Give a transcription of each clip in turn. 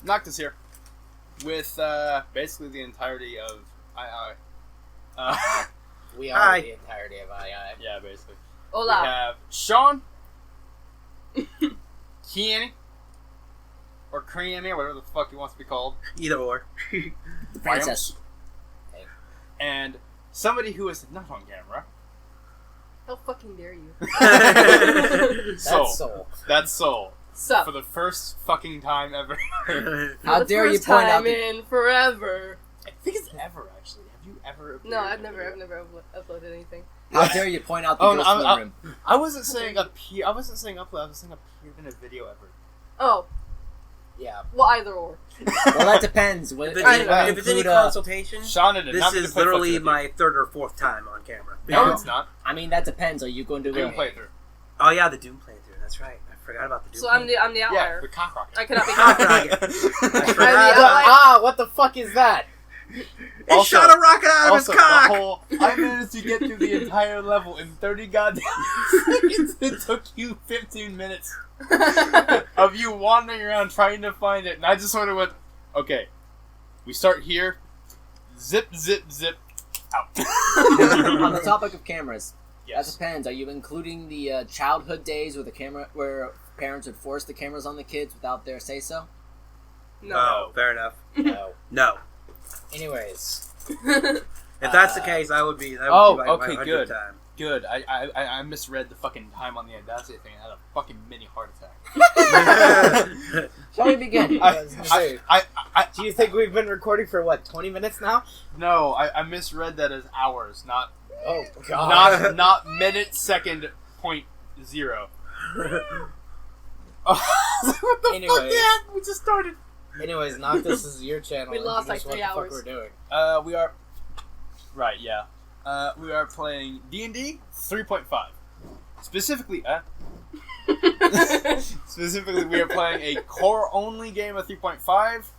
Noctus here, with basically the entirety of II. We are the entirety of II. Yeah, basically. Hola. We have Sean, Kineticist, or Crimmy, or whatever the fuck he wants to be called. Either or. The princess. And somebody who is not on camera. How fucking dare you? Soul. That's Soul. Sup? For the first fucking time ever. How dare you point out in forever. I think it's ever, actually. Have you ever... No, I've never uploaded anything. How dare you point out the ghost in the room? I wasn't saying upload, I was saying appeared in a video ever. Oh. Yeah. Well, either or. Well, that depends. If it's any consultation, Sean this is literally my third or fourth time on camera. No, it's not. I mean, that depends. Are you going to do Doom playthrough? Oh yeah, the Doom playthrough. That's right. I forgot about the Doom. So I'm the outlier. Yeah, the cock rocket. I cannot be cock rocket. What the fuck is that? It shot a rocket out of his cock! I managed to get through the entire level in 30 goddamn seconds. It took you 15 minutes of you wandering around trying to find it. And I just sort of went, okay, we start here, zip, zip, zip, out. On the topic of cameras, yes. That depends. Are you including the childhood days where parents would force the cameras on the kids without their say-so? No. Fair enough. No. Anyways. If that's the case, that would be my okay, 100th time. Good. I misread the fucking time on the Audacity thing. I had a fucking mini heart attack. Shall we begin? Do you think we've been recording for, 20 minutes now? No, I misread that as hours, not... Oh, God. Not minute, second, 0.0. What the fuck, Dad? We just started. Anyways, Noctus is your channel. We lost like 3 hours. What the fuck we're doing. We are... Right, yeah. We are playing D&D 3.5. Specifically, we are playing a core-only game of 3.5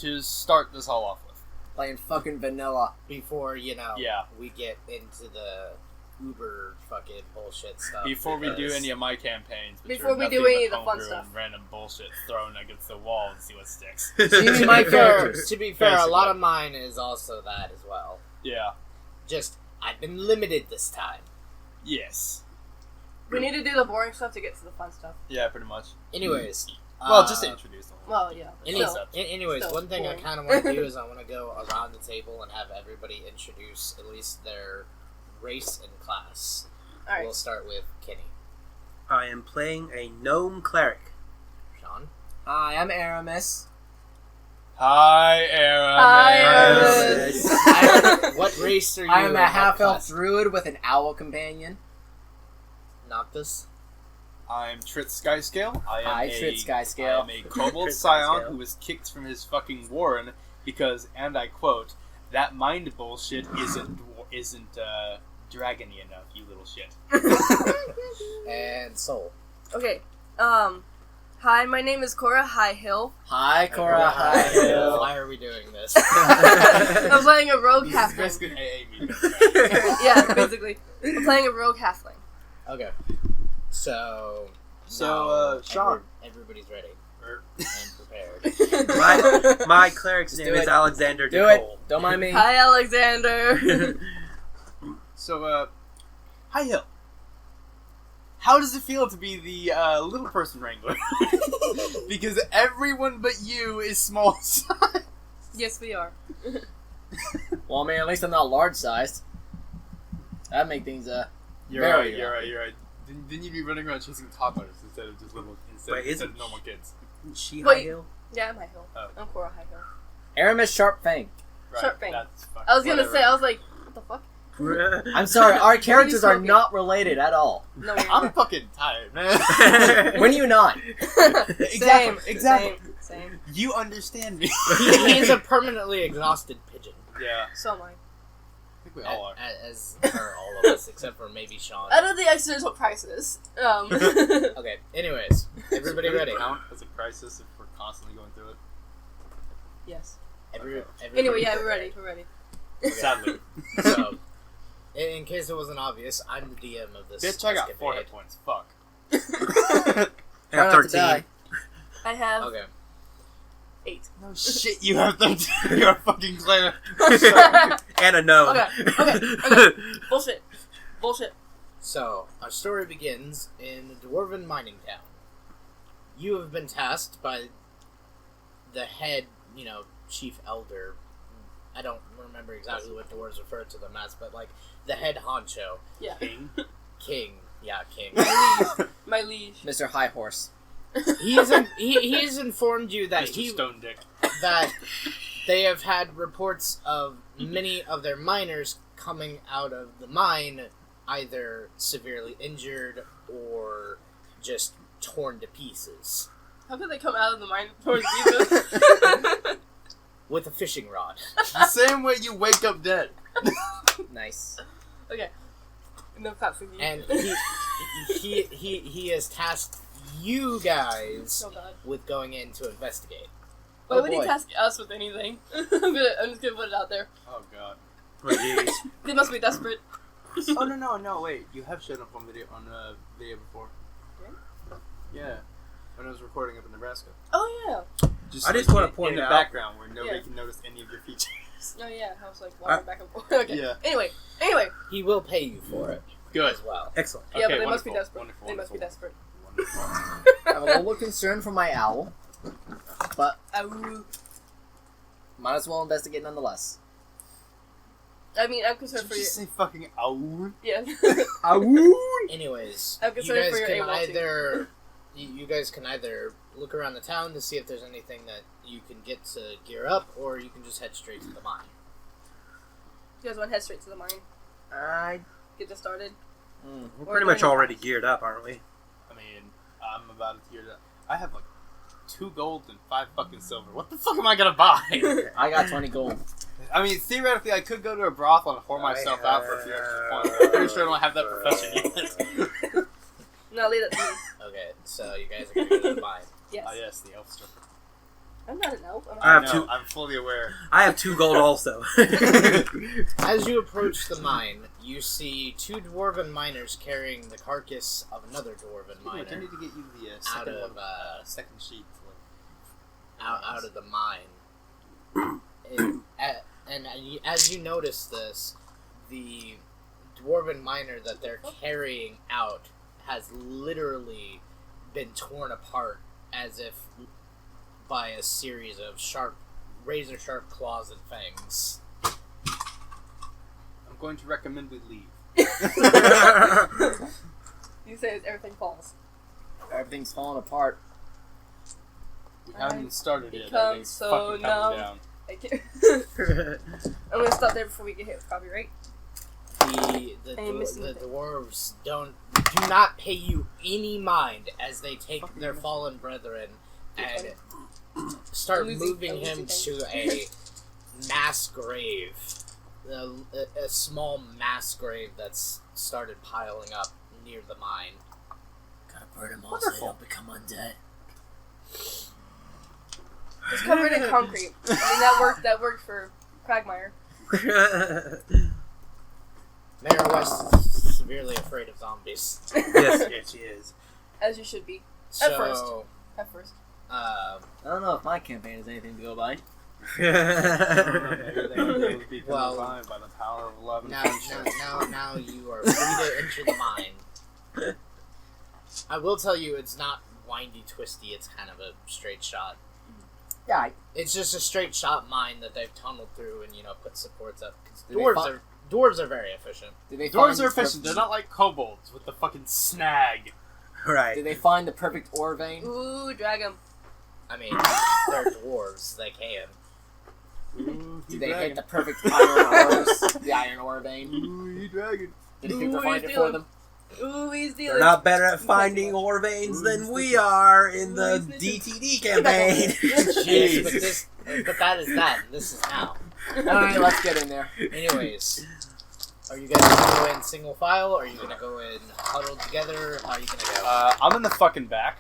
to start this all off with. Playing fucking vanilla. Before, we get into the uber fucking bullshit stuff. Before we do any of my campaigns. Before we do any of the fun stuff. Random bullshit thrown against the wall and see what sticks. To be fair, a lot of mine is also that as well. Yeah. Just, I've been limited this time. Yes. We need to do the boring stuff to get to the fun stuff. Yeah, pretty much. Anyways. Well, just to introduce them. Well, yeah. Anyways, one thing I kind of want to do is I want to go around the table and have everybody introduce at least their race and class. All right. We'll start with Kenny. I am playing a Gnome Cleric. Sean? Hi, I'm Arimus. Hi, Aramis. What race are you? I am a half-elf druid with an owl companion. Noctus? I'm Tritt Skyscale. Hi, Tritt Skyscale. I am a Kobold Scion who was kicked from his fucking warren because, and I quote, "That mind bullshit isn't dragony enough, you little shit." And Soul. Okay. Hi, my name is Cora Highhill. Hi, Cora Highhill. Why are we doing this? I'm playing a rogue halfling. Basically, AA meeting. Yeah, basically. I'm playing a rogue halfling. Okay. So Sean. Everybody's ready and prepared. My cleric's name is Alexander Do DeCole. it. Don't mind me. Hi, Alexander. So, Highhill. How does it feel to be the little person wrangler? Because everyone but you is small size. Yes, we are. Well, man, at least I'm not large-sized. That'd make things, You're right. Didn't you be running around chasing toddlers instead of just instead of normal kids? Is she Wait. Highhill? Yeah, I'm Highhill. Oh. I'm Cora Highhill. Aramis Sharpfang. Right, Sharpfang. that's fucking I was gonna whatever. say, I was like, what the fuck? I'm sorry, our characters are smoking? not related at all. No, I'm fucking tired, man. When are you not? Exactly. Same. You understand me. He's a permanently exhausted pigeon. Yeah. So am I. I think we all are. As are all of us, except for maybe Sean. Out of the existential crisis. Okay, anyways. Everybody ready? Count as a crisis if we're constantly going through it? Yes. Everybody Anyway, yeah, we're ready. Okay. Sadly. So, in case it wasn't obvious, I'm the DM of this. Bitch, I got escapade. 4 hit points. Fuck. I have 13. I have Okay. 8. No shit, you have 13. You're a fucking cleric. And a gnome. Okay. Bullshit. So, our story begins in a dwarven mining town. You have been tasked by the head, chief elder. I don't remember exactly what dwarves refer to them as, but, the head honcho. Yeah. King. Yeah, king. My liege. Mr. High Horse. He's informed you that Mr. Stone Dick. that they have had reports of many of their miners coming out of the mine either severely injured or just torn to pieces. How could they come out of the mine towards you? With a fishing rod. The same way you wake up dead. Nice. Okay. No claps with you. And he has tasked you guys Oh god. with going in to investigate. Why Oh, would he boy. task us with anything? I'm just gonna put it out there. Oh god. Oh, jeez. They must be desperate. Oh no, wait. You have shown up on video before. Yeah. When I was recording up in Nebraska. Oh yeah. I just want to point in the out- background where nobody Yeah. can notice any of your features. Oh yeah. I was like walking back and forth. Okay. Yeah. Anyway. He will pay you for it Good. as well. Excellent. Yeah, Okay, but they must be wonderful, desperate. wonderful, They must be wonderful. desperate. Wonderful. I have a little concern for my owl, but Ow. might as well investigate nonetheless. I mean, I'm concerned Did for you you. just say fucking ow? Yeah. Anyways, I'm you concerned guys for your can AWOL either you guys can either look around the town to see if there's anything that you can get to gear up, or you can just head straight to the mine. You guys want to head straight to the mine? Get this started. We're Or pretty much going- already geared up, aren't we? I mean, I'm about to hear that. I have 2 gold and 5 fucking silver. What the fuck am I gonna buy? I got 20 gold. I mean, theoretically, I could go to a brothel and whore myself out for a few extra points. I'm pretty sure I don't have that profession yet. No, leave that to me. Okay, so you guys are going to go to the mine. Yes. Oh yes, the elf stripper. I'm not an elf. I have No, two- I'm fully aware. I have 2 gold also. As you approach the mine, you see 2 dwarven miners carrying the carcass of another dwarven I miner need to get you the out second of second sheet. out of the mine. And as you notice this, the dwarven miner that they're carrying out has literally been torn apart as if by a series of razor sharp claws and fangs. I'm going to recommend we leave. You say everything falls. Everything's falling apart. We haven't even started yet. become Everything's so fucking coming numb. down. I can't. I'm gonna stop there before we get hit with copyright. The dwarves do not pay you any mind as they take their fallen brethren and start moving him to a mass grave. A small mass grave that's started piling up near the mine. Gotta burn them all so they don't become undead. Just cover it in concrete. I mean, that worked for Quagmire. Mayor West is severely afraid of zombies. yes, she is. As you should be. So, first. At first. I don't know if my campaign is anything to go by. Well, by the power of love and now you are free to enter the mine. I will tell you, it's not windy, twisty. It's kind of a straight shot. Yeah. It's just a straight shot mine that they've tunneled through and put supports up. 'Cause Do they dwarves are very efficient. Did they Dwarves find are efficient. They're not like kobolds with the fucking snag. Right. Did they find the perfect ore vein? Ooh, drag him. I mean, they're dwarves. They can. Ooh, Did they hit the perfect iron ores? The iron ore vein? Ooh, you dragon. Did the Ooh, people find he's it for dealing. them? Ooh, he's They're dealing. not better at finding ore veins than we are in the DTD campaign. Yes, but that is that. And this is now. Alright, let's get in there. Anyways, are you guys gonna go in single file? Or are you gonna go in huddled together? How are you gonna go? I'm in the fucking back.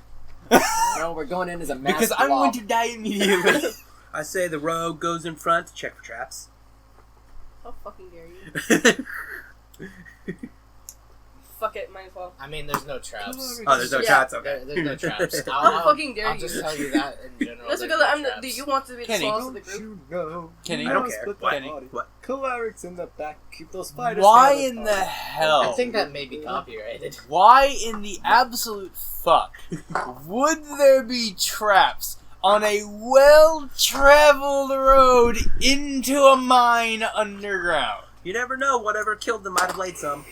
No, we're going in as a mass Because I'm blob. going to die immediately. I say the rogue goes in front to check for traps. How fucking dare you? fuck it, might as well. I mean, there's no traps. Oh, there's no traps. Okay. There's no traps. How fucking dare I'll you? just tell you that in general. That's there's because no I'm traps. the. You want to be the Kenny, smallest of the group. Kenny, I don't care. What? What? Clerics in the back keep those spiders. Why scattered in the apart. hell? I think that may be copyrighted. Why in the absolute fuck would there be traps on a well-traveled road into a mine underground? You never know. Whatever killed them might have laid some.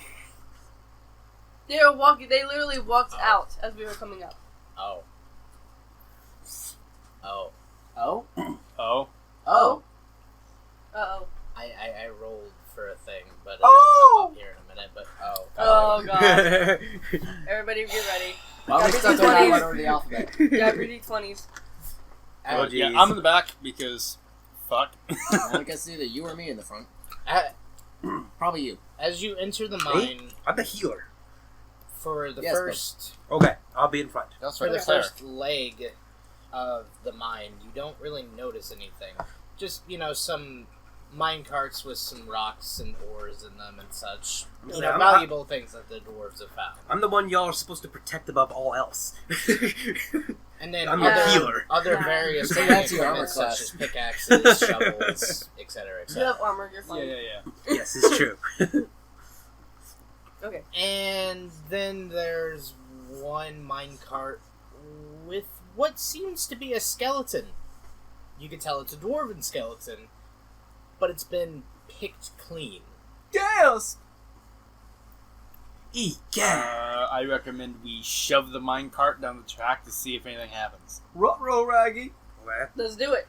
They were walking. They literally walked out as we were coming up. Oh. Oh. Oh? Oh. Oh. Uh-oh. I rolled for a thing, but it'll Oh! come up here in a minute, but Oh god. Everybody get ready. Well, we stuck to that letter of the alphabet. Yeah, pretty 20s. Oh, Yeah, jeez. I'm in the back because fuck. I guess either you or me in the front. Probably you. As you enter the mine, I'm the healer. for the Yes, first Okay, I'll be in front. That's for right. the first leg of the mine, you don't really notice anything. Just, some mine carts with some rocks and ores in them and such. Yeah, I'm- Valuable things that the dwarves have found. I'm the one y'all are supposed to protect above all else. And then I'm your other, healer. other Yeah. various So mining that's your armor equipment such class. as pickaxes, shovels, etc., You have etc. armor, you're fine. Yeah. Yes, it's true. Okay. And then there's one mine cart with what seems to be a skeleton. You can tell it's a dwarven skeleton, but it's been picked clean. Yes. Yeah. I recommend we shove the minecart down the track to see if anything happens. Ruh-roh, Raggy. Okay. Let's do it.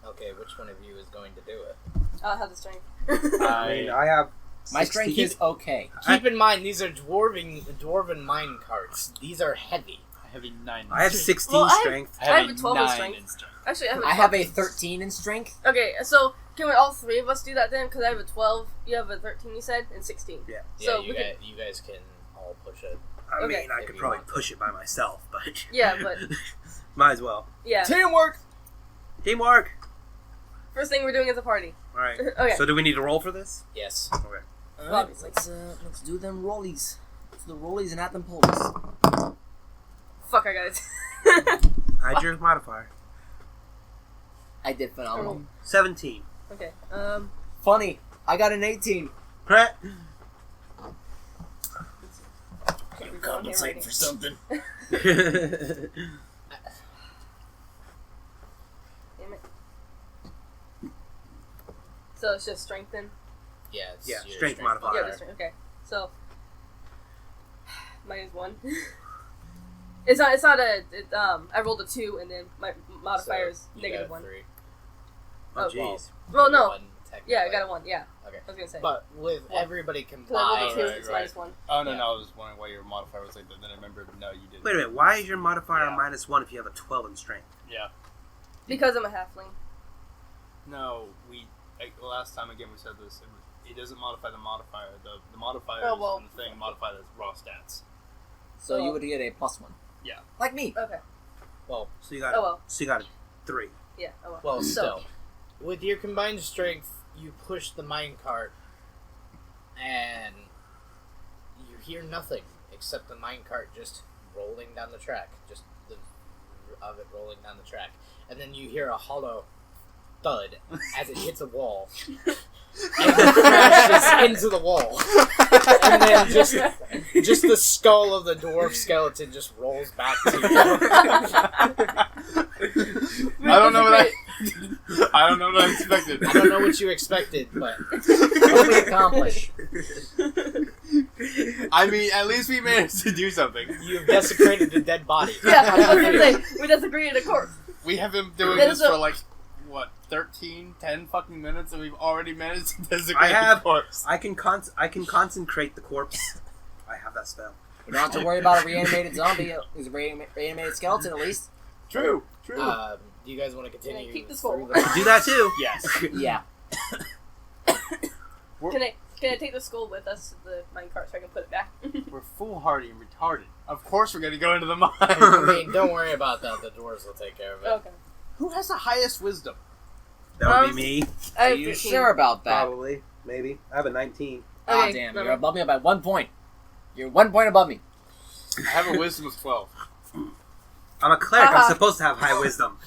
Okay, which one of you is going to do it? I'll have the strength. I mean, I have. My strength 16. is okay. Keep in mind, these are dwarven mine carts. These are heavy. I have a 9. I have 16 Well, strength. I have a 12 in 9 strength. in strength. Actually, I have a 13 in strength. Okay, so can we all three of us do that then? Because I have a 12, you have a 13, you said, and 16. Yeah. So Yeah, you guys can all push it. I Okay. mean, I If could you probably want to. push it by myself, but Yeah, but might as well. yeah. Teamwork! Teamwork. First thing we're doing is a party. All right. Okay. So do we need to roll for this? Yes. Okay. Alright, Obviously. let's do them rollies. Let's do the rollies and at them pulleys. Fuck, I got it. Hide your modifier. I did phenomenal. 17. Okay. Funny, I got an 18. Right. Compensate for something. Damn it. So it's just strengthen. Yeah, it's Yeah, your strength modifier. Yeah, just strength. Okay. So minus 1. It's not a. I rolled a 2 and then my modifier is you negative got 1. 3. Oh, jeez. Well, no. One, Yeah, I technically. got a 1. Yeah. Okay. I was gonna say. But with Well, everybody Because I rolled a 2, combined, it's right. minus 1. Oh, no, Yeah. I was wondering why your modifier was like that. Then I remembered, no, you didn't. Wait a minute. Why is your modifier Yeah. -1 if you have a 12 in strength? Yeah. Because I'm a halfling. No, last time again we said this. It doesn't modify the modifier. The modifiers Oh, well. in the thing modify the raw stats. So you would get a +1. Yeah. Like me. Okay. well, So you got. Oh well. So you got a 3. Yeah. Oh well. well, So- still, with your combined strength, you push the minecart, and you hear nothing except the minecart just rolling down the track, just the of it rolling down the track, and then you hear a hollow thud as it hits a wall, and it crashes into the wall, and then just the skull of the dwarf skeleton just rolls back to you. I don't know what I don't know what I expected. I don't know what you expected, but What we accomplish? I mean, at least we managed to do something. you've desecrated a dead body. Yeah, I was gonna say we desecrated a corpse. We have been doing That this is a- for like, what, 10 fucking minutes, and we've already managed to desecrate I have- the corpse. I can consecrate the corpse. I have that spell. You don't have to worry about a reanimated zombie. It's a reanimated skeleton, at least. True. Do you guys want to continue? Yeah, keep the through skull. I can do that too. Yes. Yeah. Can I take the skull with us to the minecart so I can put it back? We're foolhardy and retarded. Of course we're gonna go into the mine. I mean, don't worry about that. The dwarves will take care of it. Okay. Who has the highest wisdom? That would be me. I Are have you 15. sure about that? Probably. Maybe. I have a 19. Ah, Okay, damn. no, You're no. above me by 1 point. You're 1 point above me. I have a wisdom of 12. I'm a cleric. Uh-huh. I'm supposed to have high wisdom.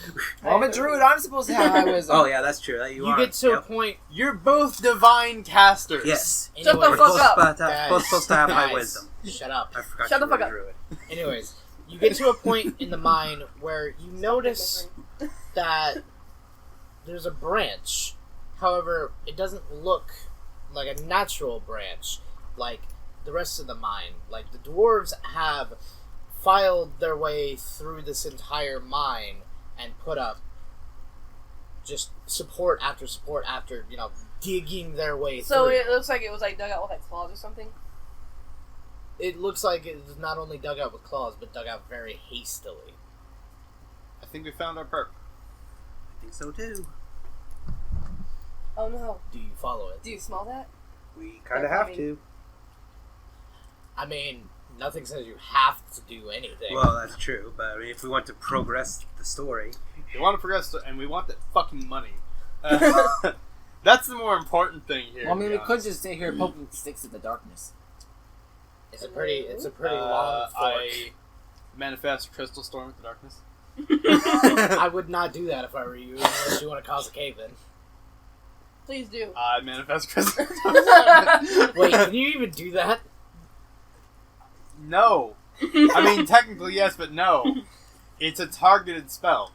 Well, I'm a druid. I'm supposed to have high wisdom. Oh yeah, that's true. That you You are. get to a Yep. point. You're both divine casters. Yes. Shut the Anyways, We're fuck supposed, up. supposed to have high Guys, wisdom. Shut up. I forgot Shut you the fuck were a up. druid. Anyways, you get to a point in the mine where you notice that there's a branch. However, it doesn't look like a natural branch like the rest of the mine. Like, the dwarves have filed their way through this entire mine and put up just support after, digging their way So through. it looks like it was like dug out with like claws or something. It looks like it was not only dug out with claws, but dug out very hastily. I think we found our perk. I think so too. Oh no! Do you follow it? Do you smell that? We kind of Yeah, I have mean- to. I mean, nothing says you have to do anything. Well, that's true. But I mean, if we want to progress the story, We want to progress, and we want that fucking money. That's the more important thing here. Well, I mean, to we be could honest. just stay here poking sticks at the darkness. it's a pretty long fork. I manifest crystal storm with the darkness. I would not do that if I were you, unless you want to cause a cave-in. Please do. I manifest crystal. Wait, can you even do that? No. I mean, technically yes, but no. It's a targeted spell.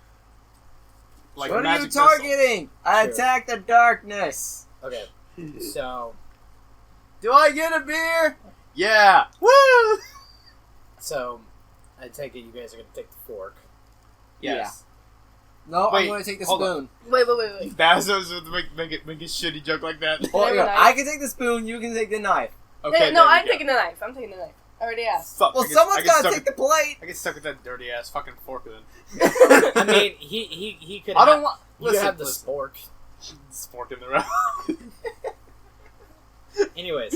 Like What are you magic missile. targeting? I Sure. attack the darkness. Okay, so Do I get a beer? Yeah. Woo! I take it you guys are gonna take the fork. Yes. No, Wait, I'm going to take the hold spoon. Wait. Bazo's would make a shitty joke like that. Well, Never yeah, mind. I can take the spoon. You can take the knife. Okay. No, there we I'm go. taking the knife. I'm taking the knife. I already asked. Fuck. Well, I someone's get got to stuck take the plate. I get stuck with that dirty ass fucking fork then. I mean, he could. I don't want. You Listen, have the listen. spork. Spork in the round. Anyways,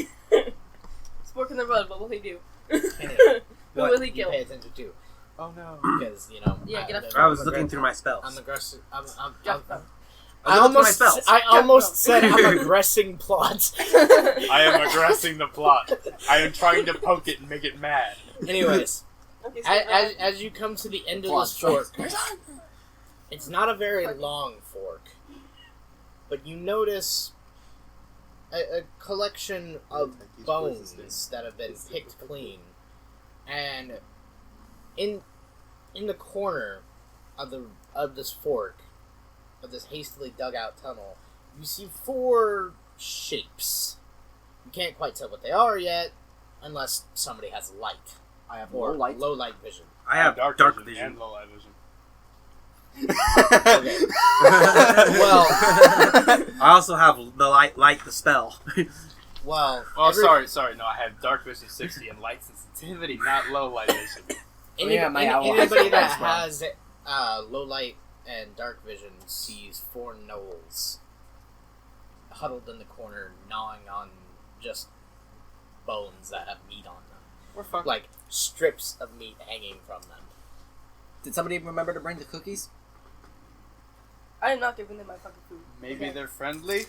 Spork in the road. What will he do? anyway, Who will he you kill? pay attention to, Oh no. because Yeah, get up. I was looking through my spells. I'm aggressive. Just I looking through my almost, spells. I almost said I'm aggressing plot. I am aggressing the plot. I am trying to poke it and make it mad. Anyways, Okay, so as you come to the end of this fork, it's not a very long fork, but you notice a collection of bones that have been picked clean, and in the corner of this fork, of this hastily dug out tunnel, you see 4 shapes. You can't quite tell what they are yet, unless somebody has light I have or low light. low light vision. I have dark vision. and low light vision. Okay. Well, I also have the light the spell. well. Oh, every- sorry. No, I have dark vision 60 and light sensitivity, not low light vision. Yeah, my owl has Anybody that as well. has low light and dark vision sees 4 gnolls huddled in the corner, gnawing on just bones that have meat on them, We're fucked. like strips of meat hanging from them. Did somebody remember to bring the I am not giving them my fucking food. Maybe Okay. they're friendly.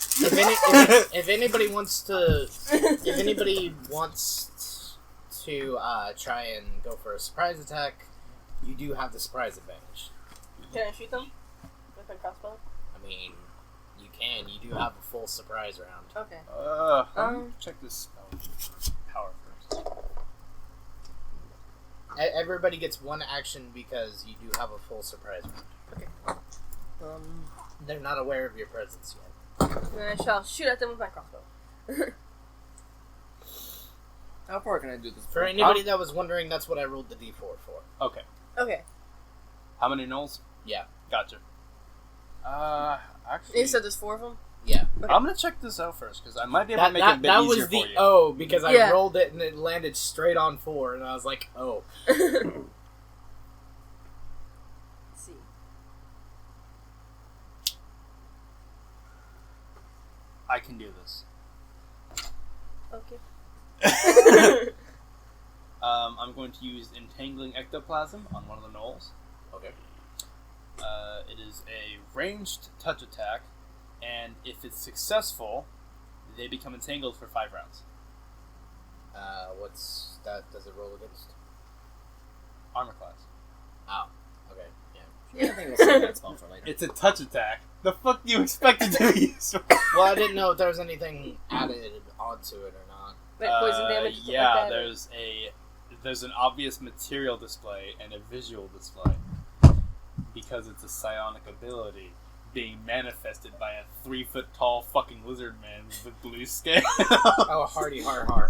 If anybody wants to, try and go for a surprise attack, you do have the surprise advantage. Can I shoot them with my crossbow? I mean, you can. You do have a full surprise round. Okay. Check this spell power first. Everybody gets 1 action because you do have a full surprise round. They're not aware of your presence yet. Then I shall shoot at them with my crossbow. How far can I do this? For anybody that was wondering, that's what I rolled the d4 for. Okay. Okay. How many gnolls? Yeah. Gotcha. Actually, You said there's 4 of them? Yeah. I'm gonna check this out first because I might be able to make it a bit that easier was the for you. O because I Yeah. rolled it and it landed straight on 4, and I was like, oh. Let's see. I can do this. Okay. I'm going to use Entangling Ectoplasm on one of the gnolls. Okay. It is a ranged touch attack, and if it's successful, they become entangled for 5 rounds. What's that? Does it roll against? Armor class. Oh, okay, yeah. Yeah, I think we'll save that spell for later. It's a touch attack. The fuck do you expect it to be used for? Well, I didn't know if there was anything added onto it or not. Like poison damage. Stuff Yeah, like that, there's an obvious material display and a visual display because it's a psionic ability being manifested by a 3-foot-tall fucking lizard man with blue scale. Oh, hardy, har.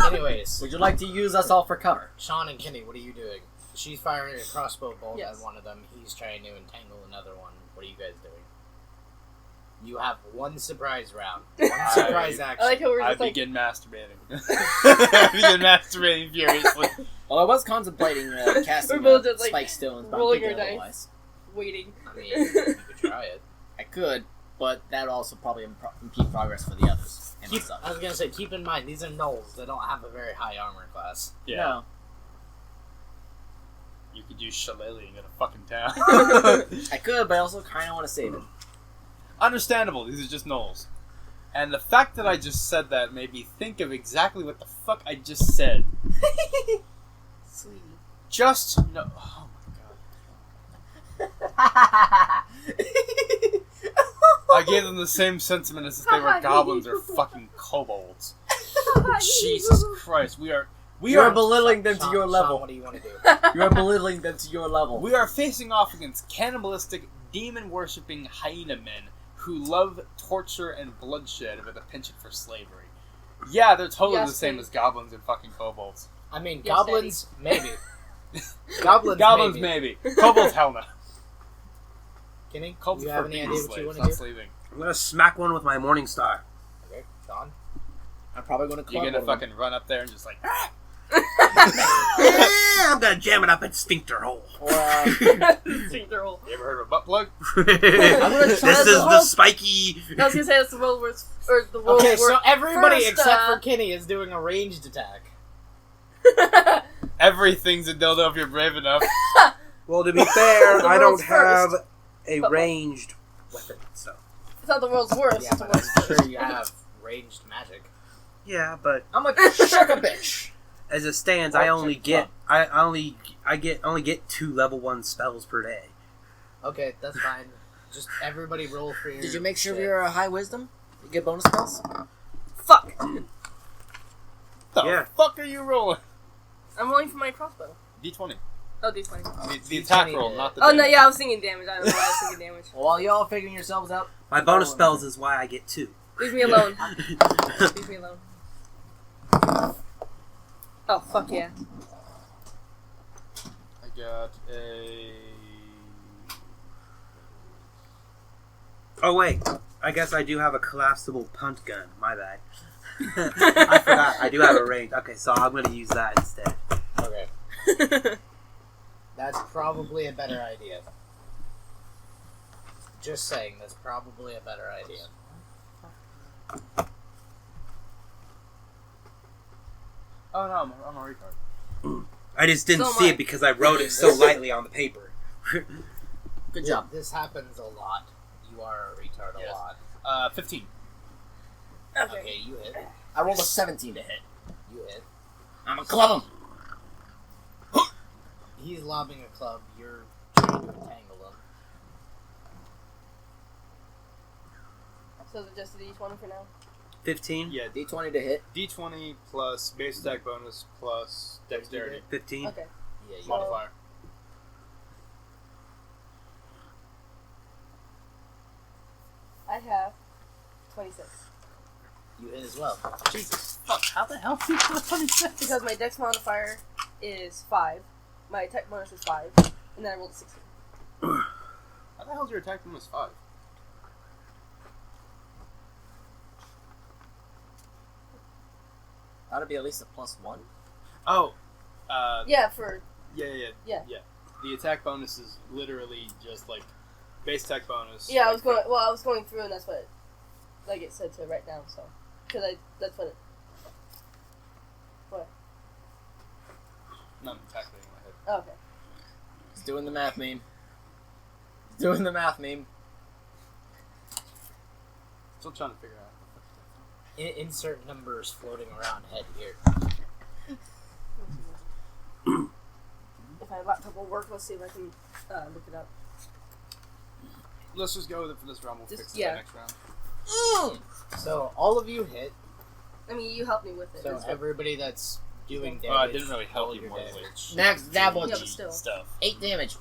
Anyways, Would you like to use us all for cover? Sean and Kenny, what are you doing? She's firing a crossbow bolt Yes. at one of them. He's trying to entangle another one. What are you guys doing? You have one surprise round. One surprise action. I like how we're I just like. begin masturbating. I begin masturbating furiously. Well, I was contemplating casting We're both just, like, Spike Stones, but I'm rolling thinking our dice. otherwise. Waiting. I mean, you could try it. I could, but that would also probably impede progress for the others. And myself. I was gonna say, keep in mind, these are gnolls. They don't have a very high armor class. Yeah. No. You could use shillelagh and get a fucking town. I could, but I also kind of want to save it. Understandable, these are just gnolls. And the fact that I just said that made me think of exactly what the fuck I just said. Sweetie. Just no. Oh my god. I gave them the same sentiment as if they were goblins or fucking kobolds. Jesus Christ, we are belittling them to Sean, your Sean, level. what do you want to do? You are belittling them to your level. We are facing off against cannibalistic, demon-worshipping hyena men who love torture and bloodshed with a penchant for slavery. Yeah, they're totally Yes, the same please. as goblins and fucking kobolds. I mean, Yes, goblins, maybe. Goblins, Maybe. Kobolds, hell no. Kenny, Kobolds you for have any being idea what you slaves, want not to do? sleeping. I'm gonna smack one with my morning star. Okay, Sean. I'm probably going to You're club gonna one of them. fucking run up there and just like... Yeah, I'm gonna jam it up its sphincter hole. Or, Sphincter hole. You ever heard of a butt plug? This try is the the whole- spiky. I was gonna say that's the world worst, or the world Okay, so worst. everybody first, except for Kenny is doing a ranged attack. Everything's a dildo if you're brave enough. Well, to be fair, The I don't world's have first. a But- ranged weapon, so. It's not the world's worst. Yeah, it's the but world's I'm first. sure you have ranged magic. Yeah, but I'm a sugar bitch. as it stands, Oh, I only check get I only get 2 level 1 spells per day. Okay, that's fine. Just everybody roll for your... Did you make sure shit. you're a high wisdom? You get bonus spells? Fuck. The Yeah. fuck are you rolling? I'm rolling for my crossbow. D20. Oh, D20. The attack D20 roll, to- not the Oh no, damage. yeah, I was thinking damage. I don't know why I was thinking damage. Well, while y'all figuring yourselves out, My bonus spells is why I get 2. Leave me alone. Leave me alone. Oh fuck yeah. I got a... Oh wait, I guess I do have a collapsible punt gun. My bad. I forgot. I do have a range. Okay, so I'm gonna use that instead. Okay. That's probably a better idea. Just saying, that's probably a better idea. Oh no, I'm a retard. I just didn't So am see I. it because I wrote it so lightly on the paper. good job. This happens a lot. You are a retard a Yes. lot. 15. Okay. Okay, you hit. I rolled a 17 to hit. You hit. I'm a club him. He's lobbing a club. You're trying to entangle him. So is it just D20 for now? 15? Yeah, D20 to hit. D20 plus base attack bonus plus dexterity 15? Okay. Yeah, you modifier. I have 26. You hit as well. Jesus fuck, how the hell do you get 26? Because my dex modifier is 5, my attack bonus is 5, and then I rolled a 16. How the hell's your attack bonus 5? That'd be at least a +1. Oh, Yeah, for yeah. Yeah. The attack bonus is literally just like base attack bonus. yeah. I like, was going through, and that's what like it said to write down. So because that's what it. What? Not calculating in my head. Oh, okay. He's doing the math meme. He's doing the math meme. Still trying to figure out. insert numbers floating around head here. If my laptop will work, let's see if I can look it up. Let's just go with it for this round. We'll Just- fix it yeah. next round. So all of you hit. I mean, you helped me with it. So That's what- everybody that's doing damage. Well, it didn't really help roll you your more than damage. Next, dabble. Yeah, but still. stuff. 8 damage.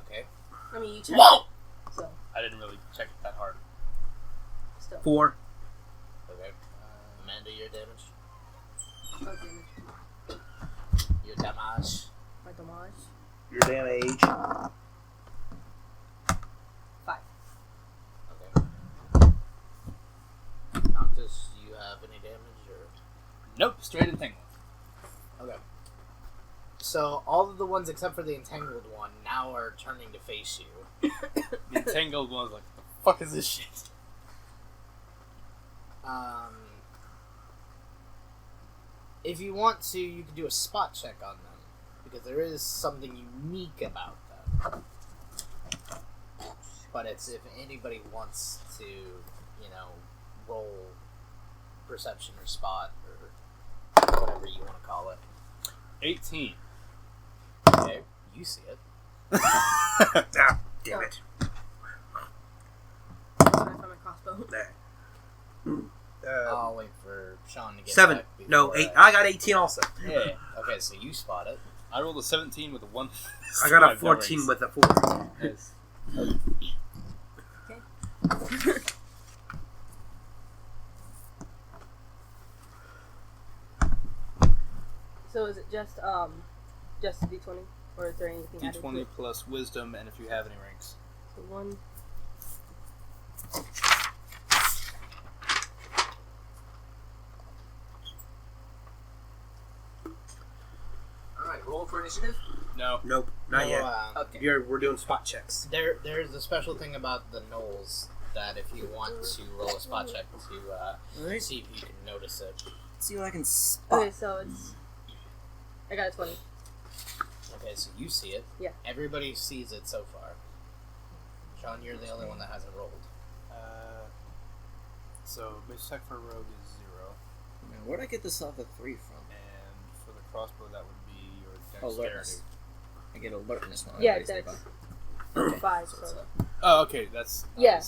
Okay. I mean, you checked Whoa! it. So, I didn't really check it that hard. still. 4. Okay. Amanda, your damage. Oh, damage. Your damage. My damage. Your damage. 5. Okay. Noctus, do you have any damage or? Nope, straight entangled. Okay. So all of the ones except for the entangled one now are turning to face you. The entangled one's like, the fuck is this shit? If you want to, you can do a spot check on them because there is something unique about them. But it's if anybody wants to, roll perception or spot or whatever you want to call it. 18. Okay, you see it. Ah, damn it. That's when I found my crossbow. There. I'll wait for Sean to get 7. back No, before 8. I got 18 also. Yeah. Okay, so you spot it. I rolled a 17 with a 1. I got a 14 with a 4. Yes. So is it just a d20, or is there anything added to D20 it? plus wisdom, and if you have any ranks. So 1. Alright, roll for initiative. No. Nope, not yet. Okay. We're doing spot checks. There's a special thing about the gnolls that if you want to roll a spot check to Alright. see if you can notice it. See what I can spot. Okay, so it's. I got a 20. Okay, so you see it. Yeah. Everybody sees it so far. Sean, you're the only one that hasn't rolled. So base check for rogue is 0, Man, where'd I get this off of 3 from? and for the crossbow that would be your dexterity. Alertness. I get alertness when I Yeah, raise the dex. bar. 5. So So. it's a- Oh, okay, that's... Yeah.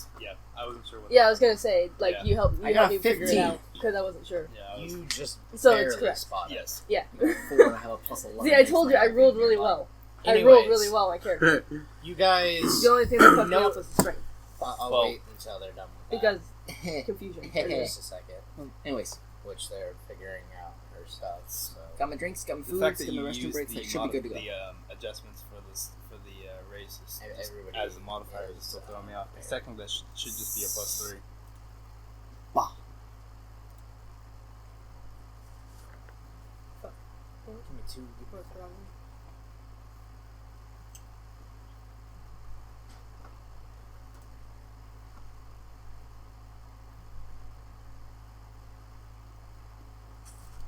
I wasn't sure what... Yeah, I was gonna say, like, Yeah. you helped I got me figure it 15. out, because I wasn't sure. Yeah, I was... You just So barely it's correct. spot it. Yes. Yeah. 4 and I have a plus 11. See, I told you, I rolled really well. I rolled Anyways, really well, my character. You guys... The only thing that fucked me No. up was the strength. I'll Well- wait until they're done with that. Because confusion. For just a second, Anyways, which they're figuring out her stuff. So. got my drinks, got my The food, fact got that my you restroom use breaks. the, That should be good to go. the adjustments for the race is just Everybody as a modifier is is, still throwing me off. fair. Technically, that should just be a +3. Bah. Give me 2. What's wrong?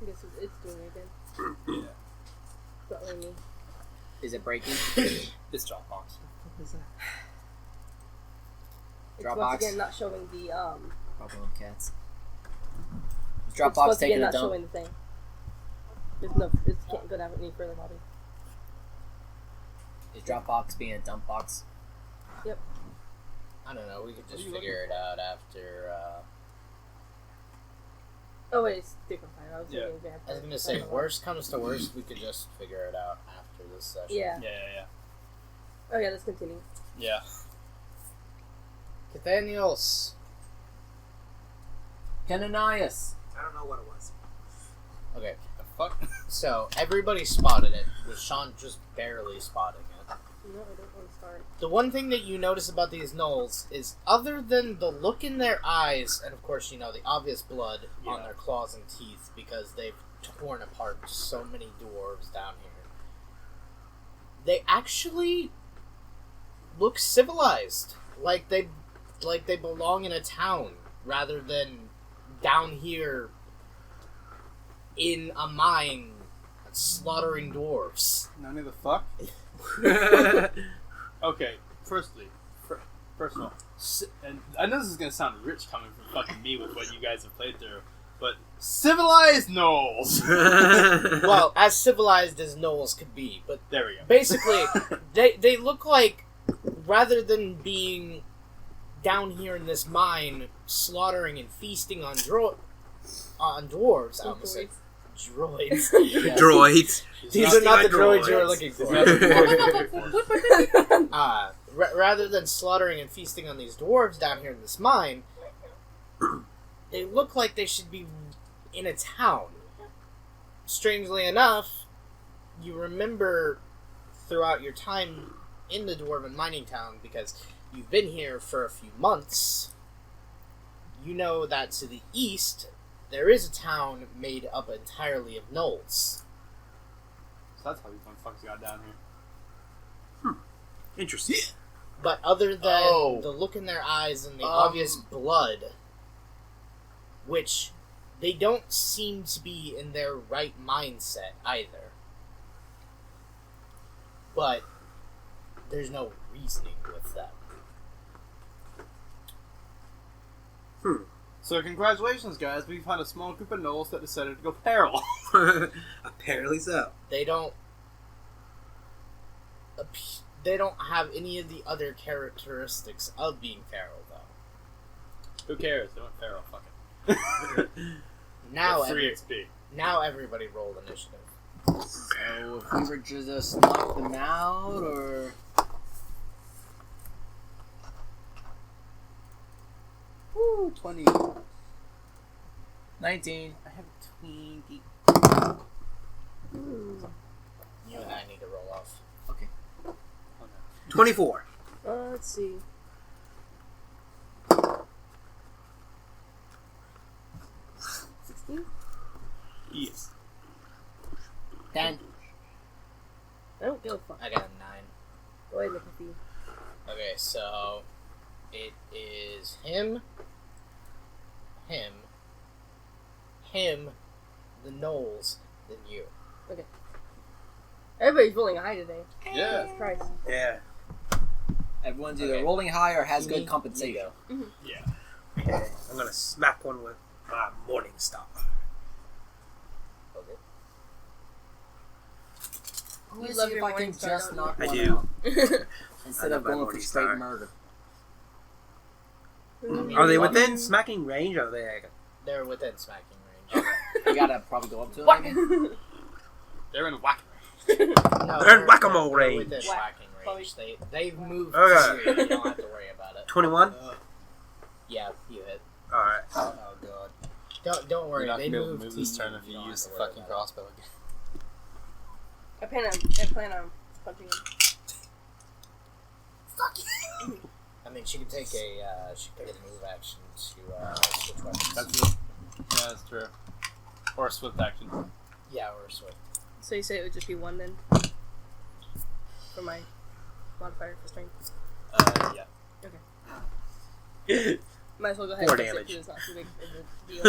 I guess it's doing it again. Yeah. It's not letting me. Is it breaking? It's Dropbox. What is that? It's Dropbox. once again not showing the Probably with cats. Is It's Dropbox once taking again a not dump? showing the thing. There's no. It can't go down any further, Bobby. Is Dropbox being a dump box? I don't know. We could just What are you figure it out after. Oh wait, it's different time. I was Yeah. thinking vampire. I was gonna say, worst comes to worst, we could just figure it out after this session. Yeah. Yeah. Oh yeah, let's continue. Yeah. Cathaniels. Canonius. I don't know what it was. Okay, The fuck? so everybody spotted it, with Sean just barely spotting it. No, I don't want to start. The one thing that you notice about these gnolls is, other than the look in their eyes, and of course, the obvious blood on Yeah. their claws and teeth, because they've torn apart so many dwarves down here, they actually look civilized. Like they belong in a town, rather than down here in a mine slaughtering dwarves. None of the fuck? Okay, firstly, First of all, and I know this is gonna sound rich coming from fucking me with what you guys have played through, but civilized gnolls. Well, as civilized as gnolls could be, but There we go. basically, they look like, rather than being down here in this mine, slaughtering and feasting on dwarves, I almost said droids. Yes. Droids. These are not the droids Droids. you were looking for. Rather than slaughtering and feasting on these dwarves down here in this mine, they look like they should be in a town. Strangely enough, you remember throughout your time in the dwarven mining town, because you've been here for a few months, you know that to the east, there is a town made up entirely of gnolls. So that's how these motherfuckers got down here. Interesting. But other than Oh. the look in their eyes and the obvious blood, which they don't seem to be in their right mindset either. But there's no reasoning with them. So congratulations, guys. We found a small group of gnolls that decided to go feral. Apparently so. They don't have any of the other characteristics of being feral, though. Who cares? They went feral. Fuck it. Now, Free XP. now everybody roll initiative. So if we were to just knock them out, or... Woo, 20. 19. I have 20. You and I need to roll off. 24. Let's see. 16? Yes. 10. I don't give a fuck. I got a 9. Go ahead, McAfee. Okay, so it is him, the gnolls, then you. Everybody's rolling high today. Yeah. Jesus Christ. Yeah. Everyone's either Okay. rolling high or has Me, good compensation. Yeah. Okay. I'm gonna smack one with my Morning Star. Okay. Let's You see love if your I can Morning Star, just don't knock I one do. out. Instead I of love my going for Morning straight Star. murder. Are they within smacking range? Or are they? They're within smacking range. You gotta probably go up to What? them. They're in whack. No, They're in whack-a-mole they're range. within whacking range. They've moved Okay. to you. You don't have to worry about it. 21. Yeah, you hit. All right. Oh god. Don't worry. You're not They gonna be able moved to move to this you. turn if you don't use have the to worry fucking about crossbow again. I plan on punching him. it. I mean, she could take a move action to switch weapons. That's it. Yeah, that's true. Or a swift action. Yeah, or switch. So you say it would just be 1 then? For my modifier for strength. Yeah. Might as well go ahead 4 and fix it damage. because it's not too big of a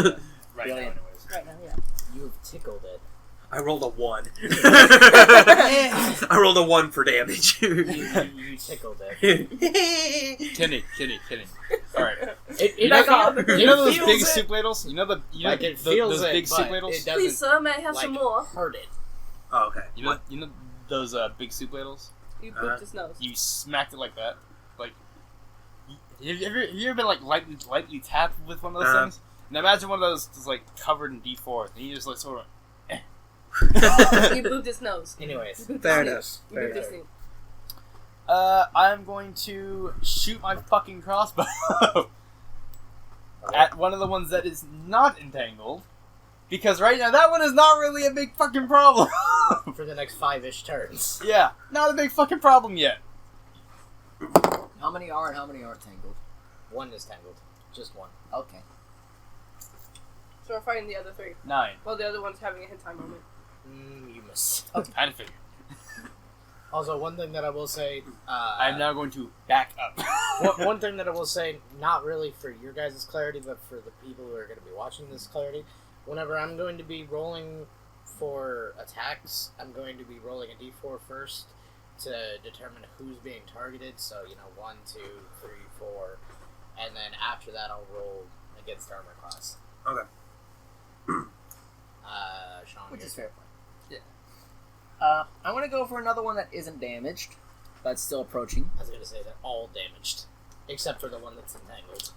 deal Right now, Brilliant. anyways. right now, yeah. You've tickled it. I rolled a 1. I rolled a 1 for damage. You tickled it. Kenny. Alright. It Back off. You know those feels big it. soup ladles? You know the Like it feels those it, big soup but ladles? it doesn't Please, sir, may I have some like more? hurt it. Oh, okay. You know those big soup ladles? You pooped his nose. You smacked it like that. Like, have you ever been like lightly tapped with one of those things? And imagine one of those is like covered in D4, and you just like sort of. You booped his nose. Anyways, You booped Fair his enough. snoot. You Fair booped his enough. snoot. I'm going to shoot my fucking crossbow at one of the ones that is not entangled, because right now that one is not really a big fucking problem. for the next 5-ish turns. Yeah, not a big fucking problem yet. How many are and how many aren't tangled? One is tangled. Just one. Okay. So we're fighting the other 3. 9. Well, the other one's having a hint time moment. You missed. Kind of figured. Also, one thing that I will say... I'm now going to back up. one thing that I will say, not really for your guys' clarity, but for the people who are going to be watching this clarity, whenever I'm going to be rolling for attacks, I'm going to be rolling a d4 first to determine who's being targeted. So 1, 2, 3, 4, and then after that I'll roll against armor class. Okay. Sean, Which is fair play. Yeah. I'm gonna go for another one that isn't damaged, but still approaching. I was gonna say they're all damaged, except for the one that's entangled.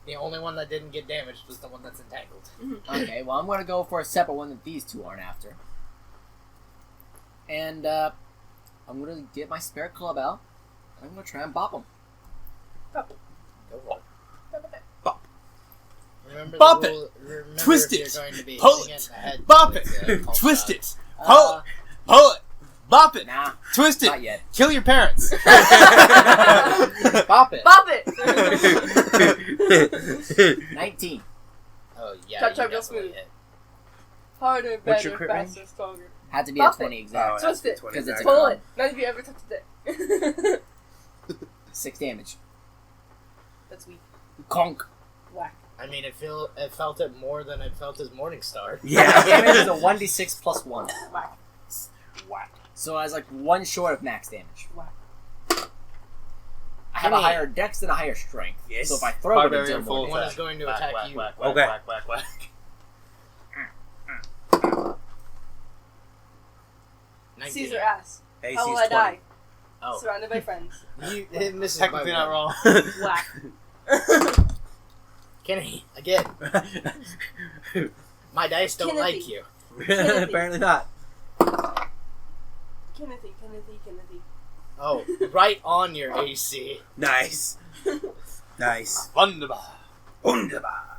The only one that didn't get damaged was the one that's entangled. Okay, well, I'm gonna go for a separate one that these two aren't after. And, I'm gonna get my spare club out. I'm gonna try and bop them. Go for it. Bop. Remember Bop the it. rule, remember Twist if it. You're going to be Pull hitting it. in the head Bop with, it. call Twist shot. it. Pull it. Pull it. Bop it. Nah, Twist it. not yet. Kill your parents. Bop it. Bop it! 19. Oh yeah, Chop, you chop, real definitely smooth. hit. Harder, What's better, your crit range? faster, stronger. Had to be Bop a 20 it. exact. Twist it. Because it's a Pull gun. it. None of you ever touched it. 6 damage. That's weak. Conk. Whack. I mean, it felt it more than it felt as Morningstar. Yeah, damage is a 1d6 plus 1. Whack. Whack. So I was like 1 short of max damage. Whack. I have a Crimmy. higher dex and a higher strength. Yes. So if I throw it, Barbarian it's full more One damage. is going to Whack, attack whack, you. whack, Okay. whack, whack, whack. Caesar ass. AC's How will I 20. die? Oh, Surrounded by friends. it misses Technically by not one. wrong. Whack. Kenny, again, my dice don't Kennedy. like you. Apparently not. Kennedy. Oh, right on your AC. Nice. Nice. Wunderbar. Wunderbar.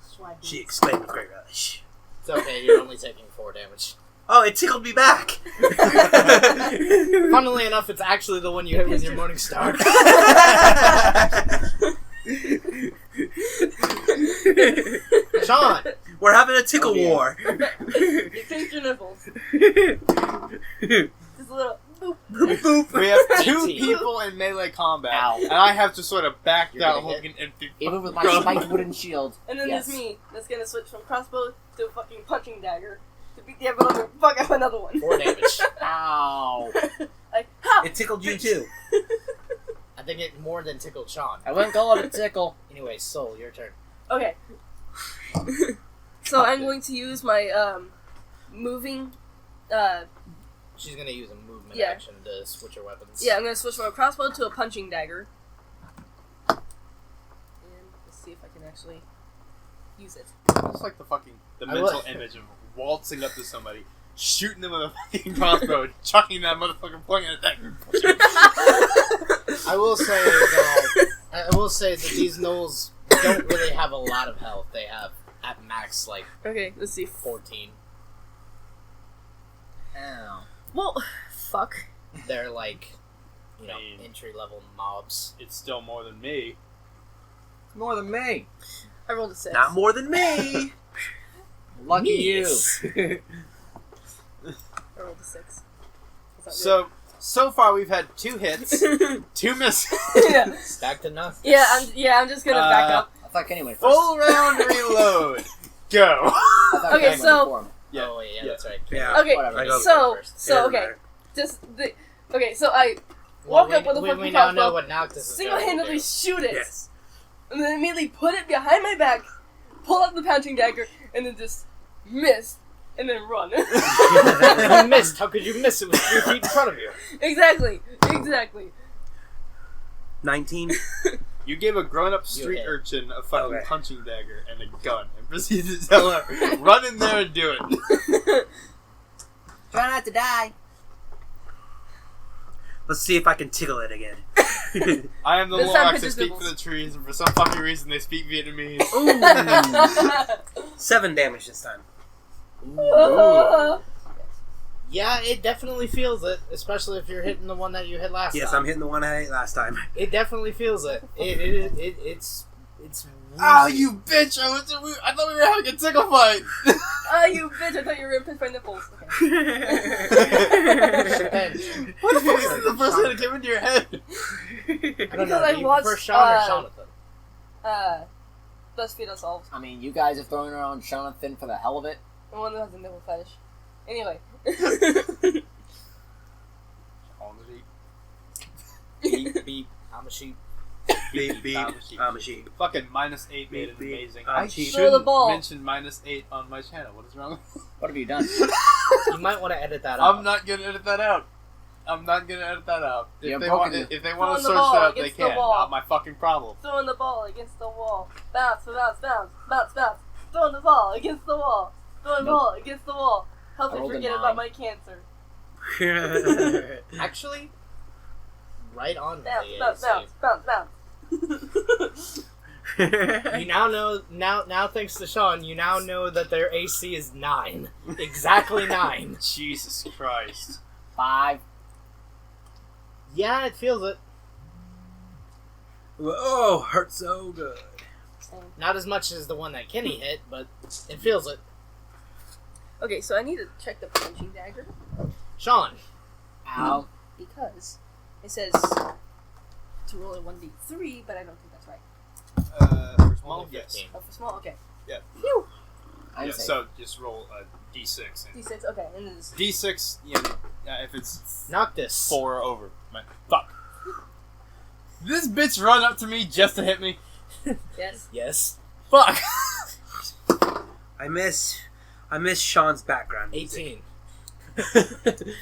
Swag. She exclaimed with great relish. It's okay, you're only taking 4 damage. Oh, it tickled me back. Funnily enough, it's actually the one you hit with your Morningstar. Sean! We're having a tickle Oh, yeah. war. You pinch your nipples. Just a little boop. Boop. We have 2 18. people in melee combat, Ow. and I have to sort of back You're that gonna whole hit. fucking empty. Even with my crossbow. spiked wooden shield. And then Yes. there's me. That's gonna switch from crossbow to a fucking punching dagger. To beat the ever other fuck up another one. 4 damage. Ow. Like, ha! It tickled you too. I think it more than tickled Sean. I wouldn't call it a tickle. Anyway, Soul, your turn. Okay. So I'm going to use my moving. She's gonna use a movement Yeah. action to switch her weapons. Yeah, I'm gonna switch from a crossbow to a punching dagger. And let's see if I can actually use it. It's like the I mental will- image of waltzing up to somebody, shooting them with a fucking crossbow, chucking that motherfucker, pointing at that. I will say though, I will say that these gnolls don't really have a lot of health. They have at max like Okay, let's see. 14. Ow. Well, fuck. They're like, I mean- entry level mobs. It's still more than me. More than me. I rolled a 6. Not more than me. Lucky Yes. you. I rolled a 6. So far we've had 2 hits, 2 misses. yeah. Stacked enough. I'm just gonna back up. I thought Kenny went first. Full round reload. Go. I thought Okay, Kenny went so- before me. Yeah, Oh wait, yeah, yeah. that's right. Yeah. Okay, Whatever. I go so first. okay, just the okay. So I walk up with a we fucking now know crossbow, what Noctus is going to single-handedly do. shoot it, Yes. and then immediately put it behind my back, pull out the punching dagger, and then just miss, and then run. You missed. How could you miss? It was 3 feet in front of you. Exactly. 19. You gave a grown-up street hit. urchin a fucking Okay. punching dagger and a gun, and proceeded to tell her, "Run in there and do it." Try not to die. Let's see if I can tickle it again. I am the This time Lorax. I pitches speak for nibbles. the trees, and for some fucking reason they speak Vietnamese. Ooh. 7 damage this time. Yeah, it definitely feels it, especially if you're hitting the one that you hit last Yes, time. I'm hitting the one I hit last time. It definitely feels it. It's. Oh, you bitch! I thought we were having a tickle fight. Ah, you bitch! I thought you were gonna pinch my nipples. Okay. What the fuck is the first thing that came into your head? I don't Because know. I Do you watched, prefer Sean or Jonathan? Let's feed ourselves. I mean, you guys are throwing around Jonathan for the hell of it. The one that has a nipple fetish. Anyway. I'm a sheep. Beep, beep. I'm a sheep. I'm a sheep. Fucking -8 made Beep, it beep. amazing. I'm I cheap. Throw the shouldn't ball. mention -8 on my channel. What is wrong? What have you done? You might want to edit that out. I'm not gonna edit that out. I'm not gonna edit that out. Yeah, If they broken want, you. if they want to Throwing the search ball that up, they against the can. wall. Not my fucking problem. Throwing the ball against the wall. Bounce, bounce, bounce, bounce, bounce. Throwing the ball against the wall. Throwing the Nope. ball against the wall. Help I me rolled a forget 9. about my cancer. Actually, right on Bounce, the bounce, AC. bounce, bounce. You now know. Now thanks to Sean, you now know that their AC is 9. Exactly 9. Jesus Christ. 5. Yeah, it feels it. Oh, hurts so good. Not as much as the one that Kenny hit, but it feels it. Okay, so I need to check the punching dagger Sean, Ow. because it says to roll a 1d3, but I don't think that's right. For small, Only yes. 15. Oh, for small, okay. Yeah. Phew. I'm Yeah, safe. so just roll a d6. And D6, okay, and then this. d6, yeah, if it's Noctus. 4 or over. Man, fuck. This bitch run up to me just to hit me. Yes. Yes. Fuck. I miss Sean's background. music. 18.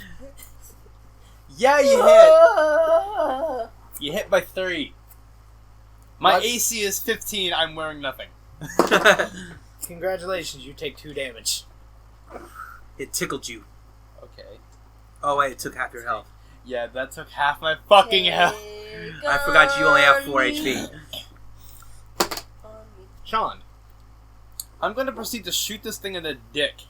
Yeah, you hit. You hit by 3. My What? AC is 15. I'm wearing nothing. Congratulations, you take 2 damage. It tickled you. Okay. Oh wait, it took half your health. Yeah, that took half my fucking health. I forgot you only have 4 HP. Sean, I'm gonna proceed to shoot this thing in the dick.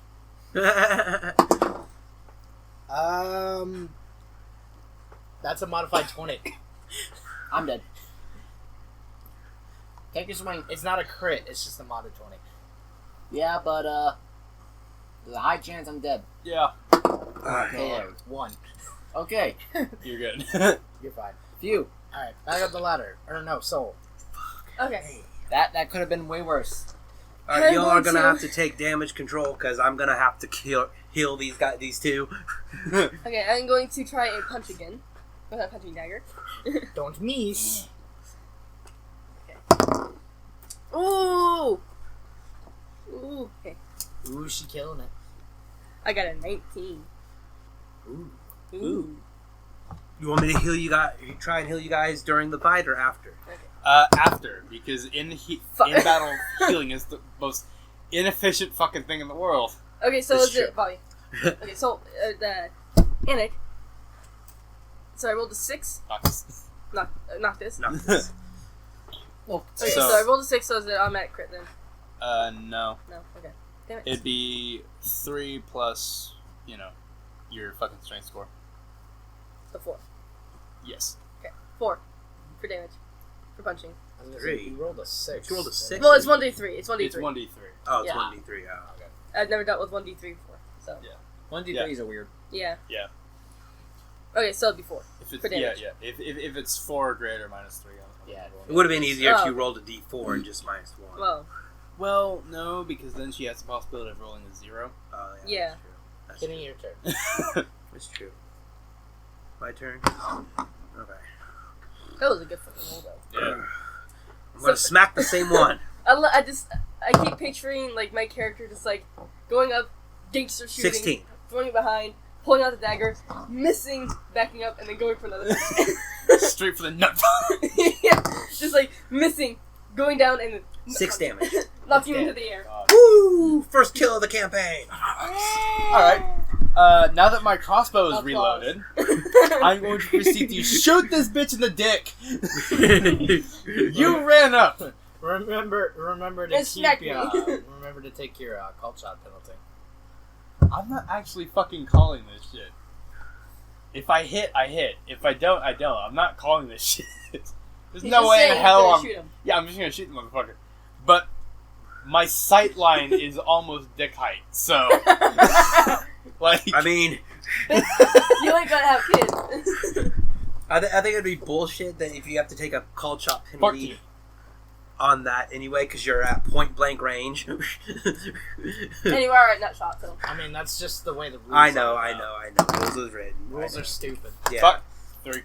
that's a modified 20. I'm dead. Take your swing. It's not a crit, it's just a modded 20. Yeah, but, there's a high chance I'm dead. Yeah, Alright. Okay. 1. Okay. you're good. You're fine. Phew. Alright, back up the ladder. Or no, soul. Okay. That could have been way worse. Alright, y'all are I'm going gonna to- have to take damage control because I'm gonna have to heal these two. Okay, I'm going to try a punch again. With a punching dagger. Don't miss. Ooh! Ooh, okay. Ooh, she killing it. I got a 19. Ooh. Ooh. You want me to heal you guys? Try and heal you guys during the fight or after? After, because in Fuck. battle, healing is the most inefficient fucking thing in the world. Okay, so That's is true. it Bobby? Okay, so the Anik. So I rolled a 6. Noctus. Noctus. No. Well, Okay, so I rolled a 6, so is it automatic crit then? No. No. Okay. Damn it. It'd be 3 plus, your fucking strength score. So 4. Yes. 4 for damage. For punching. I was gonna 3. say, you rolled a 6. You rolled a 6. Well, it's 1d3. It's 1d3. It's 1d3. Oh, it's Yeah. 1d3. Oh, okay. I've never dealt with 1d3 before, so. 1d3s are weird. Yeah. Yeah. Okay, so it'd be 4. If it's, For damage. yeah. If it's 4 or greater, -3. Yeah. It would have been easier if Oh. you rolled a d4 and just -1. Well, No, because then she has the possibility of rolling a 0. Oh, Yeah. That's Kenny, your turn. true. That's true. My turn? Okay. that was a good fucking roll, though. Yeah. I'm gonna smack the same one. I keep picturing, like, my character just, like, going up, gangster shooting, 16. throwing it behind, pulling out the dagger, missing, backing up, and then going for another. Straight for the nut. Yeah, just, like, missing, going down, and then 6 damage. knocking him into the air. Woo! First kill of the campaign. Alright. Now that my crossbow is Applause. reloaded, I'm going to proceed to shoot this bitch in the dick. You ran up. Remember to And smack keep me. remember to take your call shot penalty. I'm not actually fucking calling this shit. If I hit, I hit. If I don't, I don't. I'm not calling this shit. There's He's no just way in saying hell he's I'm... gonna shoot him. Yeah, I'm just gonna shoot the motherfucker. But my sight line is almost dick height, so... like... I mean, You ain't gonna have kids. I think it'd be bullshit that if you have to take a call shot penalty 14. on that anyway, because you're at point blank range. And you are at nut shot, so. I mean, that's just the way the rules I know. are. Rules is written. Rules are stupid. Yeah. Fuck. 3.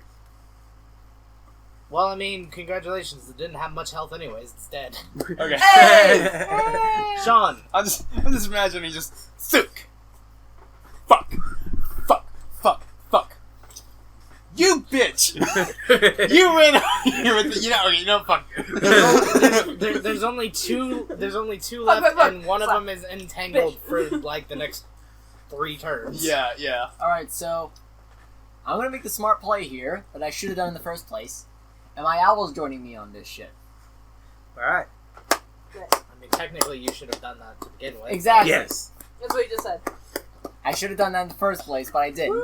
Well, I mean, congratulations. It didn't have much health anyways. It's dead. Okay. Hey! Sean. I'm just imagining just Sook. Fuck. You bitch! You ran here with the, you know, fuck. There's only two Fuck, left, fuck, fuck. and one of them is entangled for like the next 3 turns. Yeah. Alright, so I'm gonna make the smart play here that I should have done in the first place. And my owl's joining me on this shit. Alright. I mean, technically, you should have done that to begin with. Exactly. Yes. That's what you just said. I should have done that in the first place, but I didn't.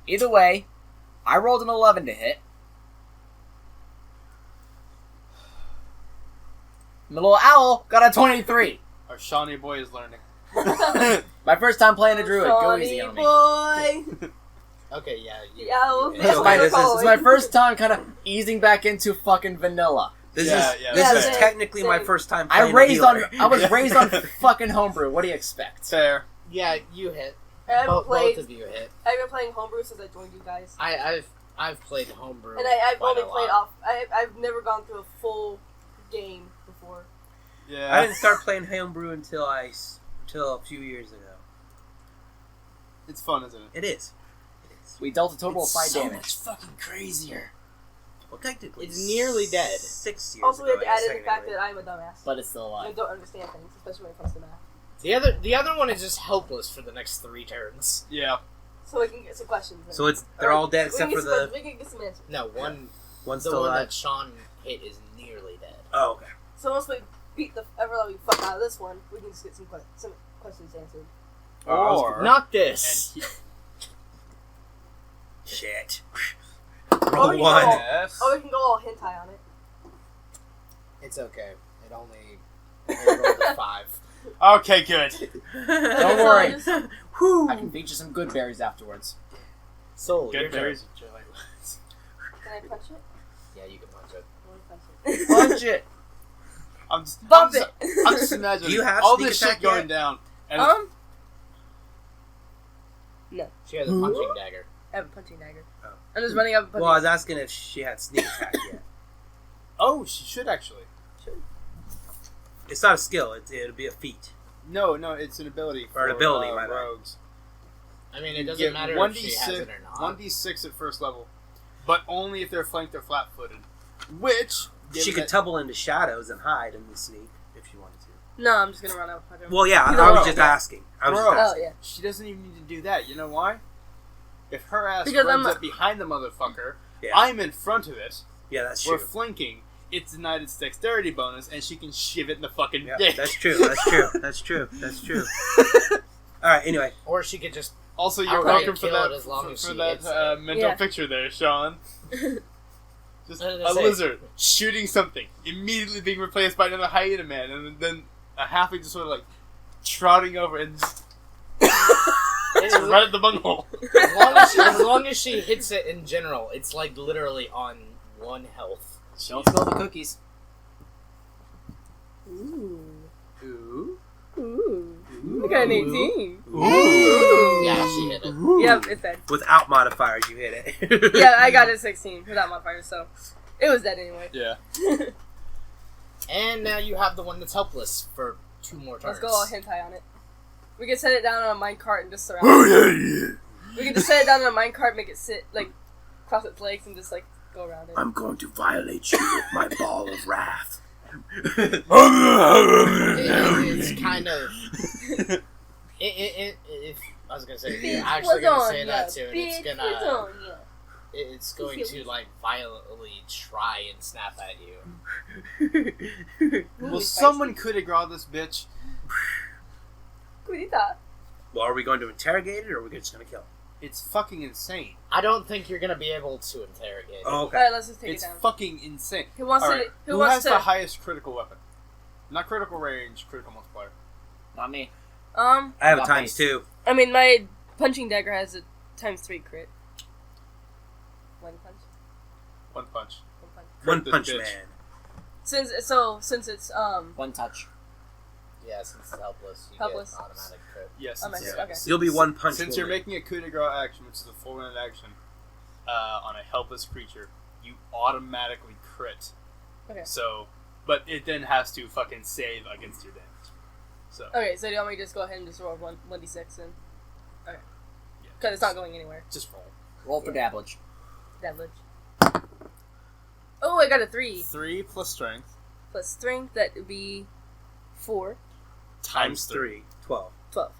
Either way, I rolled an 11 to hit. My little owl got a 23. Our Shawnee boy is learning. My first time playing a druid. Go Shawnee easy on me. boy. Okay, yeah. Yeah, This is my first time kind of easing back into fucking vanilla. This Yeah, is same, technically my same. first time I playing I was raised on fucking homebrew. What do you expect? Fair. Yeah, you hit. I haven't Both played. of you hit. I've been playing homebrew since I joined you guys, I've played homebrew. and I've quite only a lot. played off. I've never gone through a full game before. Yeah. I didn't start playing homebrew until a few years ago. It's fun, isn't it? It is. We dealt a total of 5 damage. much fucking crazier. Well, technically, It's nearly dead. 6 years Also, we ago. have to add in the second fact grade. that I'm a dumbass. But it's still I alive. don't understand things, especially when it comes to math. The other one is just helpless for the next 3 turns. Yeah. So we can get some questions. in. So they're all dead We except can for get some- the We can get some answers. No, one one's the still one alive. that Sean hit is nearly dead. Oh, okay. So once we beat the ever-loving fuck out of this one, we can just get some questions answered. Or Noctus. and Shit. Oh, Roll you 1. know. yes. Oh, we can go all hentai on it. It's okay. It only rolled a 5. Okay, good. Don't worry. So Whew. I can feature some good berries afterwards. Soul. Good your turn. berries. can I punch it? Yeah, you can punch it. I want to punch it. Punch it! Bump I'm it! just imagining Do you have all sneak this attack shit going yet? down. And She has a punching dagger. I have a punching dagger. Oh. I'm just running up and punching. Well, I was asking if she had sneak attack yet. oh, she should actually. It's not a skill. It'll be a feat. No, it's an ability. Or an for, ability, my bad. rogues. I mean, it doesn't Get matter 1d6, if she has it or not. 1d6 at first level, but only if they're flanked or flat-footed. Which She given could that- tumble into shadows and hide and sneak if she wanted to. No, I'm just gonna run up and punch him. Well, yeah, I Bro. was just asking. I was Bro. just Oh, asking. yeah. She doesn't even need to do that. You know why? If her ass Because runs I'm- up behind the motherfucker, Yeah, I'm in front of it. yeah, that's We're true. flanking. It's denied its dexterity bonus, and she can shiv it in the fucking Yeah, dick. that's true. That's true. That's true. That's true. All right. Anyway, Or she could just... Also, you're Outright welcome for kill that, it as long as for she that hits it. mental Yeah. picture there, Sean. Just I was a gonna say- lizard shooting something, immediately being replaced by another hyena man, and then a halfling just sort of like trotting over and just right at the bunghole. as long as she hits it in general, it's like literally on 1 health. Don't spill the cookies. Ooh. Ooh. Ooh. I got an 18. Ooh. Yeah, she hit it. Yep, it's dead. without modifiers, you hit it. Yeah, I got a 16 without modifiers, so it was dead anyway. Yeah. And now you have the one that's helpless for 2 more turns. Let's go all hentai on it. We can set it down on a minecart and just surround it. We can just set it down on a minecart, make it sit, like, cross its legs and just, like, go around it. I'm going to violate you with my ball of wrath. It's kind of... I was gonna say, you're Bitch, actually what's gonna on say that ya? too, and Bitch, it's what's gonna... on ya? It's going to, like, violently try and snap at you. Well, Ooh, someone could have grabbed this bitch. Cuidita. Well, are we going to interrogate it, or are we just going to kill it? It's fucking insane. I don't think you're gonna be able to interrogate it. Oh, okay. Alright, let's just take It's it down. fucking insane. Who wants Alright, to? Who wants has to? the highest critical weapon? Not critical range, critical multiplier. Not me. I have a Got times base. 2. I mean, my punching dagger has a ×3 crit. One punch. One punch. One punch. One this Punch bitch. Man. Since it's One touch. Yeah, since it's helpless, you Helpless. get automatic crit. Yes. Oh, nice. it's- Okay. You'll be one punch. Since you're woman. making a coup de grace action, which is a full round action, on a helpless creature, you automatically crit. Okay. So, but it then has to fucking save against your damage. So. Okay, so do you want me to just go ahead and just roll 1d6 and... Okay. Yeah, Because it's not going anywhere. Just roll. Roll for dabblage. Devilish. Oh, I got a 3. 3 plus strength. Plus strength, that would be 4. Times 3. 12. 12.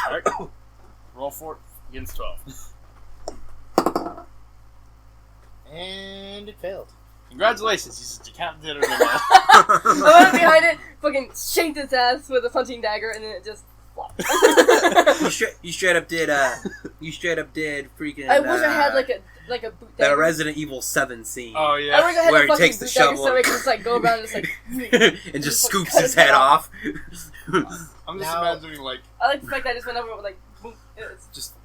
Alright. Roll 4 against 12. And it failed. Congratulations, you can't do it really well. I went behind it, fucking shanked its ass with a punching dagger, and then it just flopped. You straight up did freaking. I wish I had like a boot that dagger. Resident Evil 7 scene. Oh I yeah. wish I had Where a he fucking takes the boot dagger shovel. so I can just like go around and just like... and just Just scoops cut his his head head off. I'm just Now- imagining like I like the fact that I just went over with like boom. It's just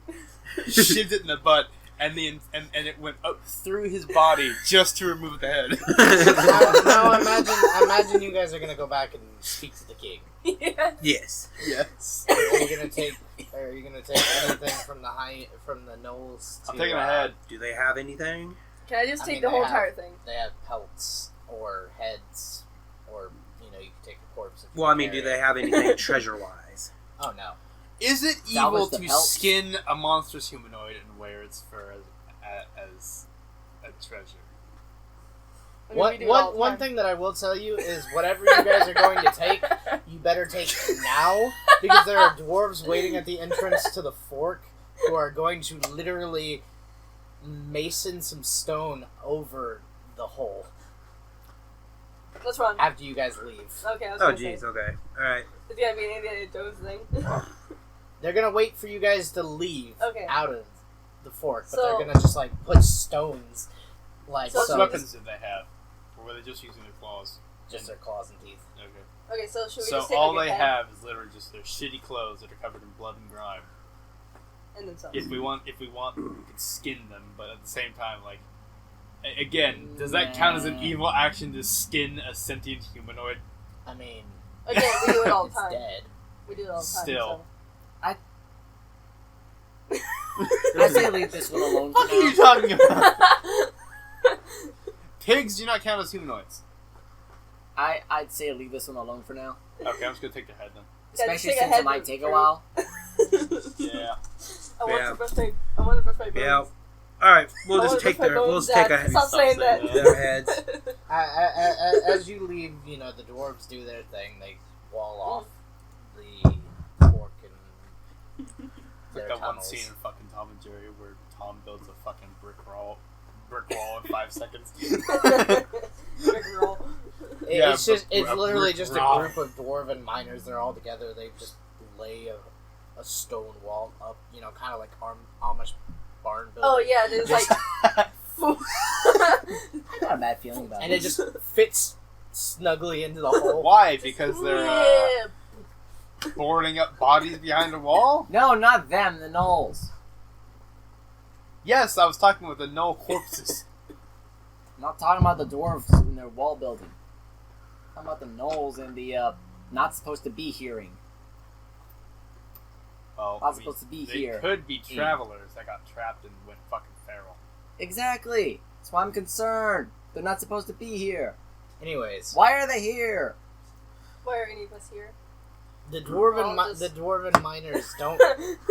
shivved it in the butt, and it went up through his body just to remove the head. now imagine you guys are gonna go back and speak to the king. yeah. Yes. Yes. Are you gonna take anything from the gnolls? I'm taking a head. Do they have anything? Can I just I take mean, the they whole have- entire thing? They have pelts or heads, or you can take a corpse. If you Well, I mean, do carry they it. have anything treasure-wise? Oh no. Is it Salvage evil the to pelts. skin a monstrous humanoid and wear its fur as a treasure? I mean, we do it all the One time. thing that I will tell you is whatever you guys are going to take, you better take now, because there are dwarves waiting at the entrance to the fork who are going to literally mason some stone over the hole Let's run. after you guys leave. Okay, I was Oh, gonna say. jeez. Okay. All right. It's gonna be an Indiana Jones thing. They're gonna wait for you guys to leave Okay. out of the fork, but So- they're gonna just like put stones like So What should weapons did they have? Or were they just using their claws? just their claws and teeth. Okay. Okay, so should we So just take all like they a head have is literally just their shitty clothes that are covered in blood and grime. and then some? If we want, we can skin them, but at the same time, like, again, does that count as an Nah. evil action to skin a sentient humanoid? I mean, Again, we do it all the it's time. dead. We do it all the time. Still. I say leave this one alone for What are you now. talking about? Pigs do not count as humanoids. I'd say leave this one alone for now. Okay, I'm just gonna take their head then. Especially take a since head it might for- take a for- while. Yeah. I want Yeah. to brush my. I want to brush my bones. Yeah. All right. We'll I just wanna take brush my their. We'll bones, just take Dad. a Stop saying saying that. that. their heads. As you leave, the dwarves do their thing. They wall off the fork and Like their that one tunnels. scene in fucking Tom and Jerry where Tom builds a fucking brick wall in 5 seconds. Brick roll. Yeah, It's just but- it's literally just a raw. group of dwarven miners. They're all together. They just lay a stone wall up. Kind of like Amish barn building. Oh yeah, there's like. I got a bad feeling about And it. it just fits snugly into the hole. Why? Because they're Yeah. boarding up bodies behind a wall? No, not them, the gnolls. Yes, I was talking with the null corpses. I'm not talking about the dwarves in their wall building. I'm talking about the gnolls and the not supposed to be hearing. Well, Not supposed to be they here. could be travelers that got trapped and went fucking feral. Exactly. That's why I'm concerned. They're not supposed to be here. Anyways, Why are they here? Why are any of us here? the dwarven I'll just- the dwarven miners don't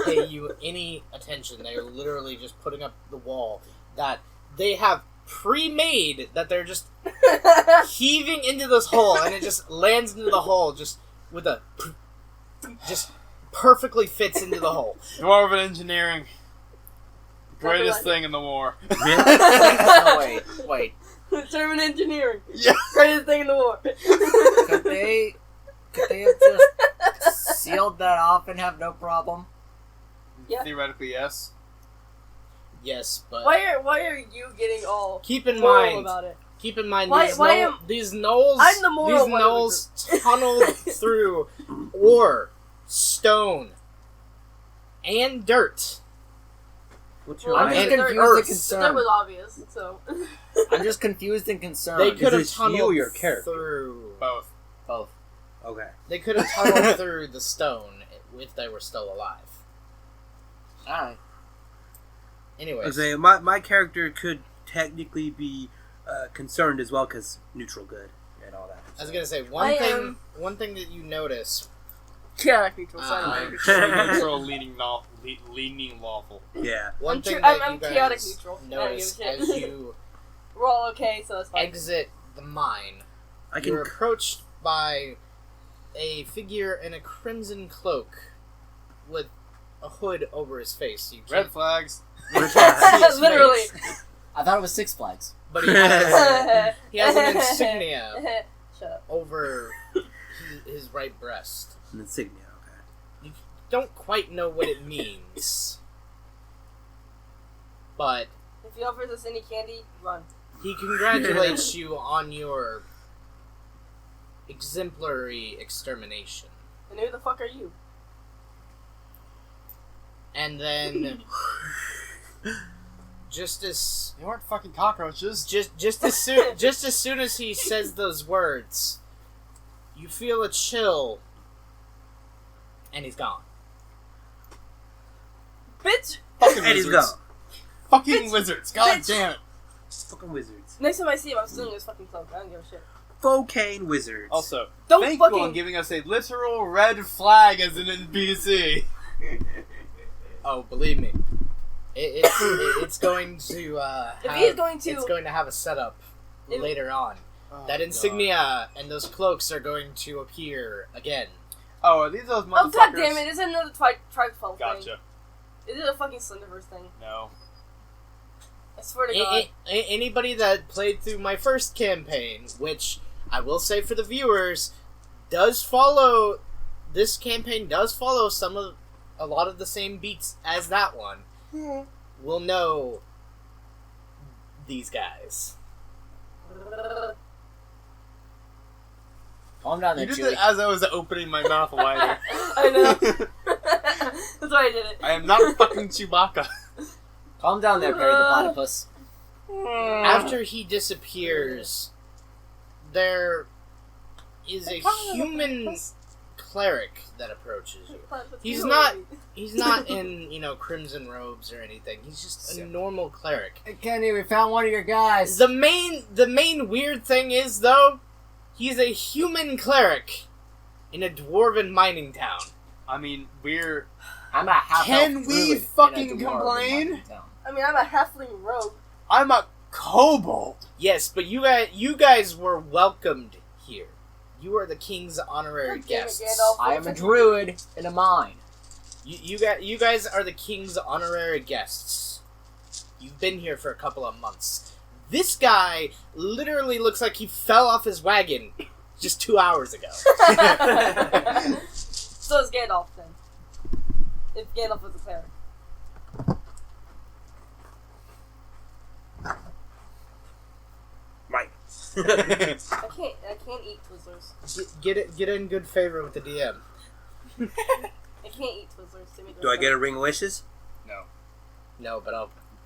pay you any attention. They're literally just putting up the wall that they have pre-made, that they're just heaving into this hole, and it just lands into the hole just with a just perfectly fits into the hole. Dwarven engineering. Greatest Copyright. thing in the war. No, wait. German engineering. Yeah. Greatest thing in the war. Could they have just sealed that off and have no problem? Yeah. Theoretically, yes. Yes, but Why are you getting all keep in moral mind, about it? these Why am- these gnolls, I'm the moral these one of the gnolls tunneled through ore, stone, and dirt. What's Well, your I'm just And confused Earth. and That concerned. was obvious. So I'm just confused and concerned. They could have this you or tunneled your character? through. Both. Both. Okay. They could have tunneled through the stone if they were still alive. Alright. Anyways, I say my character could technically be concerned as well because neutral good and all that. I was gonna say I am- one thing that you notice. Chaotic neutral. Neutral, leaning lawful. Yeah. One I'm thing tr- that I'm you guys chaotic neutral. I don't notice give a as shit. you We're all okay, so that's fine. exit the mine, I can. you're approached by a figure in a crimson cloak with a hood over his face. You Red can't flags. see his Literally. face, I thought it was Six Flags. but he has an insignia Shut up. over his right breast. An insignia. Okay. Don't quite know what it means, but If he offers us any candy, run. he congratulates you on your exemplary extermination. And who the fuck are you? And then, just as They weren't fucking cockroaches. just as soon as he says those words, you feel a chill, and he's gone. Bitch! Fucking And he's wizards. gone. Fucking wizards. God Bitch. damn it. Fucking wizards. Next time I see him, I'm stealing his fucking cloak. I don't give a shit. Cocaine wizards. Also, Don't thank you fucking- on giving us a literal red flag as an NPC. Oh, believe me, it's going to If have, he's going to- it's going to have a setup If- later on. Oh, That insignia and those cloaks are going to appear again. Oh, are these those motherfuckers? Oh god damn it! Is it another Tri-12 thing? Gotcha. Is it a fucking Slenderverse thing? No. I swear to God. Anybody that played through my first campaign, which I will say for the viewers, does follow. This campaign does follow a lot of the same beats as that one. Will know these guys. Calm down You there, did Chewie. it as I was opening my mouth wider. I know. That's why I did it. I am not fucking Chewbacca. Calm down there, Perry the Platypus. After he disappears, there is a human cleric that approaches you. He's not in, crimson robes or anything. He's just a normal cleric. Hey, Kenny, we found one of your guys. The main weird thing is, though, he's a human cleric in a dwarven mining town. I mean, I'm a half Can we fucking complain? I mean, I'm a halfling rogue. I'm a kobold. Yes, but you guys were welcomed here. You are the king's honorary God damn it, guests. Gandalf. I am a druid in a mine. You guys are the king's honorary guests. You've been here for a couple of months. This guy literally looks like he fell off his wagon just 2 hours ago. So is Gandalf then. If Gandalf was a cleric. Mike. I can't eat Twizzlers. Get in good favor with the DM. I can't eat Twizzlers. They make Do I get a ring of wishes? No. No, but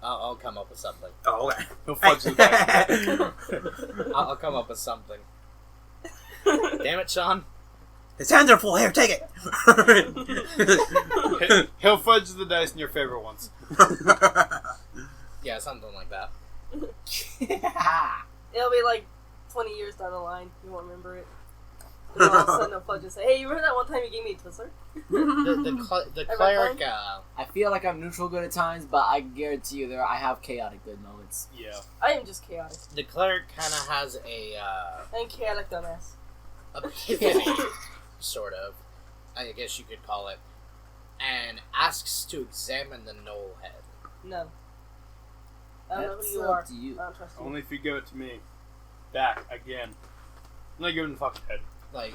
I'll come up with something. Oh, okay. He'll fudge the dice. I'll come up with something. Damn it, Sean. His hands are full. Here, take it. He'll fudge the dice in your favorite ones. Yeah, something like that. It'll be like 20 years down the line. You won't remember it. And all of a sudden they'll fudge and say, "Hey, you remember that one time you gave me a Twizzler?" The I cleric. I feel like I'm neutral good at times, but I guarantee you I have chaotic good moments. Yeah. I am just chaotic. The cleric kind of has a I'm chaotic dumbass. epiphany, sort of. I guess you could call it, and asks to examine the knoll head. No. I don't know That's who you up are. to you. I don't trust you. Only if you give it to me. Back again. I'm not giving the fucking head. Like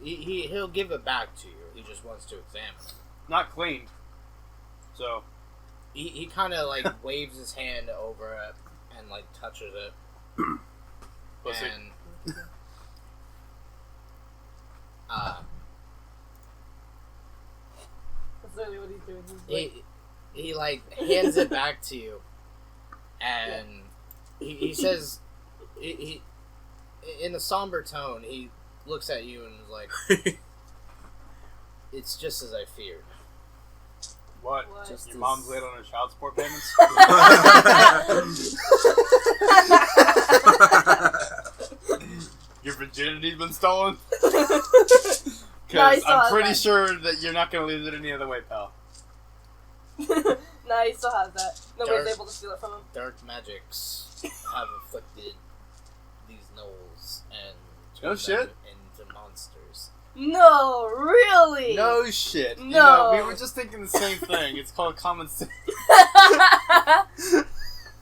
he'll give it back to you. He just wants to examine it. Not cleaned. So. He kind of like waves his hand over it and like touches it. Pussy. And That's literally what he's doing. He's like, he like hands it back to you, and he says he in a somber tone he looks at you and is like, "It's just as I feared." What? What? Just Your as- mom's late on her child support payments? identity's been stolen? No, Because he still I'm has pretty that. sure that you're not going to lose it any other way, pal. Nah, he still has that. Nobody's Dark. able to steal it from him. Dark magics have afflicted these gnolls and No turned shit. them into monsters. No, really? No shit. You No. know, we were just thinking the same thing. It's called common sense.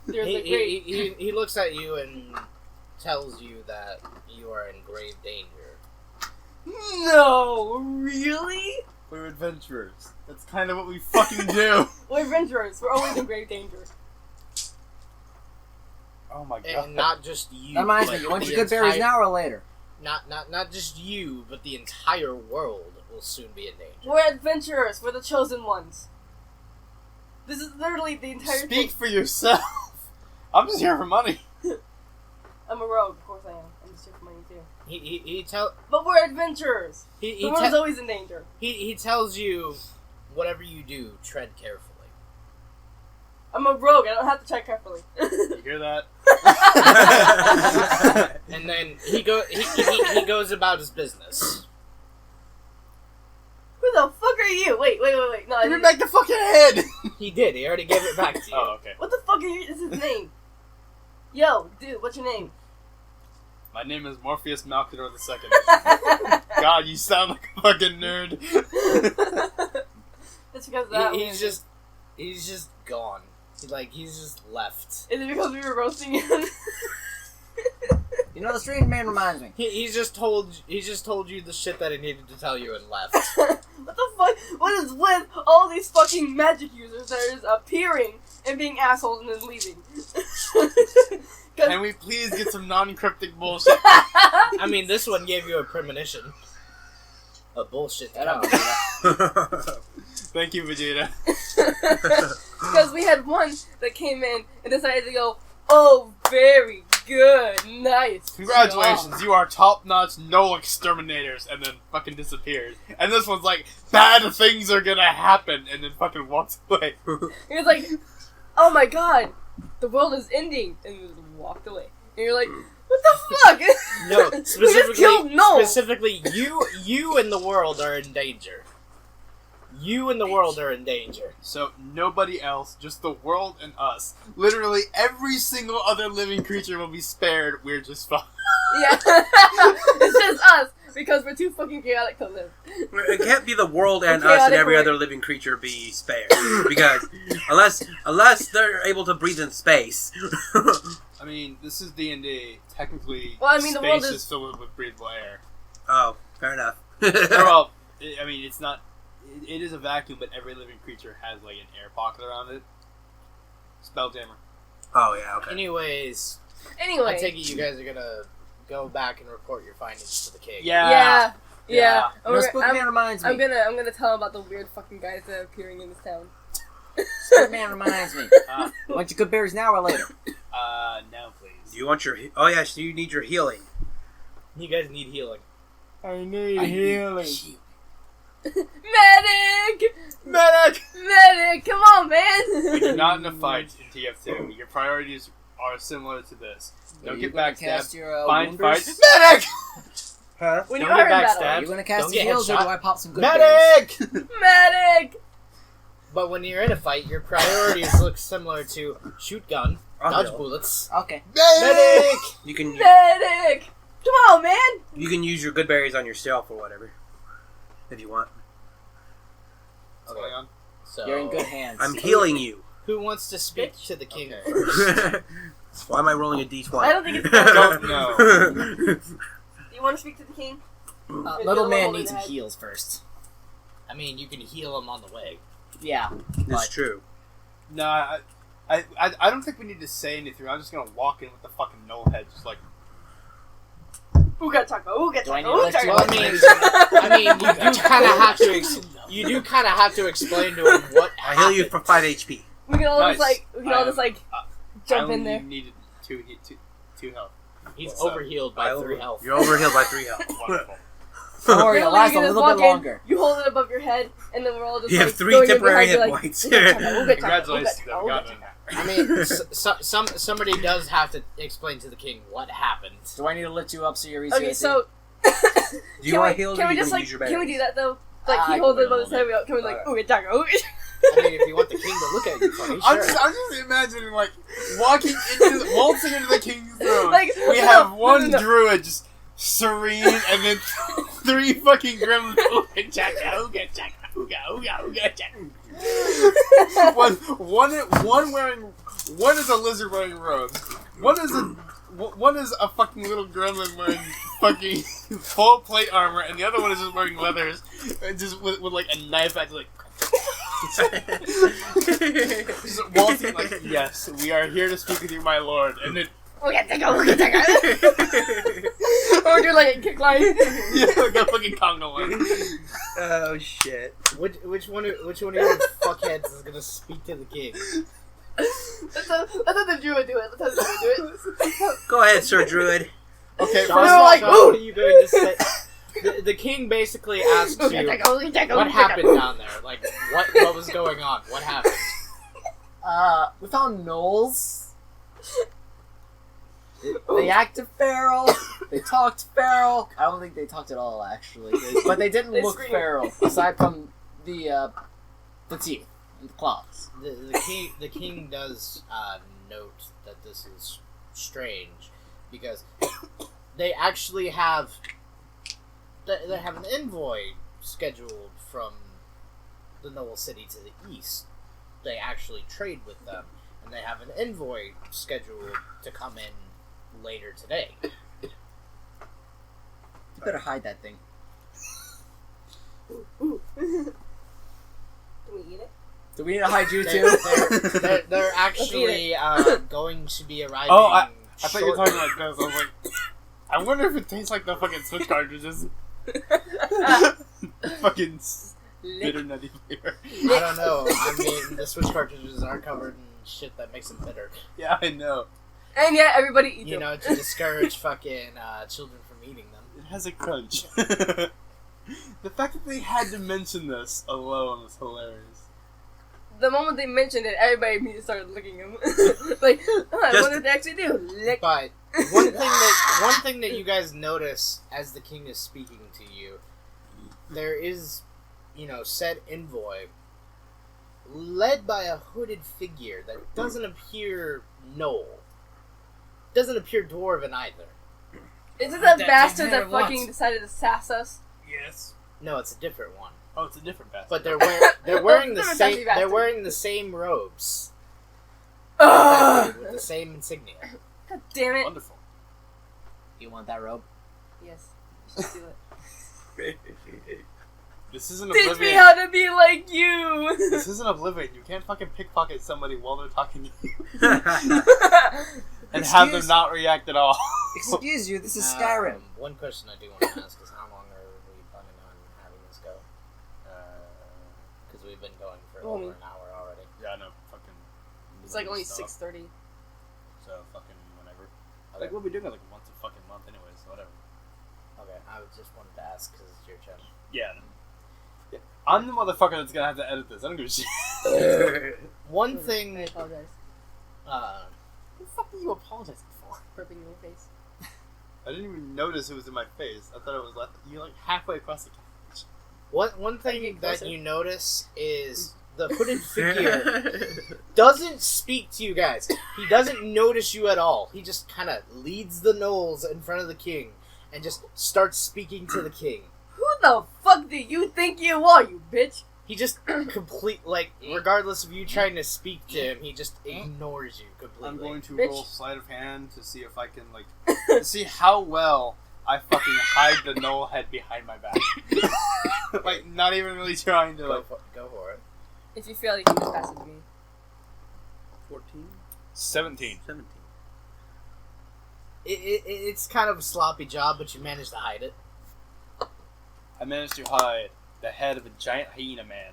There's a great. He looks at you and tells you that you are in grave danger. No, really? We're adventurers. That's kind of what we fucking do. We're adventurers. We're always in grave danger. Oh my god. And not just you. That reminds me, but you want the your good berries entire- now or later? Not just you, but the entire world will soon be in danger. We're adventurers. We're the chosen ones. This is literally the entire Speak thing. for yourself. I'm just here for money. I'm a rogue, of course I am. I'm just here for money too. But we're adventurers. He The world's always in danger. he tells you, whatever you do, tread carefully. I'm a rogue. I don't have to check carefully. You hear that? And then he goes about his business. Who the fuck are you? Wait. No, I Give me didn't. back the fucking head! He did. He already gave it back to you. Oh, okay. What the fuck is his name? Yo, dude, what's your name? My name is Morpheus Malcador II. God, you sound like a fucking nerd. It's because of that. He's just gone. He's just left. Is it because we were roasting him? You know, the strange man reminds me. He's just told you the shit that he needed to tell you and left. What the fuck? What is with all these fucking magic users that are just appearing and being assholes and then leaving? Can we please get some non-cryptic bullshit? I mean, this one gave you a premonition. A bullshit. Shut up, Thank you, Vegeta. Because we had one that came in and decided to go, oh, very good, nice. Congratulations, job." you are top-notch no exterminators, and then fucking disappeared. And this one's like, bad things are gonna happen, and then fucking walks away. He was like, oh my god, the world is ending, and just walked away. And you're like, what the fuck? No, We just killed Gnome. specifically, you and the world are in danger. You and the world are in danger. So, nobody else, just the world and us. Literally, every single other living creature will be spared, we're just fine. Yeah. It's just us, because we're too fucking chaotic to live. It can't be the world and Okay, us and every adequate. other living creature be spared. Because unless they're able to breathe in space. I mean, this is D&D. Technically, Well, I mean, the space world is is- filled with breathable air. Oh, fair enough. Well, I mean, it's not... It is a vacuum, but every living creature has, like, an air pocket around it. Spelljammer. Oh, yeah, okay. Anyways, Anyway. I take it you guys are gonna go back and report your findings to the king. Yeah. Yeah. You know, Spooky Man reminds me. I'm gonna tell him about the weird fucking guys that are appearing in this town. Spooky Man reminds me. Uh, You want your good berries now or later? now, please. Do you want your... Oh, yeah, so you need your healing. You guys need healing. I need healing. Medic! Medic! Medic! Come on, man! You're not in a fight in TF2. Your priorities are similar to this. Don't get Cast backstabbed. your, Find wounders? fight. Medic! Huh? When Don't you get are in battle. backstabbed. Are you gonna cast Don't the get heals or do headshot. I pop some good berries? Medic! Medic! But when you're in a fight, your priorities look similar to shoot gun, I'll dodge heal. bullets, Okay. Medic! You can Medic! Come on, man! you can use your good berries on yourself or whatever. If you want. What's going on? So You're in good hands. I'm healing you. who wants to speak to the king Okay. first? Why am I rolling a d20? I don't think it's Don't know. Do you want to speak to the king? Little man needs some heals first. I mean, you can heal him on the way. Yeah. It's true. No, I don't think we need to say anything. I'm just gonna walk in with the fucking null head, just like... Who got taco? Who got Do I taco? need Who to let you got Well, I mean, taco? you do kind of have to explain to him what I heal you happened. for 5 HP. We can all Nice. just jump in there. I only needed two health. He's What's up? overhealed by 3 health. You're overhealed by 3 health. Wonderful. Don't worry, it'll Literally, last you a just little walk bit in, longer. You hold it above your head, and then we're all just You like have 3 going in temporary behind hit you, like, points. "Who got taco? Who got taco? Congratulations, Who though. got God, taco? I mean, somebody does have to explain to the king what happened. Do I need to lift you up so you're easier Okay, to so Do you want healed or Can we you just gonna like? use your Can we berries? do that though? Like I he can holds it hold above his head. Can we like? Alright. Oh, get dagger. I mean, if you want the king to look at you funny, I'm sure. just imagining like waltzing into the king's throne. Like, we no, have no, one no. druid just serene, and then 3 fucking gremlins. Ooga chaka, ooga chaka, ooga ooga ooga chaka. One is a lizard wearing robes. One is a fucking little gremlin wearing fucking full plate armor, and the other one is just wearing leathers, and just with like a knife at like. Just waltzing like, yes, we are here to speak with you, my lord, and then Oh, get dagger. Or do like a kick line. yeah, like a fucking conga line. Oh shit. Which one of you fuckheads is gonna speak to the king? Let's have the druid do it. Let's have the druid do it. Go ahead, Sir Druid. Okay, Sean, They're first like, Sean, "Ooh!" what are you going to say? The king basically asks Oh, get you, dagger. what happened down there? Like, what was going on? What happened? We found gnolls. They acted feral. They talked feral. I don't think they talked at all, actually. But they didn't They look screamed. feral, aside from the teeth and the claws. The king does note that this is strange because they actually have they have an envoy scheduled from the Noble City to the east. They actually trade with them, and they have an envoy scheduled to come in later today. You better hide that thing. Do we eat it? Do we need to hide you They're, too? they're actually going to be arriving. Oh, I thought you were shortly. talking like this. I was like, I wonder if it tastes like the fucking Switch cartridges. Fucking bitter nutty flavor. I don't know. I mean, the Switch cartridges are covered in shit that makes them bitter. Yeah, I know. And yet everybody eats You them. know, to discourage fucking children from eating them. It has a crunch. The fact that they had to mention this alone was hilarious. The moment they mentioned it, everybody immediately started licking him. Like, oh, I Just- wonder what they actually do. Lick. But one thing that you guys notice as the king is speaking to you, there is, said envoy led by a hooded figure that doesn't appear gnoll, doesn't appear dwarven either. Isn't that That bastard takes that care of fucking what? decided to sass us? Yes. No, it's a different one. Oh, it's a different bastard. But they're wearing the Different same. dusty They're bastard. wearing the same robes Ugh. with the same insignia. God damn it. Wonderful. You want that robe? Yes. You should do it. This isn't Teach me Oblivion. how to be like you! This isn't Oblivion. You can't fucking pickpocket somebody while they're talking to you and have them Excuse- not react at all. Excuse you, this is Skyrim. One question I do want to ask is how long are we planning on having this go? Because we've been going for Well, over an hour already. Yeah, I know. Fucking. It's like only stuff. 6:30. So fucking whenever. Okay. Like we'll be doing it like once a fucking month, anyways. So whatever. Okay, I just wanted to ask because it's your channel. Yeah. I'm the motherfucker that's gonna have to edit this. I don't give a shit. One I thing, apologize. uh, What the fuck are you apologizing for? Burping in your face. I didn't even notice it was in my face. I thought it was you like halfway across the couch. one thing get that closer? you notice is the hooded figure doesn't speak to you guys. He doesn't notice you at all. He just kind of leads the gnolls in front of the king and just starts speaking to the king. Who the fuck do you think you are, you bitch? He just regardless of you trying to speak to him, he just ignores you completely. I'm going to Bitch. roll sleight of hand to see if I can see how well I fucking hide the gnoll head behind my back. Like not even really trying to go for it. If you fail, you can just pass it to me. 14? 17. 17. It's kind of a sloppy job, but you managed to hide it. I managed to hide the head of a giant hyena man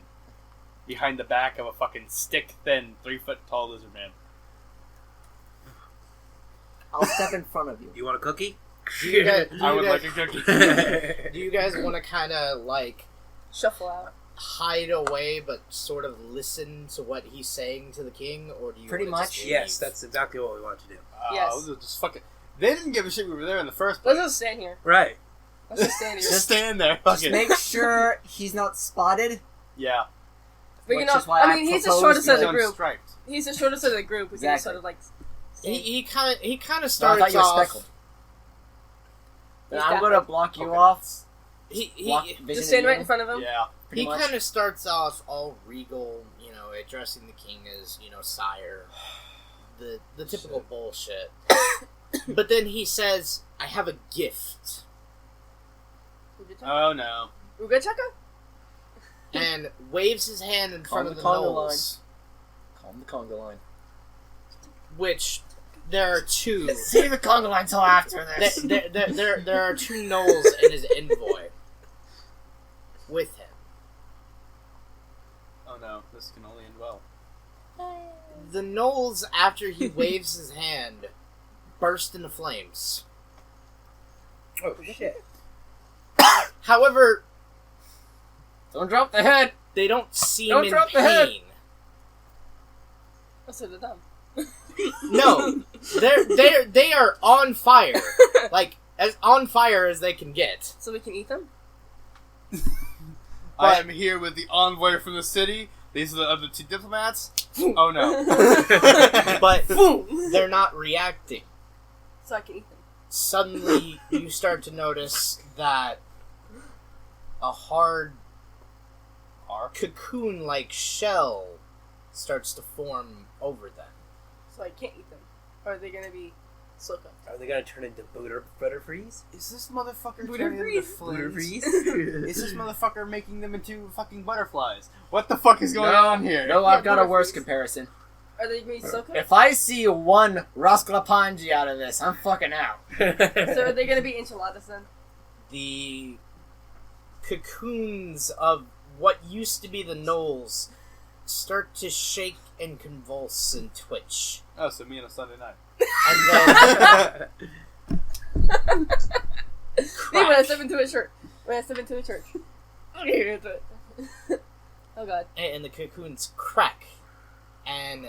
behind the back of a fucking stick-thin, 3-foot-tall lizard man. I'll step in front of you. You want a cookie? Do you guys, I would like a cookie. do you guys want to kind of Shuffle out. hide away, but sort of listen to what he's saying to the king, or do you Pretty wanna just much. leave? Yes, that's exactly what we want to do. Yes. Those are just fucking. They didn't give a shit we were there in the first place. Let's just stand here. Right. Let's just stand here. Just stand there. Just Fuck it. make sure he's not spotted. Yeah. We can Which all, is why I mean, he's the shortest of He's the group. unstriped. He's the shortest of the group. We can just Exactly. sort of like. He kind of No, I starts thought you were off. speckled. Then He's I'm got gonna like- block you Okay. off. He Block vision Just stand right in you, front of him. Yeah. pretty he much. kind of starts off all regal, addressing the king as sire, the typical bullshit. But then he says, "I have a gift," Oh no. Ugachaka? and waves his hand in front Calm of the the conga gnolls, Calm the conga line. which there are two. Save the conga line till after this. There are two gnolls in his envoy with him. Oh no. This can only end well. The gnolls, after he waves his hand, burst into flames. Oh shit! However, Don't drop the head. they don't seem Don't in drop the head. pain. That's so dumb. No, they are on fire, like as on fire as they can get. So we can eat them? I am here with the envoy from the city. These are the other two diplomats. Oh no. But they're not reacting. So I can eat them. Suddenly, you start to notice that a hard cocoon-like shell starts to form over them. So I can't eat them. Or are they gonna be slow cooked? Are they gonna turn into Butterfreeze? Is this motherfucker Buddha turning into freeze. flames? Is this motherfucker making them into fucking butterflies? What the fuck is going on here? No, I've got a Buddha worse freeze. comparison. Are they gonna be slow cooked? If I see one Rascalapanji out of this, I'm fucking out. So are they gonna be enchiladas then? The cocoons of what used to be the gnolls start to shake and convulse and twitch. Oh, so me on a Sunday night. And then Me when I step into a church. When I step into a church. Okay, get into it. Oh god. and the cocoons crack, and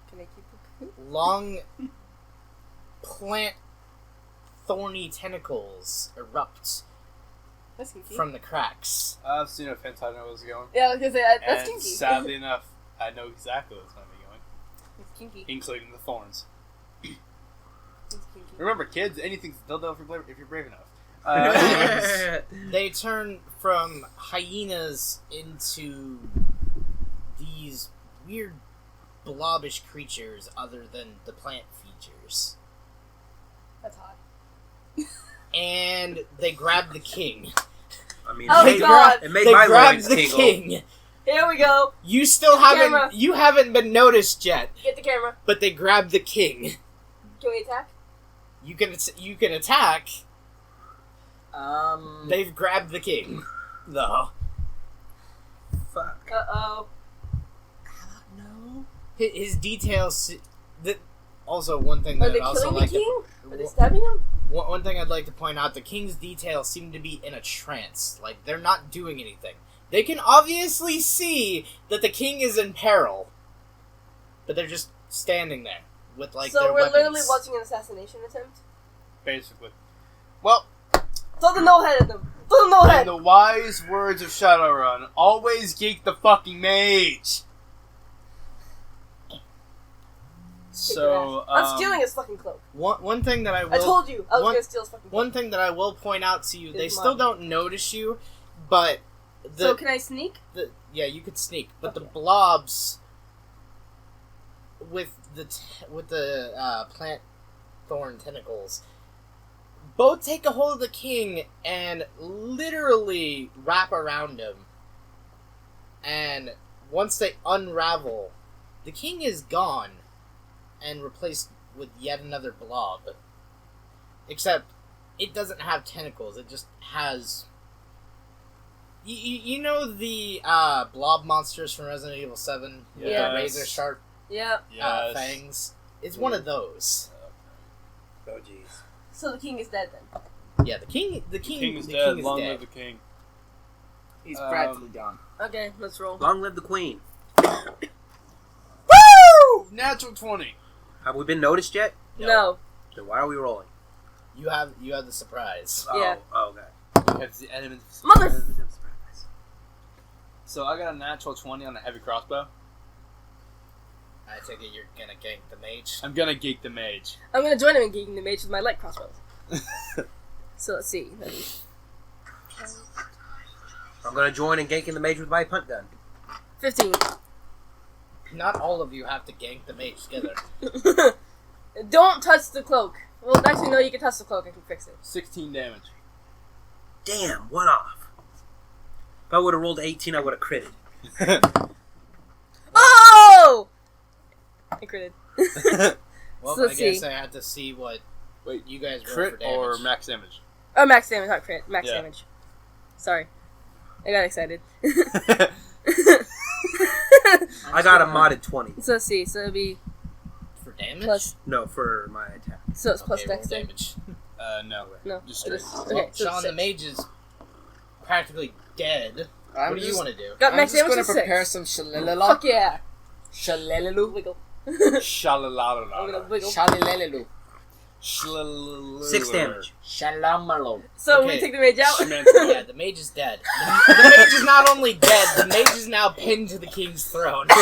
Can I keep the cocoon? long plant thorny tentacles erupt That's kinky. from the cracks. I've seen a fence. I know where it's going. Yeah, I was gonna say, that's And kinky. sadly enough, I know exactly where it's going to be going, It's kinky. including the thorns. It's kinky. Remember, kids, anything's dildo if you're brave enough. They turn from hyenas into these weird blobbish creatures other than the plant features. That's hot. And they grab the king. I mean, Oh, it made, God. it made They my grab loins the tingle. king. Here we go. You still Camera. haven't been noticed yet, Get the camera. but they grab the king. Can we attack? You can attack. Um, They've grabbed the king, though. Fuck. Uh-oh. no. His details. Also, one thing Are that they I'd also killing the like king? Are they to, stabbing him? one thing I'd like to point out: the king's details seem to be in a trance. Like they're not doing anything. They can obviously see that the king is in peril, but they're just standing there with like so their we're weapons. literally watching an assassination attempt? Basically. Well, Throw the no head at them! Throw the no in head! the wise words of Shadowrun, always geek the fucking mage! So, I'm stealing his fucking cloak. One thing that I will I told you I was one- gonna steal his fucking cloak. one thing that I will point out to you: they Is still mine. don't notice you, but So can I sneak? yeah, you could sneak, but the Okay. blobs with the plant thorn tentacles both take a hold of the king and literally wrap around him. And once they unravel, the king is gone and replaced with yet another blob. Except it doesn't have tentacles; it just has. You know the blob monsters from Resident Evil 7 with Yes. the razor sharp Yeah. yes. fangs? It's one of those. Oh jeez. So the king is dead then. Yeah, the king The king is dead. Long live the king. He's Um, practically gone. Okay, let's roll. Long live the queen. Woo! Natural 20. Have we been noticed yet? No. Then why are we rolling? You have the surprise. Yeah. Oh, okay. Because the enemies. Mother- So I got a natural 20 on a heavy crossbow. I take it you're gonna gank the mage. I'm gonna geek the mage. I'm gonna join him in geeking the mage with my light crossbows. So let's see. I'm gonna join and gank in the mage with my punt gun. 15. Not all of you have to gank the mage together. Don't touch the cloak. Well, actually, no, you can touch the cloak. I can fix it. 16 damage. Damn, one off. If I would have rolled 18, I would have critted. Oh! I critted. Well, So I let's guess see. I had to see what Wait, you guys roll for crit damage. or max damage? Oh, max damage, not crit. Max Yeah. damage. Sorry. I got excited. I got a modded 20. So let's see. So it'll be For damage? plus. No, for my attack. So it's plus Okay, roll dexter. damage. No. No. Just it straight. is- Well, Okay, so Sean, the six. mage is practically dead. What do you want to do? Got I'm max just damage gonna of 6. prepare some shalalala. Fuck yeah. Shalalelu. Wiggle. I'm Shalalala. gonna wiggle. Shalalelu. 6 damage. Shalamalo. So Okay. we take the mage out. Yeah, the mage is dead. The mage is not only dead, the mage is now pinned to the king's throne. Can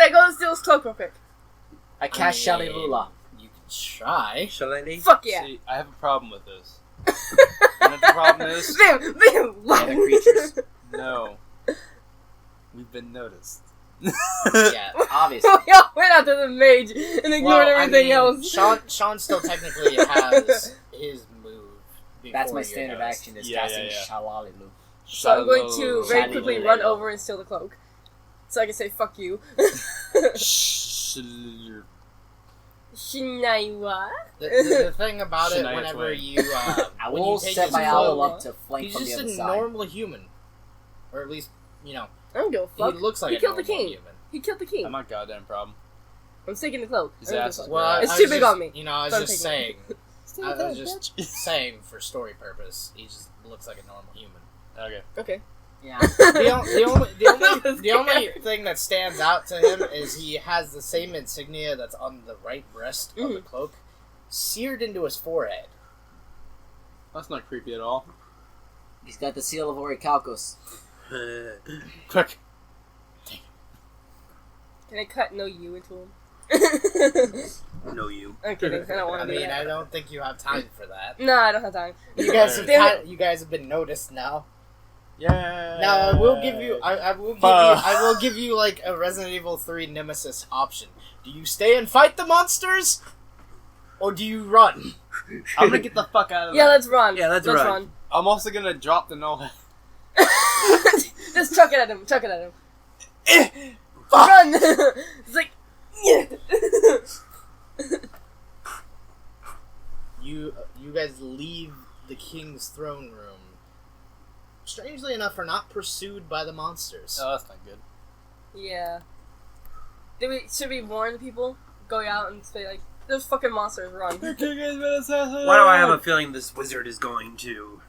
I go and steal his cloak real quick? I cast I mean, Shalilula. You can try. Shillelagh? Fuck yeah. See, I have a problem with this. You know what the problem is? Bam! Bam! Other creatures. No. We've been noticed. Yeah. Obviously. We all went after the mage and ignored everything else. Sean still technically has his move. That's my before standard yours. action is Yeah, casting yeah. Shalalilu. So I'm going to very Shiny quickly little run lady. over and steal the cloak. So I can say, fuck you. Shinaiwa? The thing about it, Shania whenever Twain. you I when will you take set his my owl cloak, up to flank he's from the just other a side. normal human, or at least I don't give a fuck. he looks like He a killed the normal king. human. He killed the king. I'm not goddamn problem. I'm taking the cloak. His I don't give a ass fuck. is Well, It's I too was big just- on me. You know, I was So I'm just taking saying. I was just saying for story purpose, he just looks like a normal human. Okay. Okay. Yeah. The only thing that stands out to him is he has the same insignia that's on the right breast of the cloak, seared into his forehead. That's not creepy at all. He's got the seal of Orichalcos. Quick. Can I cut no you into him? No, you. I'm kidding. I don't I want to do mean, that. I don't think you have time for that. No, I don't have time. You guys have Damn it. you guys have been noticed now. Yeah. Now I will give you I will give you like a Resident Evil 3 Nemesis option. Do you stay and fight the monsters, or do you run? I'm gonna get the fuck out of Yeah, there. let's run. Yeah, let's run. I'm also gonna drop the no. Just chuck it at him. Chuck it at him. Run! It's like. You guys leave the king's throne room. Strangely enough, are not pursued by the monsters. Oh, that's not good. Yeah. Should we warn people? Go out and say like, "There's fucking monsters. Run." The king has been assassinated. Why do I have a feeling this wizard is going to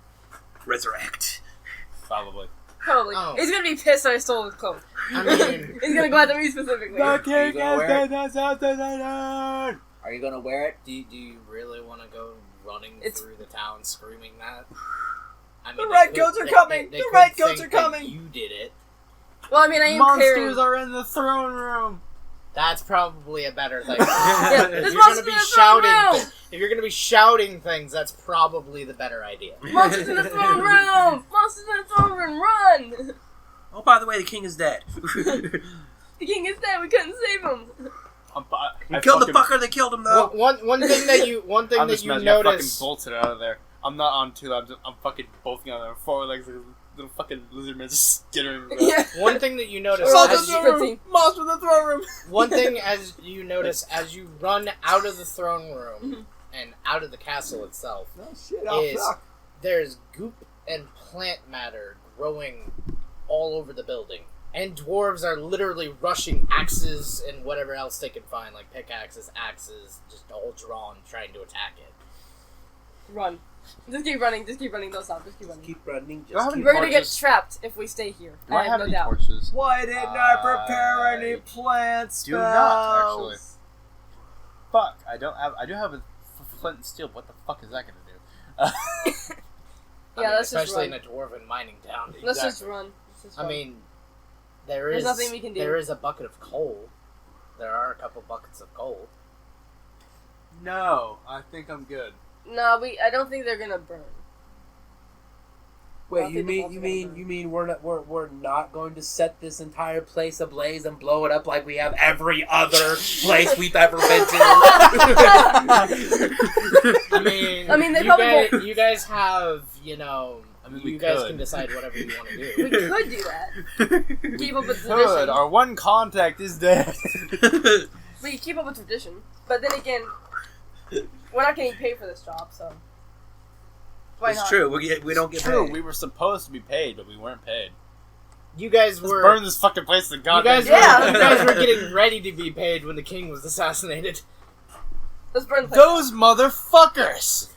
resurrect? Probably. Probably. Oh. He's gonna be pissed that I stole his cloak. I mean, He's gonna go after me specifically. The you king gonna wear has been assassinated. Are you gonna wear it? do you really want to go running It's- through the town screaming that? I The they red could- goats are they- coming! they The could red goats think are that coming! You did it. Well, I mean, I am Monsters carrying. are in the throne room. That's probably a better thing. Yeah, if there's you're gonna monsters be in the throne shouting, room! if you're gonna be shouting things, that's probably the better idea. Monsters in the throne room! Monsters in the throne room! Run! Oh, by the way, the king is dead. The king is dead. We couldn't save him. You killed the fucker that killed him, though. One thing that you I'm just you imagining I fucking notice. bolted out of there. I'm not on two. I'm fucking bolting out of there. 4 legs, like a little fucking lizard man just skittering. around. Yeah. One thing that you notice. We're all as just you- sprinting. Monster in the throne room. One thing as you notice as you run out of the throne room and out of the castle itself No shit, is there's goop and plant matter growing all over the building. And dwarves are literally rushing axes and whatever else they can find, like pickaxes, axes, just all drawn, trying to attack it. Run. Just keep running. Just keep running. Don't stop. Just keep running. Keep running. Do I have Just any keep We're gonna get torches? trapped if we stay here. Do I I have have no any doubt. torches? Why didn't I prepare any plant spells? Do not actually. Fuck! I don't have. I do have a flint and steel. But what the fuck is that gonna do? Yeah, let's just especially run. in a dwarven mining town. Let's just run. I mean, There's nothing we can do. There is a bucket of coal. There are a couple buckets of coal. No, I think I'm good. No, I don't think they're gonna burn. Wait, I'll you take the mean we're not going to set this entire place ablaze and blow it up like we have every other place we've ever been to? I mean, they probably won't. you guys have, you guys could. can decide whatever you want to do. We could do that. Keep up with Good. tradition. Our one contact is dead. We can keep up with tradition, but then again, we're not getting paid for this job, so why It's not? true. We don't get True, paid. we were supposed to be paid, but we weren't paid. You guys Let's were burn this fucking place to you goddamn. guys, Yeah. you guys were getting ready to be paid when the king was assassinated. Let's burn the place. Those motherfuckers!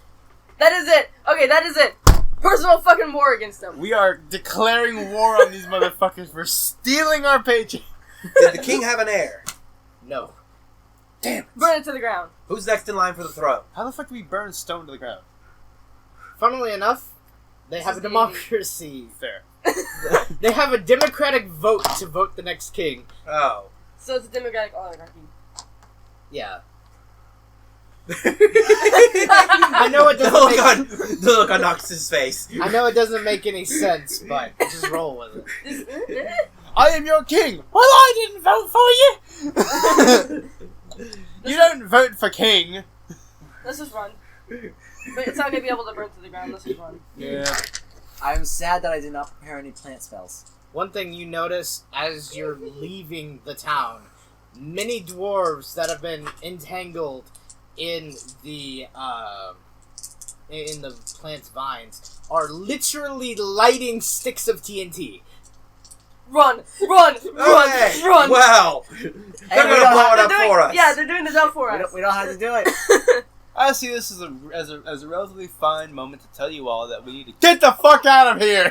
That is it. Okay, that is it. Personal fucking war against them. We are declaring war on these motherfuckers for stealing our paycheck. Did the king have an heir? No. Damn it. Burn it to the ground. Who's next in line for the throne? How the fuck do we burn stone to the ground? Funnily enough, they have a is the- democracy. Fair. They have a democratic vote to vote the next king. Oh. So it's a democratic oligarchy. Yeah. I know it The doesn't look on Noctus' face. I know it doesn't make any sense, but just roll with it. I am your king! Well, I didn't vote for you! You don't vote for king! Let's just run. But it's not gonna be able to burn to the ground. Let's just run. Yeah. I'm sad that I did not prepare any plant spells. One thing you notice as you're leaving the town, many dwarves that have been entangled in the plant's vines are literally lighting sticks of TNT. Run! Run! Run! Okay. Run! Well, they're gonna blow it up for us. Yeah, they're doing the job for us. We don't have to do it. I see this as a relatively fine moment to tell you all that we need to get the fuck out of here!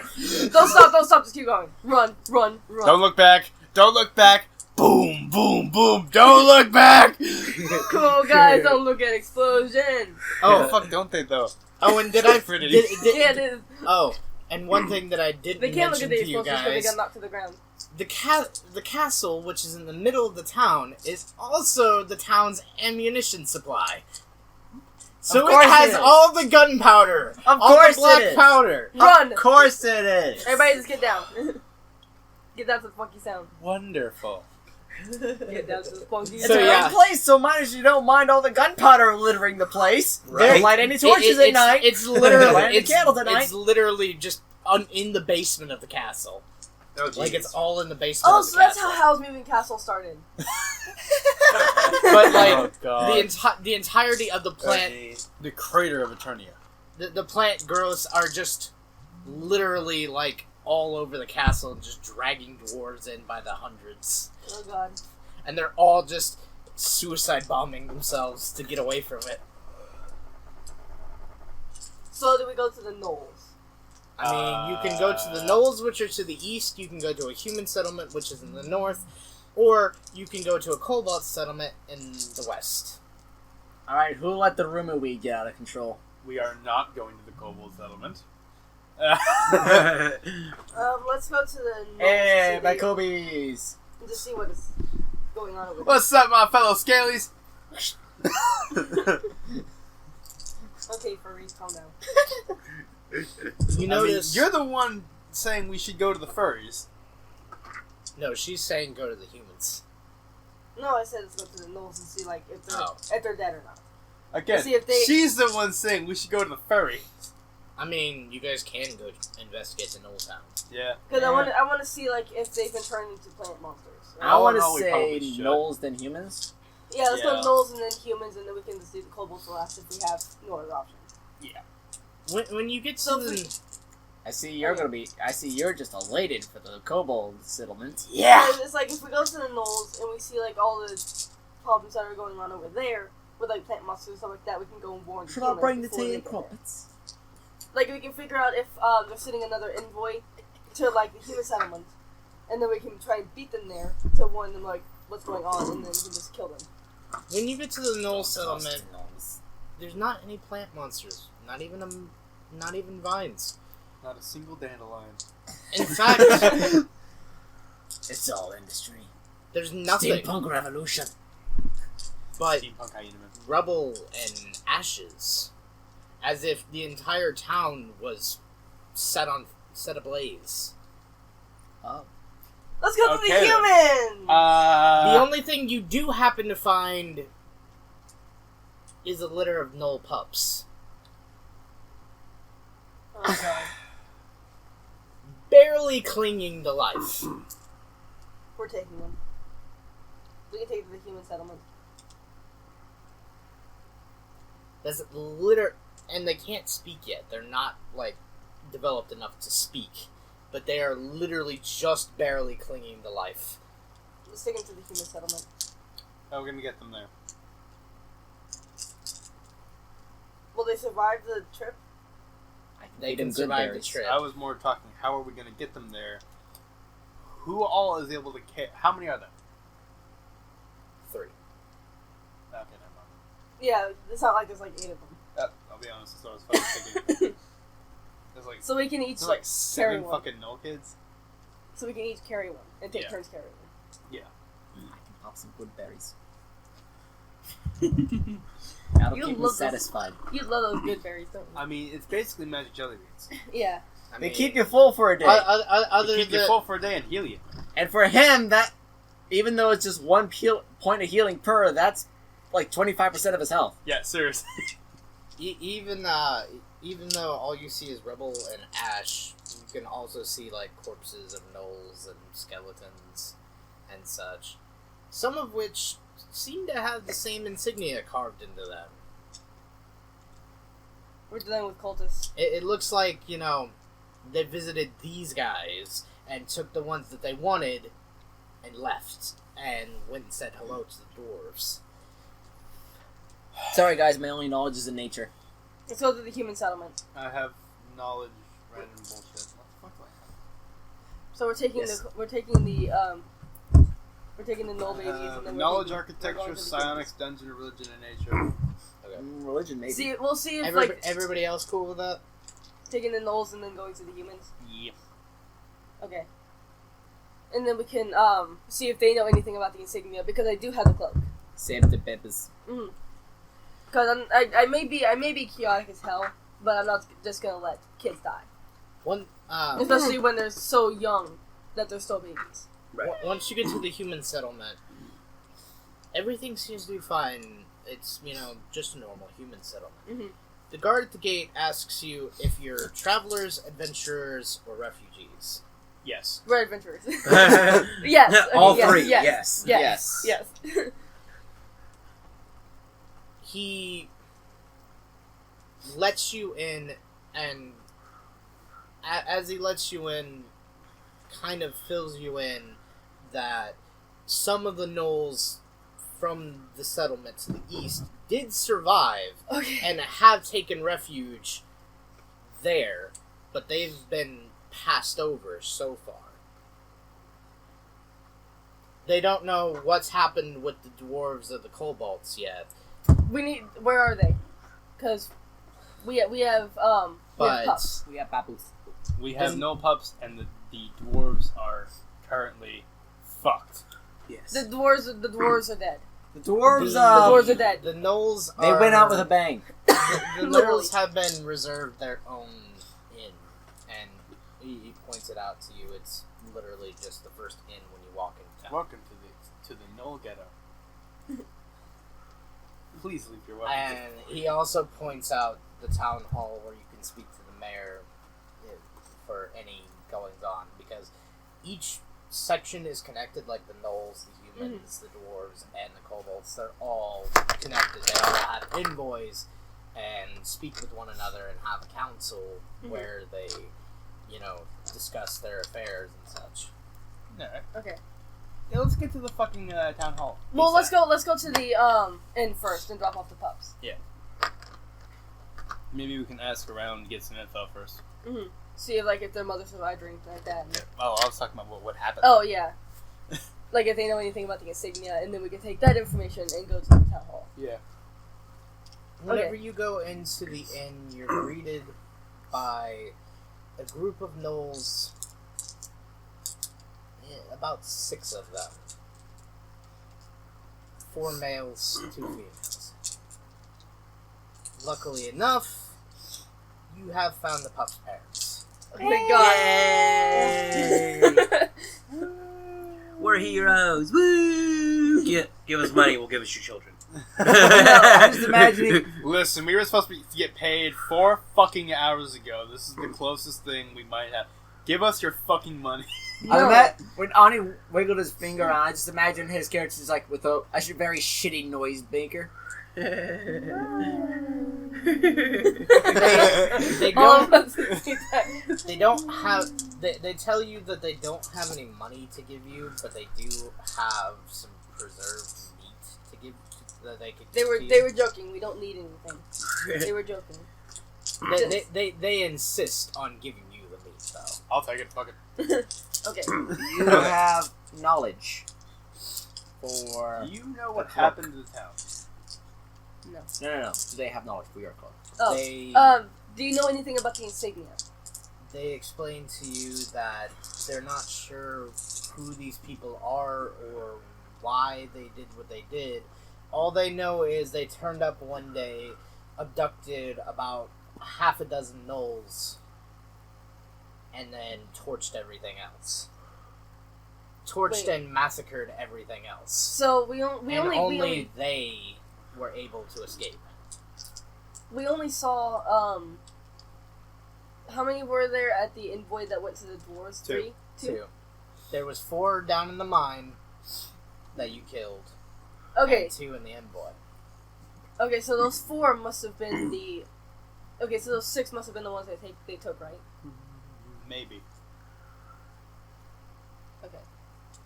Don't stop! Just keep going. Run! Run! Run! Don't look back! Don't look back! Boom! Boom! Boom! Don't look back! Cool guys, don't look at explosion. Oh, fuck, don't they though? Oh, and did I... Pretty. Yeah, it is. Oh, and one thing that I didn't They can't look mention at the to you explosions because they guys... got knocked to the ground. The castle, which is in the middle of the town, is also the town's ammunition supply. So Of course it has it is. all the gunpowder, Of all course the black it is. powder. Run! Of course it is. Everybody just get down. Get down to the funky sound. Wonderful. Get down to the funky It's So, a sound. yeah. great place, so mind as you don't mind all the gunpowder littering the place. Right. Don't light any torches at night. It's literally Light any it's, candles at night. it's literally just in the basement of the castle. Oh, Like jeez. it's all in the basement. Oh, of the so that's castle. how Howl's Moving Castle started. But like Oh, God. the entirety of the plant, The crater of Eternia. the plant growths are just literally like all over the castle and just dragging dwarves in by the hundreds, Oh god. and they're all just suicide bombing themselves to get away from it. So do we go to the Knolls? I mean, you can go to the Knolls, which are to the east. You can go to a human settlement, which is in the north, or you can go to a Kobold settlement in the west. Alright, who let the rumor weed get out of control? We are not going to the Kobold settlement. Let's go to the Knolls Hey, my city Kobe's. and just see what is going on over there. What's up, my fellow scalies? Okay, furries, calm down. You I mean, notice? you're the one saying we should go to the furries. No, she's saying go to the humans. No, I said let's go to the Knolls and see like if Oh. they're dead or not. Again, See if they- she's the one saying we should go to the furry. I mean, you guys can go investigate the Knoll Town. Yeah. Because Yeah. I want to see like if they've been turned into plant monsters. Right? I want to no, we say probably should. gnolls than humans. Yeah, let's go Yeah. to Knolls and then humans, and then we can just do the kobolds last if we have no other option. When you get to So the I see you're just elated for the kobold settlement. And it's like if we go to the Knolls and we see like all the problems that are going on over there with like plant monsters and stuff like that, we can go and warn. Should the I bring the humans before tea they and get there. crumpets? Like we can figure out if they're sending another envoy to like the human settlement, and then we can try and beat them there to warn them like what's going on, and then we can just kill them. when you get to the Knoll settlement, there's not any plant monsters. Not even vines. Not a single dandelion. In fact, It's all industry. there's nothing Steampunk revolution. but Steampunk hyena. rubble and ashes, as if the entire town was set ablaze. Oh. Let's go to the Okay, then. humans! The only thing you do happen to find is a litter of null pups, Oh, God. barely clinging to life. We're taking them. We can take them to the human settlement. That's and they can't speak yet. They're not developed enough to speak, but they are literally just barely clinging to life. Let's take them to the human settlement. Oh, we're gonna get them there. Will they survive the trip? They Feed can 'em good survive the berries. trip. I was more talking, how are we gonna get them there? Who all is able to how many are there? 3. Okay, never mind. Yeah, it's not like there's like 8 of them. I'll be honest, that's what I was fucking thinking. There's like, So we can each there's like carry 7 one. fucking null kids. So we can each carry one and take Yeah. turns carrying one. I can pop some good berries. That'll You keep me love those. satisfied. You love those good berries, don't you? I mean, it's basically magic jelly beans. Yeah. I They mean, keep you full for a day. other They keep you than full for a day and heal you. And for him, that even though it's just one point of healing per, that's like 25% of his health. Yeah, seriously. even though all you see is rubble and ash, you can also see corpses of gnolls and skeletons and such, some of which seem to have the same insignia carved into them. We're dealing with cultists. It looks like, they visited these guys and took the ones that they wanted and left and went and said hello to the dwarves. Sorry, guys, my only knowledge is in nature. Let's go to the human settlement. I have knowledge, random bullshit. What the fuck do I have? So we're taking Yes. the null babies and then knowledge, we're architecture, going to the psionics, dungeon, religion, and nature. Okay. Religion, maybe. humans. We'll see if Everybody else cool with that? taking the nulls and then going to the humans. Yeah. Okay. And then we can see if they know anything about the insignia because I do have the cloak. Santa Peppers. Because I may be chaotic as hell, but I'm not just gonna let kids die. Especially when they're so young that they're still babies. Right. Once you get to the human settlement, everything seems to be fine. It's, just a normal human settlement. Mm-hmm. The guard at the gate asks you if you're travelers, adventurers, or refugees. Yes. We're adventurers. Yes. Okay, All yes, three. Yes. Yes. Yes. He lets you in, and as he lets you in, kind of fills you in that some of the gnolls from the settlement to the east did survive Okay. and have taken refuge there, but they've been passed over so far. They don't know what's happened with the dwarves or the kobolds yet. Where are they? Because we have But pups. We got baboos. We have no pups, and the dwarves are currently fucked. Yes. The dwarves are dead. The dwarves, The dwarves are dead. The gnolls they are, went out with a bang. The Literally. gnolls have been reserved their own inn, and he points it out to you. It's literally just the first inn when you walk into town. Welcome to the Knoll Ghetto. Please leave your weapons. And he also points out the town hall where you can speak to the mayor for any goings on, because each section is connected, like the gnolls, the humans, the dwarves, and the kobolds. They're all connected. They all have envoys and speak with one another and have a council where they, discuss their affairs and such. Alright. Okay. Yeah, let's get to the fucking town hall. Well, let's go to the inn first and drop off the pups. Maybe we can ask around and get some info first. Mm-hmm. See if their mother survived or anything like that. Yeah. Oh, I was talking about what happened. Oh yeah. Like if they know anything about the insignia, and then we can take that information and go to the town hall. Yeah. Whenever you go into the inn, you're greeted by a group of gnolls, about 6 of them. 4 males, 2 females. Luckily enough, you have found the pup's parents. Oh my god. We're heroes. Woo! Give us money, we'll give us your children. No, I'm just imagining. Listen, we were supposed to get paid 4 fucking hours ago. This is the closest thing we might have. Give us your fucking money. When Ani wiggled his finger around, I just imagine his character is like with a very shitty noise maker. They don't have. They tell you that they don't have any money to give you, but they do have some preserved meat to give. That they could. They were joking. We don't need anything. They were joking. They insist on giving you the meat, though. I'll take it. Fuck it. Okay. You have knowledge for. Do you know what happened to the town? No. No. They have knowledge. We are close. Oh. Do you know anything about the insignia? They explain to you that they're not sure who these people are or why they did what they did. All they know is they turned up one day, abducted about half a dozen gnolls, and then torched everything else. Torched and massacred everything else. So we only they were able to escape. We only saw how many were there at the envoy that went to the dwarves? 3? 2. There was 4 down in the mine that you killed. Okay. And 2 in the envoy. Okay, so those 4 must have been the. Okay, so those 6 must have been the ones they took, right? Maybe. Okay.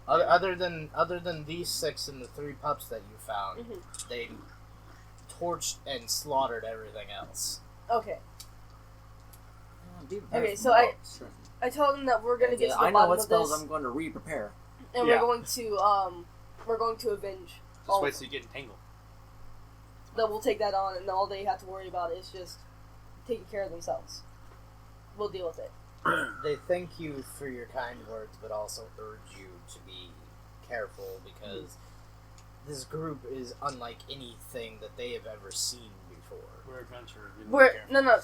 Other than these 6 and the 3 pups that you found, they torched and slaughtered everything else. Okay. Okay, so I told them that we're gonna get to the I know bottom what of spells this, I'm going to re-prepare. and we're going to avenge. Just wait till you get entangled. That we'll take that on, and all they have to worry about is just taking care of themselves. We'll deal with it. They thank you for your kind words, but also urge you to be careful because this group is unlike anything that they have ever seen before. We're adventurers. No.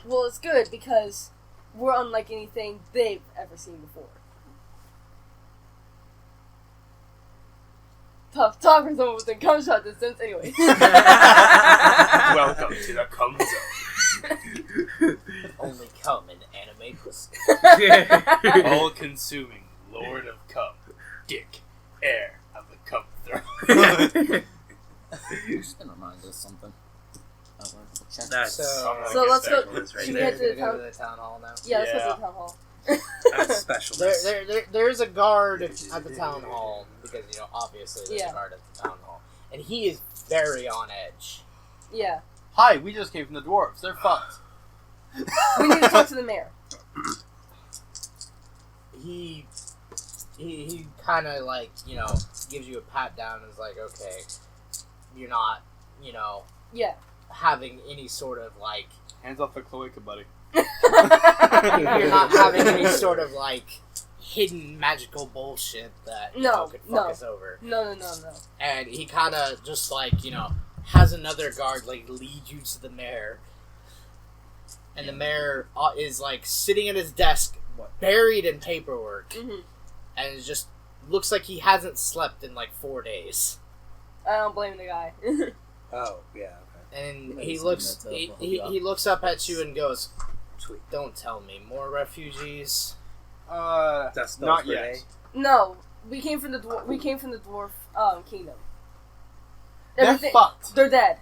Well, it's good because we're unlike anything they've ever seen before. Tough talk for someone within cum shot distance, anyway. Welcome to the cum zone. Only cum in anime pussy. All-consuming Lord of Cum. Dick. Heir of the cum throne. Just gonna remind us something. That's So let's go. Should we head to the Go to the town hall now? Yeah, let's go to the town hall. That's special. There's a guard at the town hall because obviously there's a guard at the town hall, and he is very on edge. Yeah. Hi, we just came from the dwarves. They're fucked. We need to talk to the mayor. He kind of gives you a pat down and is like, okay, you're not Yeah. having any sort of Hands off the cloaca, buddy. you're not having any sort of hidden magical bullshit that could fuck us over. No. And he kind of just has another guard lead you to the mayor, and the mayor is sitting at his desk, buried in paperwork, and it just looks like he hasn't slept in 4 days. I don't blame the guy. Oh yeah. And he looks up at you and goes, "Sweet, don't tell me more refugees." That's not yet. No, we came from the dwarf kingdom. They're fucked. They're dead.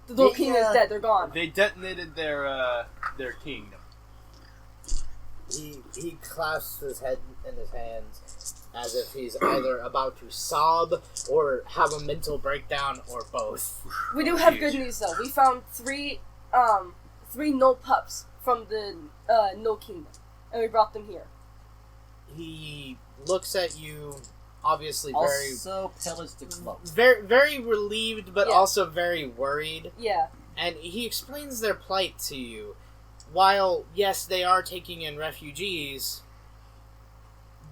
The dwarf kingdom is dead. They're gone. They detonated their kingdom. He clasps his head in his hands as if he's either about to sob or have a mental breakdown or both. We do have good news though. We found three no pups from the no kingdom, and we brought them here. He looks at you obviously Also pillaged the cloak. very relieved, but Yeah. also very worried. Yeah. And he explains their plight to you. While, yes, they are taking in refugees,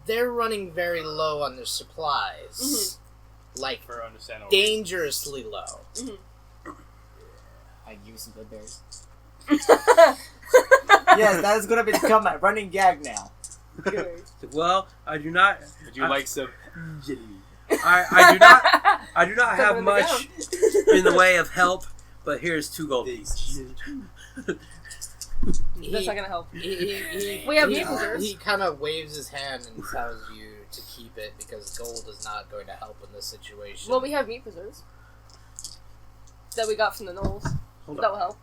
they're running very low on their supplies. Like, For understandable dangerously low. I give you some good berries. Yes, that is going to become my running gag now. Well, I do not. Would you like some? I do not have Put them much in the way of help, but here's 2 gold pieces. That's not gonna help. He We have meat preserves. He kind of waves his hand and tells you to keep it because gold is not going to help in this situation. Well, we have meat preserves that we got from the gnolls. Hold That on. will help.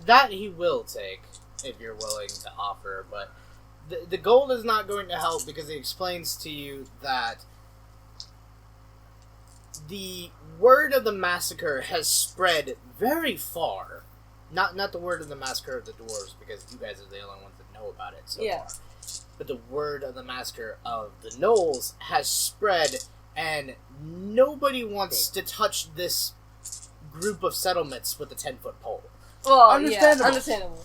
That he will take if you're willing to offer, but the gold is not going to help because he explains to you that the word of the massacre has spread very far. Not the word of the massacre of the dwarves, because you guys are the only ones that know about it so far. But the word of the massacre of the gnolls has spread, and nobody wants to touch this group of settlements with a 10-foot pole. Well, Understandable. yeah, understandable.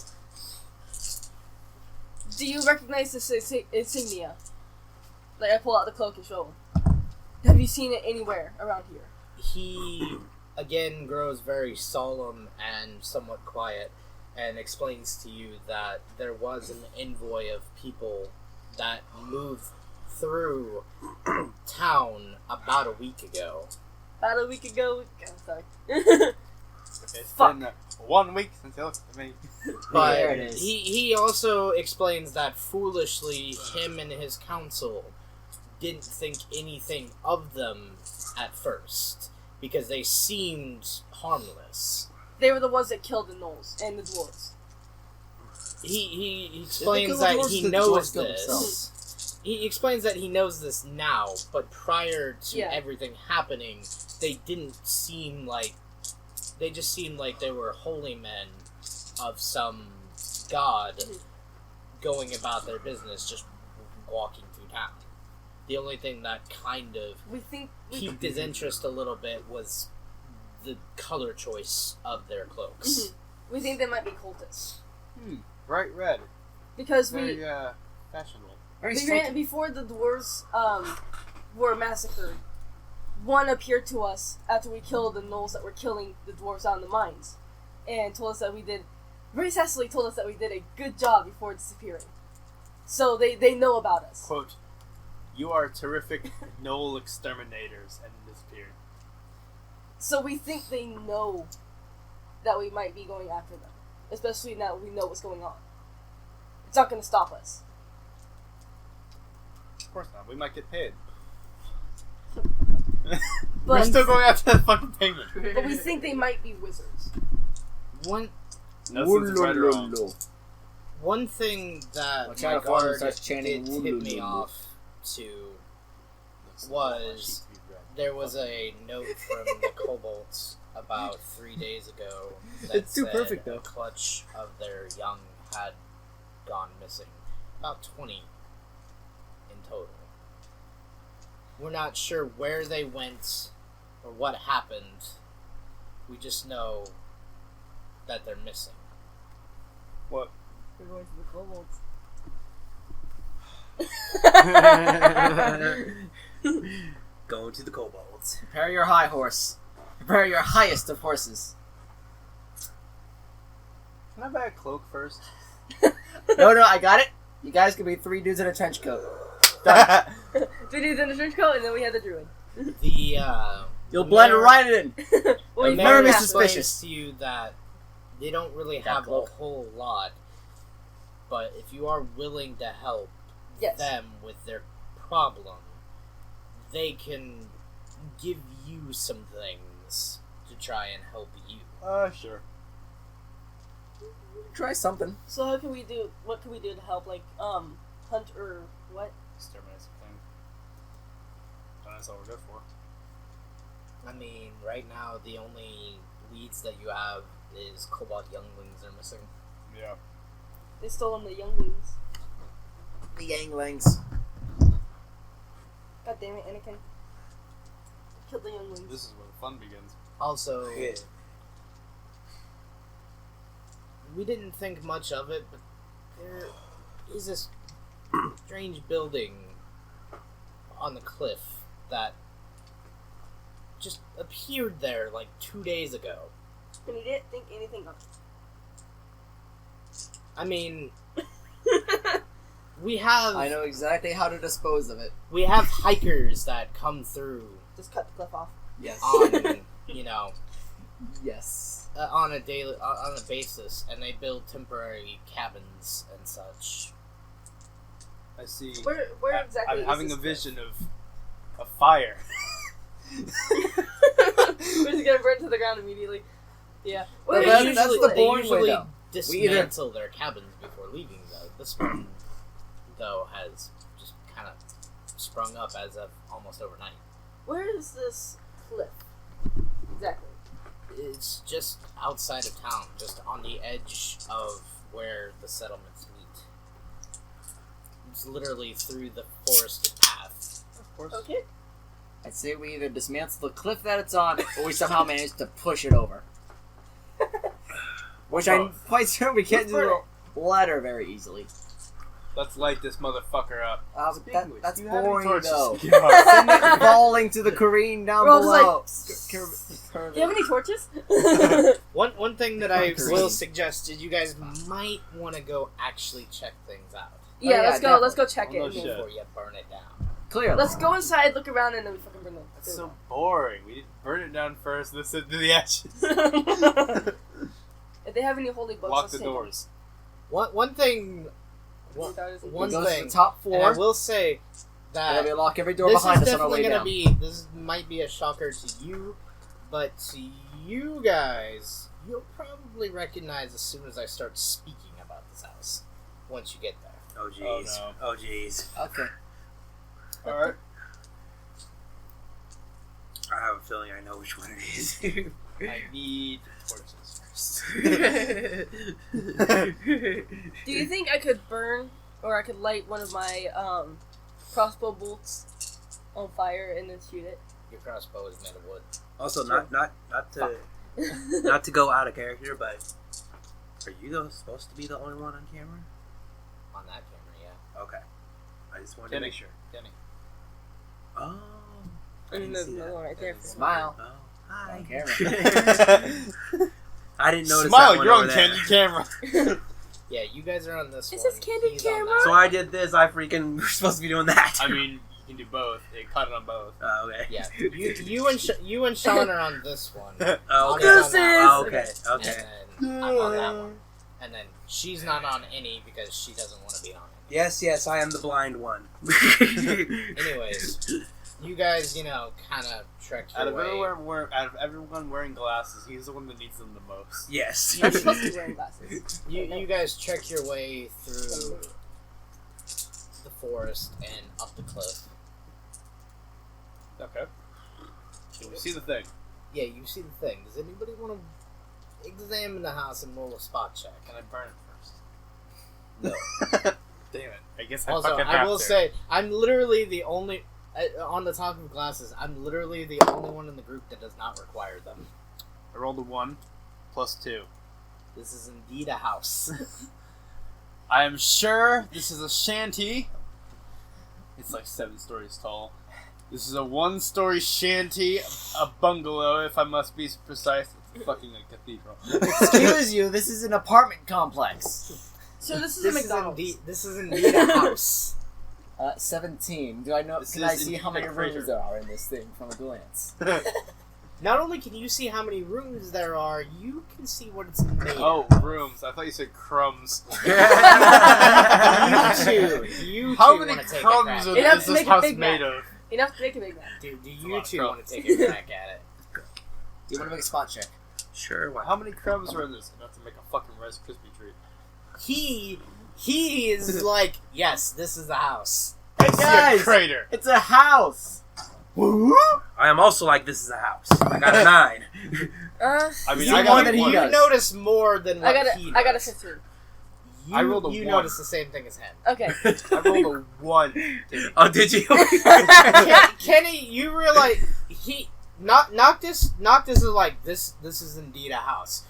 Do you recognize this insignia? Like, I pull out the cloak and show him. Have you seen it anywhere around here? He, again, grows very solemn and somewhat quiet, and explains to you that there was an envoy of people that moved through town about a week ago. About a week ago? God, sorry. It's Fuck. been 1 week since you looked at me. But There it is. he also explains that foolishly him and his council didn't think anything of them at first because they seemed harmless. They were the ones that killed the gnolls and the dwarves. He explains Did they kill the that dwarves? he The knows dwarves killed this. He explains that he knows this now, but prior to Yeah. everything happening, they didn't seem like... They just seemed like they were holy men of some god going about their business, just walking through town. The only thing that kind of We think... piqued his interest a little bit was the color choice of their cloaks. We think they might be cultists. Bright red. Because Very, fashionable. we ran before the dwarves were massacred. One appeared to us after we killed the gnolls that were killing the dwarves out in the mines, and told us that we did, very sassily told us that we did a good job before disappearing. So they know about us. Quote, "You are terrific gnoll exterminators," and disappeared. So we think they know that we might be going after them, especially now we know what's going on. It's not going to stop us. Of course not. We might get paid. But, We're still going after that fucking penguin. but we think they might be wizards. One Nothing's right or wrong. One thing that Watch my out if one guard starts chanting did tip me "Woo-loo-loo-loo." off to was there was a note from the Kobolds about 3 days ago that It's too said perfect, though. a clutch of their young had gone missing. About 20 in total. We're not sure where they went or what happened. We just know that they're missing. What? We're going to the kobolds. Going to the kobolds. Prepare your high horse. Prepare your highest of horses. Can I buy a cloak first? No, I got it. You guys can be 3 dudes in a trench coat. 3 dudes in a trench coat, and then we had the druid. The You'll blend mayor- right in. Well, the we mayor found is that. suspicious. explains to you that they don't really That have a cloak. whole lot, but if you are willing to help Yes. them with their problem, they can give you some things to try and help you. Sure. Try something. So how can we do? What can we do to help? Like, hunt or what? Exterminate something. That's all we're good for. I mean, right now the only leads that you have is Kobold younglings are missing. They stole them the younglings. The Yanglings. God damn it, Anakin. Kill the younglings. This is where the fun begins. Also, we didn't think much of it, but there is this strange building on the cliff that just appeared there like 2 days ago. And he didn't think anything of I mean, we have... I know exactly how to dispose of it. We have hikers that come through Just cut the cliff off. Yes. on, you know, Yes. on a basis, and they build temporary cabins and such. I see. Where exactly I'm is having this a vision of fire. We're just gonna burn to the ground immediately. Yeah. But Where that's is the this They place? boring way, usually though. dismantle their cabins before leaving, though. This one, though, has just kind of sprung up as of almost overnight. Where is this cliff? Exactly. It's just outside of town, just on the edge of where the settlements meet. It's literally through the forested path. Of course. Okay. I'd say we either dismantle the cliff that it's on, or we somehow manage to push it over. Which I'm quite sure we can't do the latter very easily. Let's light this motherfucker up. That's Do you have any boring, torches? though. Yeah. Send it falling to the careen down We're all below. just Do you have any torches? One thing that I Concrete. will suggest is you guys might want to go actually check things out Yeah, yeah, let's go. Let's go check Oh, no it. shit. before you burn it down. Clearly. Let's go inside, look around, and then we fucking burn them. That's so boring. We didn't burn it down first, listen to the ashes. If they have any holy books, Lock let's the take them. doors. One thing, Your daughters and one It goes to thing, the top and I floor. will say Yeah, we that lock every door this behind is us on our way definitely down. this might be a shocker to you, but to you guys, you'll probably recognize as soon as I start speaking about this house. Once you get there. Oh jeez. Oh, Oh jeez. Okay. Alright. I have a feeling I know which one it is. I need torches first. Do you think I could burn, or I could light one of my crossbow bolts on fire and then shoot it? Your crossbow is made of wood. Also, not to go out of character, but are you supposed to be the only one on camera? On that camera, yeah. Okay. I just wanted Kenny. to make sure. Kenny. Oh. And then there's see another that. one right there. Smile. Oh. Hi. On camera. I didn't notice Smile, that one you're on over there. Candy camera. Yeah, you guys are on this It one. says candid He's on camera. that So one. I did this. I freaking we're supposed to be doing that. I mean, you can do both. It caught it on both. Oh, okay. Yeah, you and Sean are on this one. Oh, okay. This Oh, okay. Okay. And then I'm on that one. And then she's not on any because she doesn't want to be on it. Yes, yes, I am the blind one. Anyways, you guys, kind of trek Out your of, way. out of everyone wearing glasses, he's the one that needs them the most. Yes. I'm supposed to be wearing glasses. You guys trek your way through the forest and up the cliff. Okay. Can we see the thing? Yeah, you see the thing. Does anybody want to examine the house and roll a spot check? Can I burn it No. first? Damn it. I guess I Also, fucking I have will to. say, I'm literally the only... on the topic of glasses, I'm literally the only one in the group that does not require them. I rolled a 1 plus 2. This is indeed a house. I am sure this is a shanty. It's like 7 stories tall. This is a 1-story shanty, a bungalow, if I must be precise. It's fucking a cathedral. Excuse you, this is an apartment complex. So this is a McDonald's. This is indeed a house. 17. Do I know? This Can I is see how indeed many a crater. rooms there are in this thing from a glance? Not only can you see how many rooms there are, you can see what it's made Oh, of. rooms. I thought you said crumbs. You How two many want to take a crumbs crack are at Enough it. is to this make a house Big made Mac. of? Enough to make a Big Mac. Do a you lot of two crumbs. want to take a crack at it? You want to make a spot check? Sure. Why? How many crumbs are in this? Enough to make a fucking Rice Krispie treat. He is like, yes, this is the house. I see guys! a crater. It's a house. I am also like this is a house. I got a 9. I mean, You I more got than he one. does. You notice more than what I got he a does. 15. I rolled a You 1. noticed the same thing as Hen. Okay. I rolled a 1. Oh, did you? Kenny, you realize Noctus is like this is indeed a house.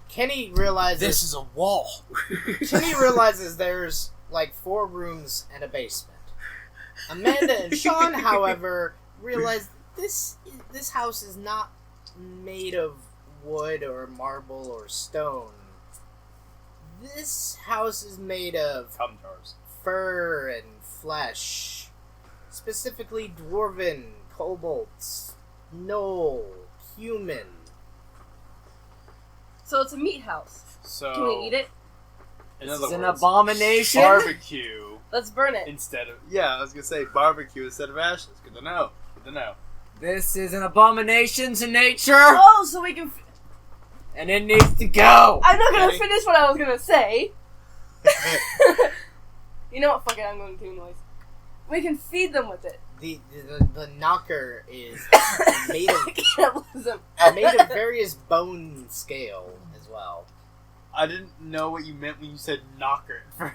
Kenny realizes This is a wall. Kenny realizes there's like 4 rooms and a basement. Amanda and Sean, however, realize this house is not made of wood or marble or stone. This house is made of Cum jars. fur and flesh. Specifically dwarven, kobolds, gnoll, human. So it's a meat house. So Can we eat it? In This other is an words, abomination. barbecue Let's burn it. instead of I was gonna say barbecue instead of ashes. Good to know. Good to know. This is an abomination to nature, Oh, so we can. and it needs to go. I'm not gonna Okay. finish what I was gonna say. You know what? Fuck it. I'm going to noise. We can feed them with it. The knocker is made of Cannibalism. made of various bone scale as well. I didn't know what you meant when you said knocker. Hey.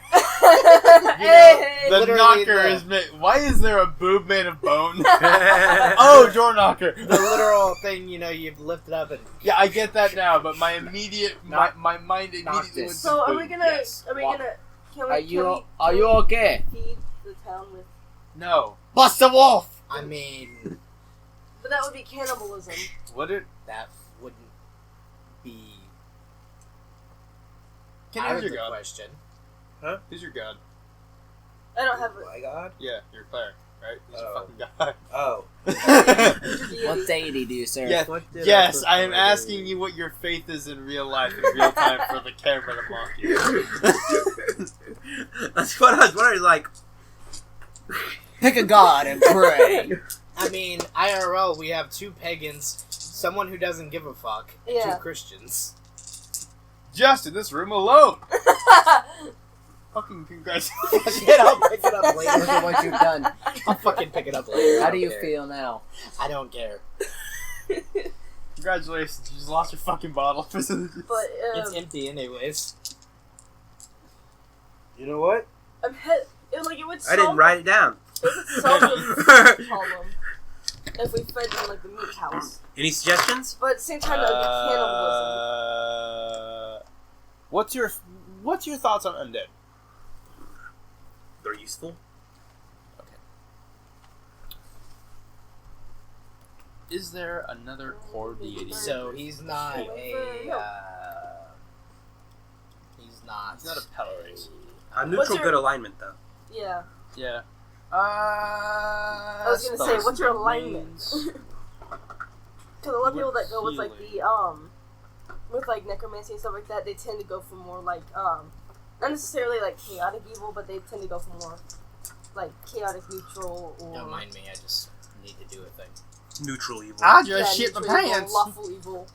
The Literally knocker the- is made. Why is there a boob made of bone? Oh, door knocker. The literal thing, you've lifted up and Yeah, I get that now, but my mind immediately Noctus. went to So are we boob. gonna? Yes. Are we Walk. gonna? Can we? Are can you we okay? feed the town with? No. Bust the wolf. I mean But that would be cannibalism. What did? that wouldn't be Can out I of your the god? question. Huh? Who's your god? I don't have it. My God. Yeah, you're Cleric, right? Who's your Oh. fucking god? Oh. What deity do you serve? Yes, What did yes, I I am asking you what your faith is in real life, in real time, for the camera to mock you. That's what I was wondering. Like, Pick a god and pray. I mean, IRL, we have 2 pagans, someone who doesn't give a fuck, and Yeah. 2 Christians. Just in this room alone. Fucking congratulations. Shit, I'll pick it up later. Look at what you've done. I'll fucking pick it up later. How I do don't you care. feel now? I don't care. Congratulations, you just lost your fucking bottle. But It's empty anyways. you know what? it would solve, I didn't write it down. it would solve the problem if we fed them like the meat house. Any suggestions? But at the same time, that would be cannibalism. What's your thoughts on undead? They're useful. Is there another core deity? So he's not a. He's not. He's not a Pell race. A What's neutral your- good alignment, though. Yeah. Yeah. I was gonna say, what's your alignment? Because a lot of people that go with like with like necromancy and stuff like that, they tend to go for more like not necessarily like chaotic evil, but they tend to go for more like chaotic neutral or Don't mind me, I just need to do a thing. Neutral evil. I just shit my neutral evil, pants. lawful evil.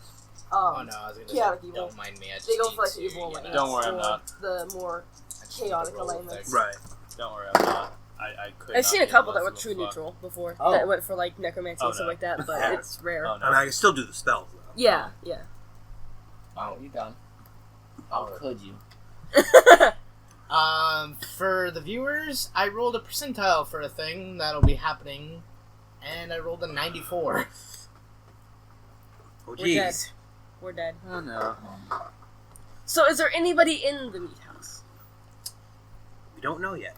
Oh no, I was gonna chaotic say, evil. don't mind me, I just They go need for like to, the evil you alignments. know, Don't worry, I'm or not. the more I just need to chaotic roll a alignments. thing. Right. Don't worry, I'm not. I could. I've not seen a be couple that less were of a true fuck. neutral before Oh. that went for like necromancy Oh, and stuff no. like that, but it's rare. Oh no. I mean, I can still do the spells, though. Yeah, yeah. Oh, you done? How Oh. could you? For the viewers, I rolled a percentile for a thing that'll be happening, and I rolled a 94. Oh, We're dead. jeez. We're dead. Oh no. So is there anybody in the meat house? We don't know yet.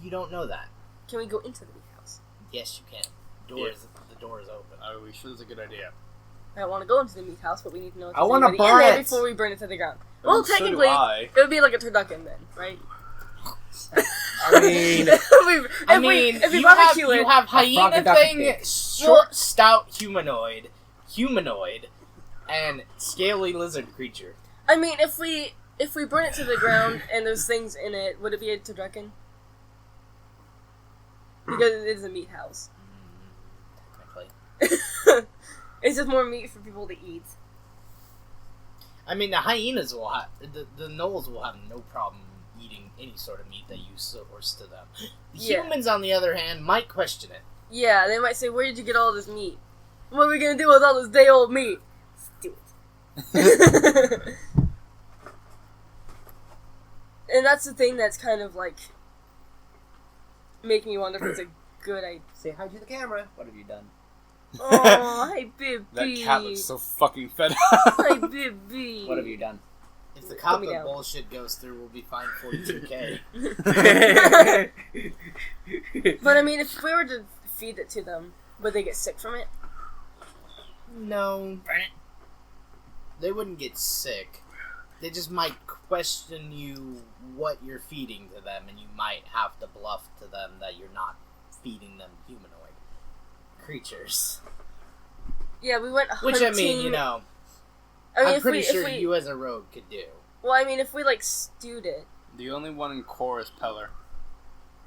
You don't know that. Can we go into the meat house? Yes, you can. The door is open. Are we sure that's a good idea? I don't want to go into the meat house, but we need to know if I there's wanna anybody in burn there it. before we burn it to the ground. Well, So do technically, I. it would be like a turducken then, right? I mean, if we barbecue it, you have hyena duck thing, cake. short, stout humanoid, and scaly lizard creature. I mean, if we burn it to the ground and there's things in it, would it be a turducken? Because it is a meat house. Technically. It's just more meat for people to eat. I mean, the hyenas will have, the gnolls will have no problem eating any sort of meat that you source to them. The Yeah. humans, on the other hand, might question it. Yeah, they might say, "Where did you get all this meat? What are we gonna do with all this day old meat?" Let's do it. And that's the thing that's kind of like making me wonder if it's a good idea. Say hi to the camera. What have you done? Oh, hi, Bibby. That cat looks so fucking fed up. Hi, Bibby. What have you done? If the Put me copper down. bullshit goes through, we'll be fined 42k. But I mean, if we were to feed it to them, would they get sick from it? No. They wouldn't get sick. They just might question you what you're feeding to them, and you might have to bluff to them that you're not feeding them humanoid creatures. Yeah, we went hunting. Which, I mean, you know, I mean, I'm if pretty we, sure if we, you as a rogue could do. Well, I mean, if we like stewed it, The only one in core is Peller.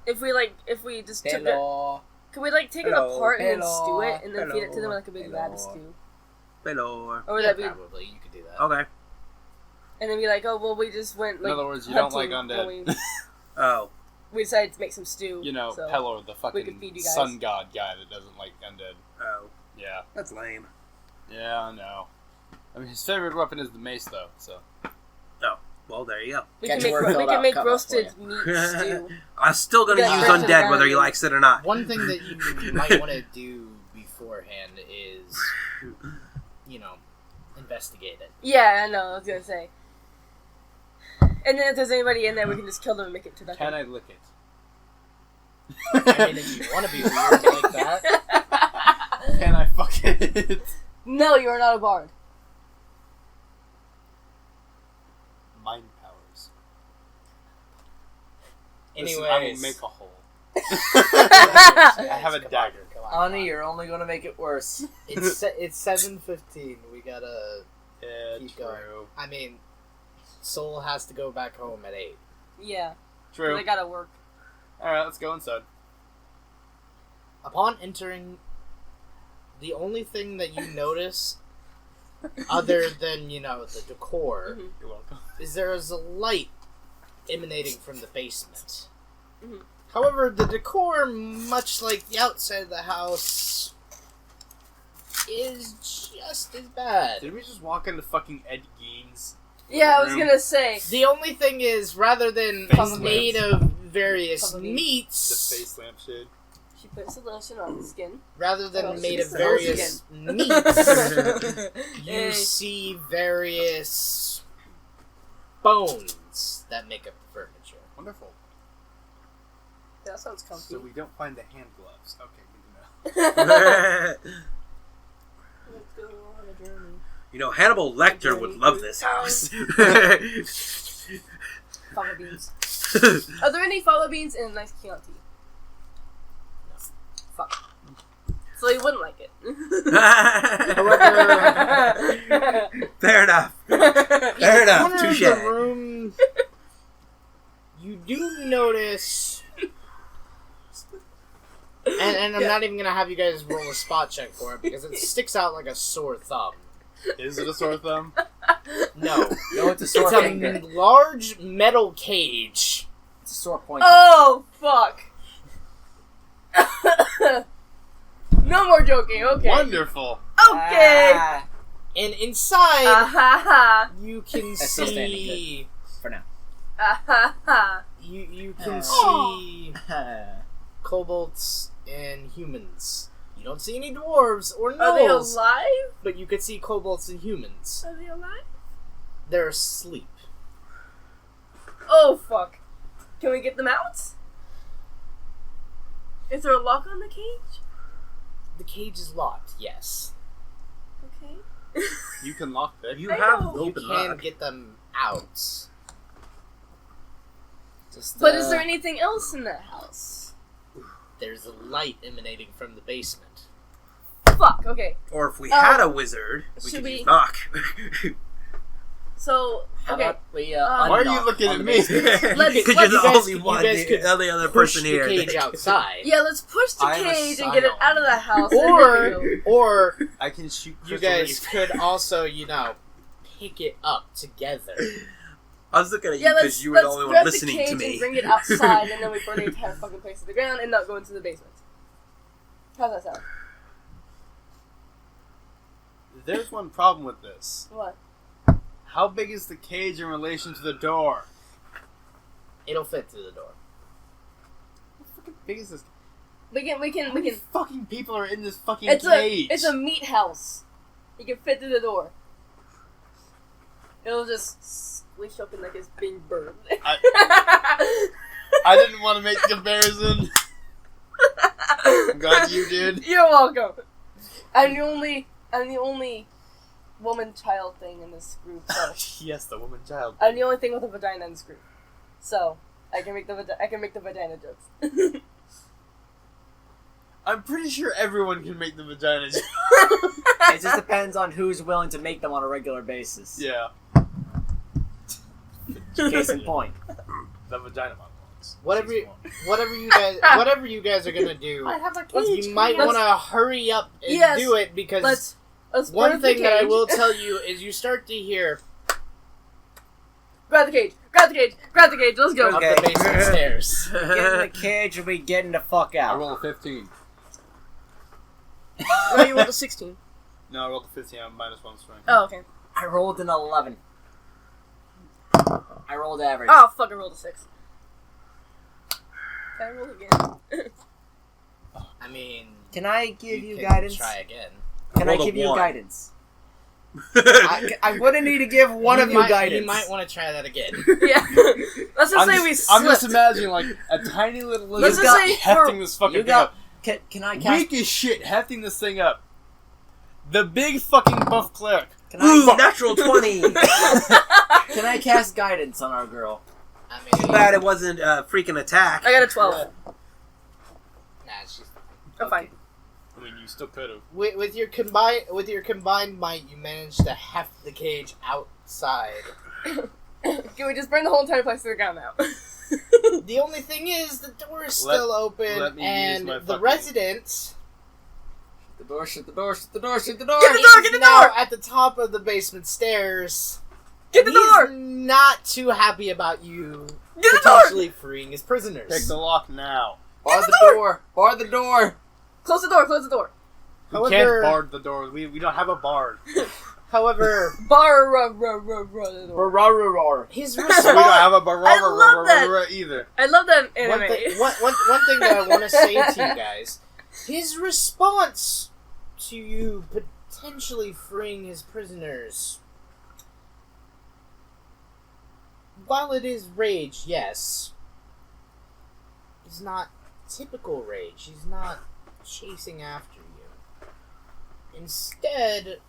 if we just took it, Hello. could we like take it Hello, apart and then hello, stew it and then feed it to them hello, like a big hello. rabbit stew? Hello. Or would Yeah, that be? probably. You could do that. Okay. And then be like, oh well, we just went like. In other words, you don't like hunting undead. when Oh. we decided to make some stew. You know, so. Pelor, the we could feed fucking you guys. sun god guy that doesn't like undead. Oh. Yeah. That's lame. Yeah, I know. I mean, his favorite weapon is the mace, though, so. Well, there you go. We Catch can word make filled out cup roasted for meat stew. I'm still gonna Yeah, use right to the undead whether ground. he likes it or not. One thing that you might want to do beforehand is, you know, investigate it. Yeah, I know. I was gonna say. And then if there's anybody in there, we can just kill them and make it to the. Can I lick it? I mean, if you want to be weird like that. Can I fuck it? No, you are not a bard. Mind powers. Anyways. Listen, I will make a hole. I have a dagger. Honey, you're only gonna make it worse. It's 7:15. We gotta Yeah, keep true. going. I mean, Soul has to go back home at 8. Yeah. True. They gotta work. Alright, let's go inside. Upon entering, the only thing that you notice, other than, you know, the decor, Mhm. You're welcome. is there is a light emanating from the basement. Mhm. However, the decor, much like the outside of the house, is just as bad. Did we just walk into fucking Ed Gein's? Yeah, I was room? gonna say. The only thing is, rather than Face made lamps. of various Pumpkin. The meats, face lampshade. She puts the lotion on the skin. rather than Oh, made of she's so various meats, you Hey. see various bones that make up the furniture. Wonderful. That sounds comfy. So we don't find the hand gloves. Okay, good to know. Let's go on a journey. You know, Hannibal Lecter would love this house. Fava beans. Are there any fava beans in a nice Chianti? No. Fuck. So you wouldn't like it. Fair enough. Fair enough. Corner of Touche. the room, you do notice, and I'm not even gonna have you guys roll a spot check for it because it sticks out like a sore thumb. Is it a sore thumb? No, No, it's a it's sore a finger. large metal cage. It's a sore point. Oh, fuck. No more joking, okay. Wonderful. Okay. Ah, And inside, Ah-ha-ha. you can That's still standing see. for now. Ah-ha-ha. You can Oh. see kobolds and humans. You don't see any dwarves or Are they gnolls, alive? but you could see kobolds and humans. Are they alive? They're asleep. Oh, fuck. Can we get them out? Is there a lock on the cage? The cage is locked, yes. Okay. You can lock it. You I have know. the You open can lock. get them out. Just, But is there anything else in that house? There's a light emanating from the basement. Fuck, okay. Or if we had a wizard, we should could we- use knock. So, How okay. about we, Why are you unknock looking on at the me? basement? Let's- Because let's- you're the you guys- only you one, guys could the only other Push person the here. cage outside. Yeah, let's push the I have a cage and get it sign-on. out of the house. and here we go. Or I can shoot. you Crystal guys Reef. could also, you know, pick it up together. I was looking at you Yeah, because let's, you were the let's only one grab the listening cage to me. and bring it outside, and then we burn the entire fucking place to the ground and not go into the basement. How's that sound? There's one problem with this. What? How big is the cage in relation to the door? It'll fit through the door. How fucking big is this? We can. How many fucking people are in this fucking It's cage? a meat house. You can fit through the door. It'll just squish open like it's being burned. I didn't want to make the comparison. I'm glad you did. You're welcome. I'm the only woman-child thing in this group. So Yes, the woman child. I'm the only thing with a vagina in this group. So I can make the vagina jokes. I'm pretty sure everyone can make the vagina joke. It just depends on who's willing to make them on a regular basis. Yeah. Case in point. The vagina monologues. Whatever you guys are gonna do, I have a cage. you might want to hurry up and Yes. do it because Let's one burn thing the that I cage. will tell you is you start to hear Grab the cage. Grab the cage. Grab the cage. Let's go. Okay. up the basement stairs. Get in the cage and we getting the fuck I out. rolled a 15. No, you rolled a 16. No, I rolled a 15. I'm -1 strength. Oh, okay. I rolled an 11. I rolled average. Oh, fuck, I rolled a 6. Can I roll again? I mean, Can I give you can guidance? Try again. Can I rolled a give you 1. guidance? I'm gonna need to give one of you guidance. You might want to try that again. Yeah. Let's just say we I'm slipped. just imagining like a tiny little Let's lizard just say hefting this fucking You thing up. got. Can I cast? Weak as shit, hefting this thing up. The big fucking buff cleric. Can Ooh, I? natural 20! Can I cast guidance on our girl? I Too mean, bad it wasn't a freaking attack. I got a 12. nah, she's I'm fine. I mean, you still could have. with your combined might, you managed to heft the cage outside. Can we just burn the whole entire place to the ground now? The only thing is, the door is Let- still let open, me and use my the fucking- resident The door. Shut the door. Shut the door. Shut the door. Get the door, is get the now door! at the top of the basement stairs. Get the and he's door! not too happy about you Get the door! potentially freeing his prisoners. Pick the lock now. Bar Get the the door! door. Bar the door. Close the door, close the door. We However- can't bard the door. We don't have a bard. However, Bar the door. his We don't response. have a I love that. bar either. I love that One anime. thing, one thing that I want to say to you guys, his response to you potentially freeing his prisoners, while it is rage, yes, is not typical rage. He's not chasing after you. Instead,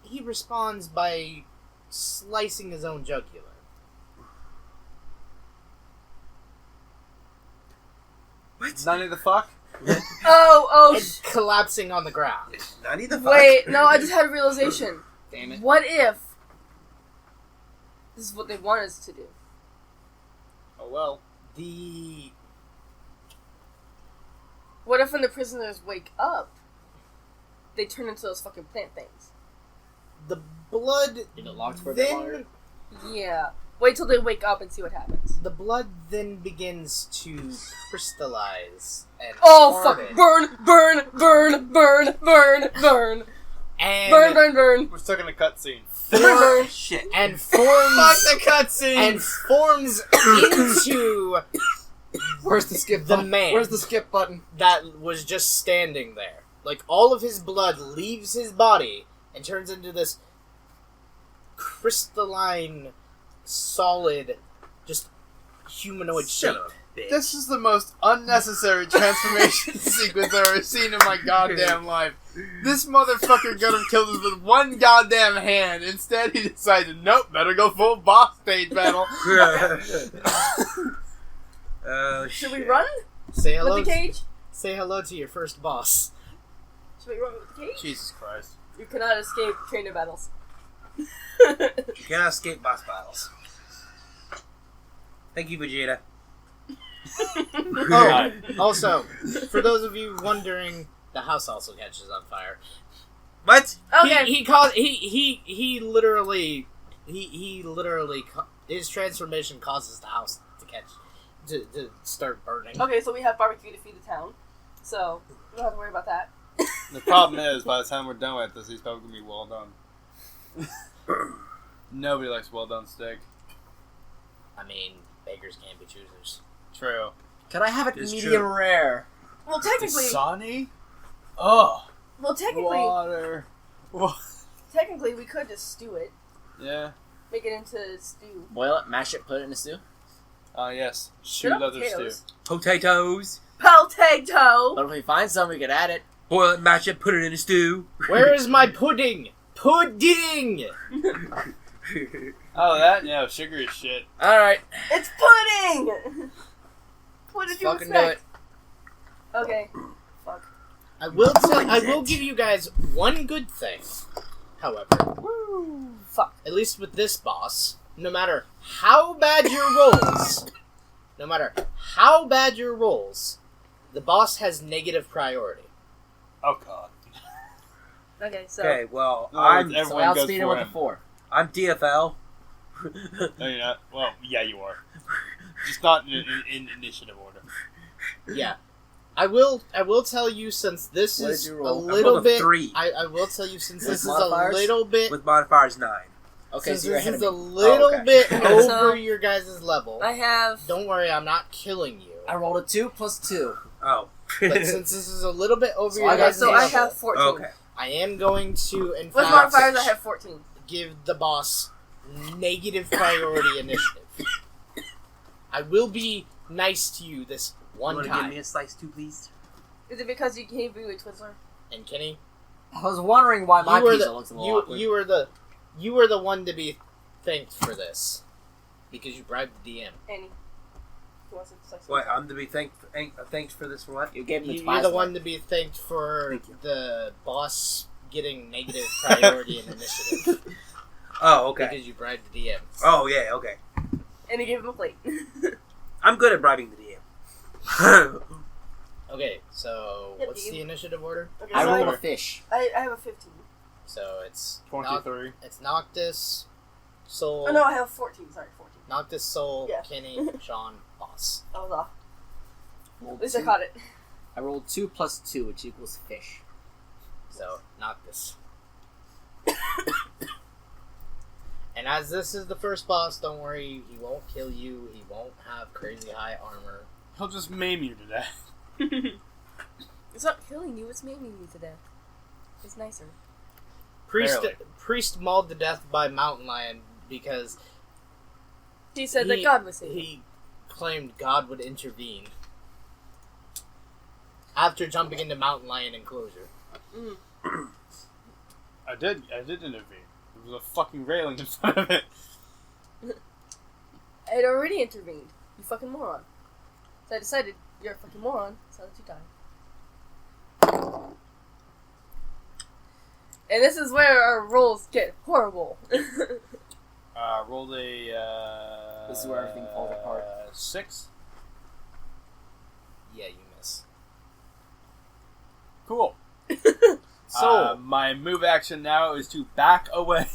he responds by slicing his own jugular. What? None of the fuck? Oh, And collapsing on the ground. Nani the fuck? wait, no, I just had a realization. Damn it. What if this is what they want us to do? Oh well. What if when the prisoners wake up, they turn into those fucking plant things? The blood Did it log for a bit then longer? Yeah. Wait till they wake up and see what happens. the blood then begins to crystallize and Oh fuck! harden. Burn! Burn! Burn! Burn! Burn! Burn! And Burn! Burn! Burn! We're stuck in a cutscene. Burn! Shit. and forms the cutscene. and forms into Where's the skip the button? man. Where's the skip button? that was just standing there. Like all of his blood leaves his body and turns into this crystalline, solid, just humanoid Shut shape. up, bitch. This is the most unnecessary transformation sequence I've ever seen in my goddamn life. This motherfucker could have killed us with one goddamn hand. Instead, he decided, nope, better go full boss stage battle. Oh, Should shit. we run Say hello. with the cage? Say hello to your first boss. Should we run with the cage? Jesus Christ. You cannot escape trainer battles. You cannot escape boss battles. Thank you, Vegeta. Oh, also, for those of you wondering, the house also catches on fire. What? Okay. He literally his transformation causes the house to start burning. Okay, so we have barbecue to feed the town, so we don't have to worry about that. The problem is, by the time we're done with this, he's probably going to be well done. Nobody likes well done steak. I mean, beggars can't be choosers. True. Can I have it It's medium true. rare? Well, technically, Dasani? Oh. Water. technically, we could just stew it, Yeah. make it into stew. Boil it, mash it, put it in a stew. Yes. Shut Shoot up, leather potatoes. stew. Potatoes. Potato. But if we find some, we could add it. Boil it, mash it, put it in a stew. Where is my pudding? Pudding! Oh, that? Yeah, sugar is shit. Alright. It's pudding. What did you Fucking do expect? it. Okay. Fuck. I will give you guys one good thing. However, Fuck. at least with this boss, no matter how bad your rolls, the boss has negative priority. Oh, God. Okay, so Okay, well, No, I'm everyone So goes outspeed him for with a him. 4. I'm DFL. No, you're not. Well, yeah, you are. Just not in initiative order. Yeah. I will tell you, since this What is did a you roll? I little rolled a bit... 3. I will tell you, since With this is modifiers? a little bit... With modifiers 9. Okay, since so you're this ahead is of a me. little okay. bit So- over your guys' level, I have. don't worry, I'm not killing you. I rolled a 2 plus 2. Oh. But since this is a little bit over So your I got guys' So level, I have 14. Okay. I am going to, in With fact, modifiers, I have 14. give the boss negative priority initiative. I will be nice to you this one You want to time. give me a slice too, please? Is it because you gave me a Twizzler? And Kenny, I was wondering why my you were pizza the looks a little awkward. you were the one to be thanked for this because you bribed the DM. Annie. Who wants to slice What? it? I'm to be thanks for this for what? You gave him the You're the Twizzler. one to be thanked for Thank you. the boss getting negative priority in initiative Oh, okay. because you bribed the DM. Oh, yeah, okay. And he gave him a plate. I'm good at bribing the DM. Okay, so Yep, what's you- the initiative order? Okay, I so rolled I, a fish. I have a 15. So it's 23. It's Noctus, Soul. Oh no, I have 14. Sorry, 14. Noctis, Soul, Yeah. Kenny, Sean, Boss. I was off. Rolled At least I 2. caught it. I rolled 2 plus 2, which equals fish. So, Noctis. And as this is the first boss, don't worry, he won't kill you, he won't have crazy high armor. He'll just maim you to death. It's not killing you, it's maiming you to death. It's nicer. Barely. Priest mauled to death by Mountain Lion because She said that God was saving. he claimed God would intervene after jumping into Mountain Lion enclosure. Mm. I did intervene. There was a fucking railing in front of it. I had already intervened. You fucking moron. So I decided, you're a fucking moron, so I let you die. And this is where our rolls get horrible. Rolled a, This is where everything falls apart. 6. Yeah, you miss. Cool. So, my move action now is to back away.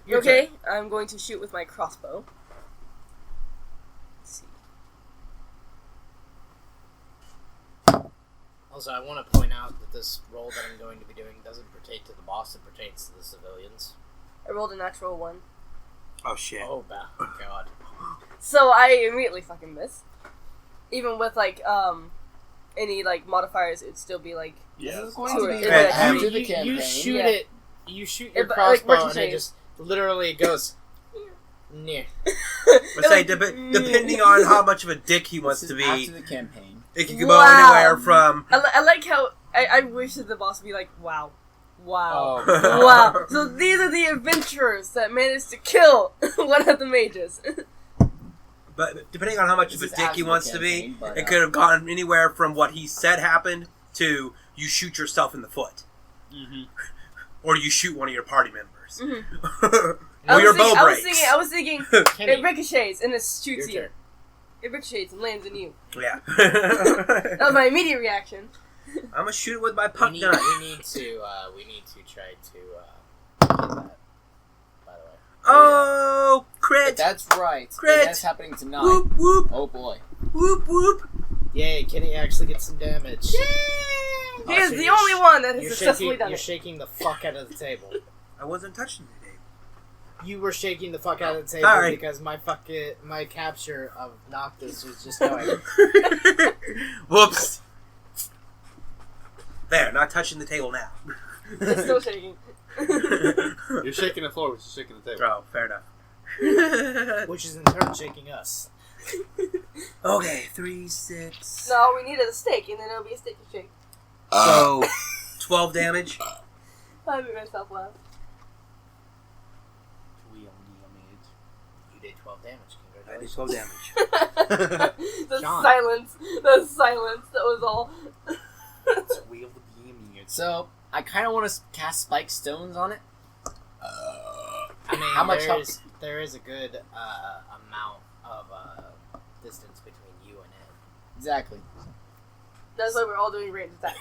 your Okay, I'm going to shoot with my crossbow. Let's see. Also, I want to point out that this roll that I'm going to be doing doesn't pertain to the boss, it pertains to the civilians. I rolled a natural 1. Oh, shit. Oh, God. So I immediately fucking miss. Even with, like, any, like, modifiers, it'd still be, like... This Yeah. is going Two to or- be it's right like- after the you campaign. shoot Yeah. it, you shoot your It- like, crossbow and it ricochets. just literally goes... Nah. But say, depending on how much of a dick he wants This to is be, after the campaign. it can go Wow. anywhere from... I like how... I wish that the boss would be like, wow. Wow. Oh, Wow. So these are the adventurers that managed to kill one of the mages. But depending on how much This of a is dick he after the wants to be, campaign, but, it could have gone anywhere from what he said happened to you shoot yourself in the foot. Mm-hmm. Or you shoot one of your party members. Mhm. Or your bow I breaks. was thinking Kenny, it ricochets and it shoots your you. turn. It ricochets and lands in you. Yeah. That was my immediate reaction. I'm gonna shoot it with my We puck need, gun. we need to try to get that, by the way. Oh, But crit! that's right. Crit. And that's happening tonight. Whoop, whoop, Oh boy. whoop, whoop. Yay, Kenny actually gets some damage. He is so the you're only one that has You're successfully shaking, done you're it. shaking the fuck out of the table. I wasn't touching the table. you were shaking the fuck out of the table Sorry. because my capture of Noctus was just going. Whoops. There, not touching the table now. It's still shaking. You're shaking the floor, which is shaking the table. Oh, fair enough. Which is in turn shaking us. Okay, 3, 6. No, we needed a stake, and then it'll be a sticky shake. So, 12 damage. I made myself laugh. You did 12 damage. I did Congratulations. 12 damage. The John. silence. The silence. That was all. Wheel the beam. So, I kind of want to cast Spike Stones on it. I mean, How much there is a good amount of distance between you and him. Exactly. That's why we're all doing ranged attacks.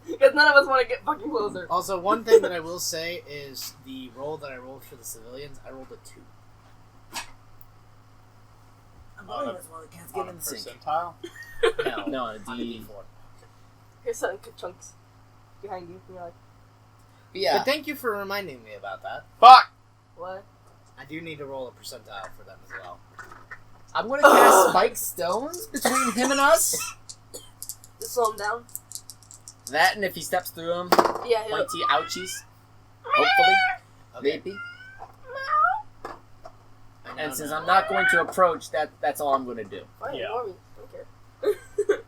Because none of us want to get fucking closer. Also, one thing that I will say is the roll that I rolled for the civilians, I rolled a 2. I'm On a- that's why the cats get On a in the sink. percentile? No, No, on a D4. D4. Here's some chunks behind you. And you're like, Yeah. But thank you for reminding me about that. Fuck! what? I do need to roll a percentile for them as well. I'm going to cast Spike Stones between him and us. Just slow him down. That, and if he steps through them, Yeah, he'll... pointy ouchies. Hopefully. Okay. Maybe. I know And since now. I'm not going to approach, that's all I'm going to do. Fine, Yeah. ignore me. I don't care.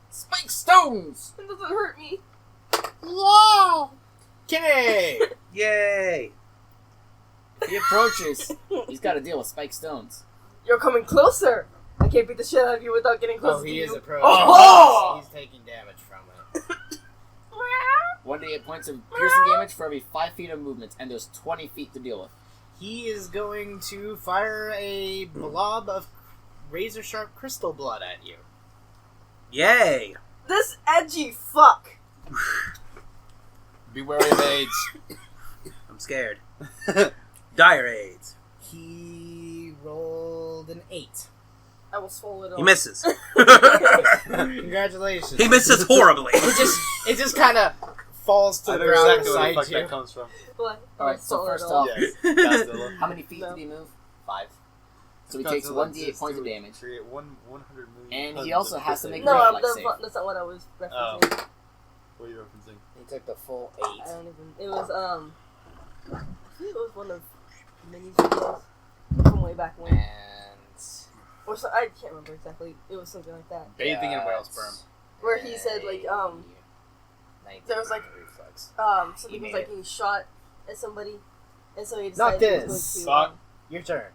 Spike Stones! It doesn't hurt me. Yeah! Kinney! Yay! If he approaches, he's got to deal with Spike Stones. You're coming closer. I can't beat the shit out of you without getting close Oh, to he you. is approaching. Oh! He's taking damage from it. 1d8 points of piercing damage for every 5 feet of movement, and there's 20 feet to deal with. He is going to fire a blob of razor sharp crystal blood at you. Yay! This edgy fuck. Be wary of AIDS. I'm scared. Dire AIDS. He rolled an 8. I will swallow it all. He misses. Congratulations. He misses horribly. It just kind of falls to I the know ground exactly where the beside fuck you. that comes from. What? Alright, so Swallow it first all. off, Yes, Godzilla. how many feet No. did he move? 5. So he takes Godzilla 1d8 exists points of to damage. create 100 million And he tons also of has to pussy. make No, reflex that's save. that's not what I was referencing. Oh. What are you referencing? He took the full I 8. don't even. It was I think it was one of Minnie's videos from way back when, And or so I can't remember exactly. It was something like that, Bathing in whale sperm. where he said like there was, like, reflex. something He was made like getting shot at somebody, and so he decided he was Noctus. going to. Fuck. Your turn.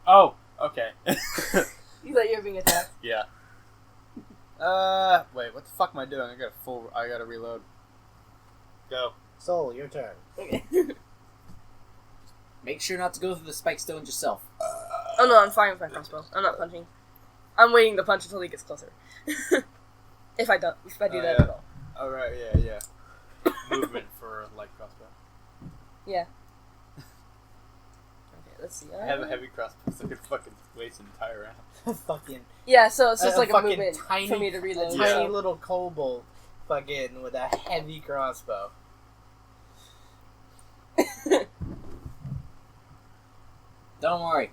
Oh, okay. He's like, you're being attacked. Yeah. Wait, what the fuck am I doing? I gotta reload. Go. Soul, your turn. Okay. Make sure not to go through the Spike Stones yourself. Oh no, I'm firing with my crossbow. I'm not punching. I'm waiting to punch until he gets closer. if I do that yeah. at all. Alright, yeah. Movement for light crossbow. Yeah. Okay, let's see. I have a heavy crossbow, so I could fucking waste an entire round. Fucking Yeah, so it's just a like a fucking movement tiny- for me to a reload. tiny so- little kobold fucking with a heavy crossbow. Don't worry.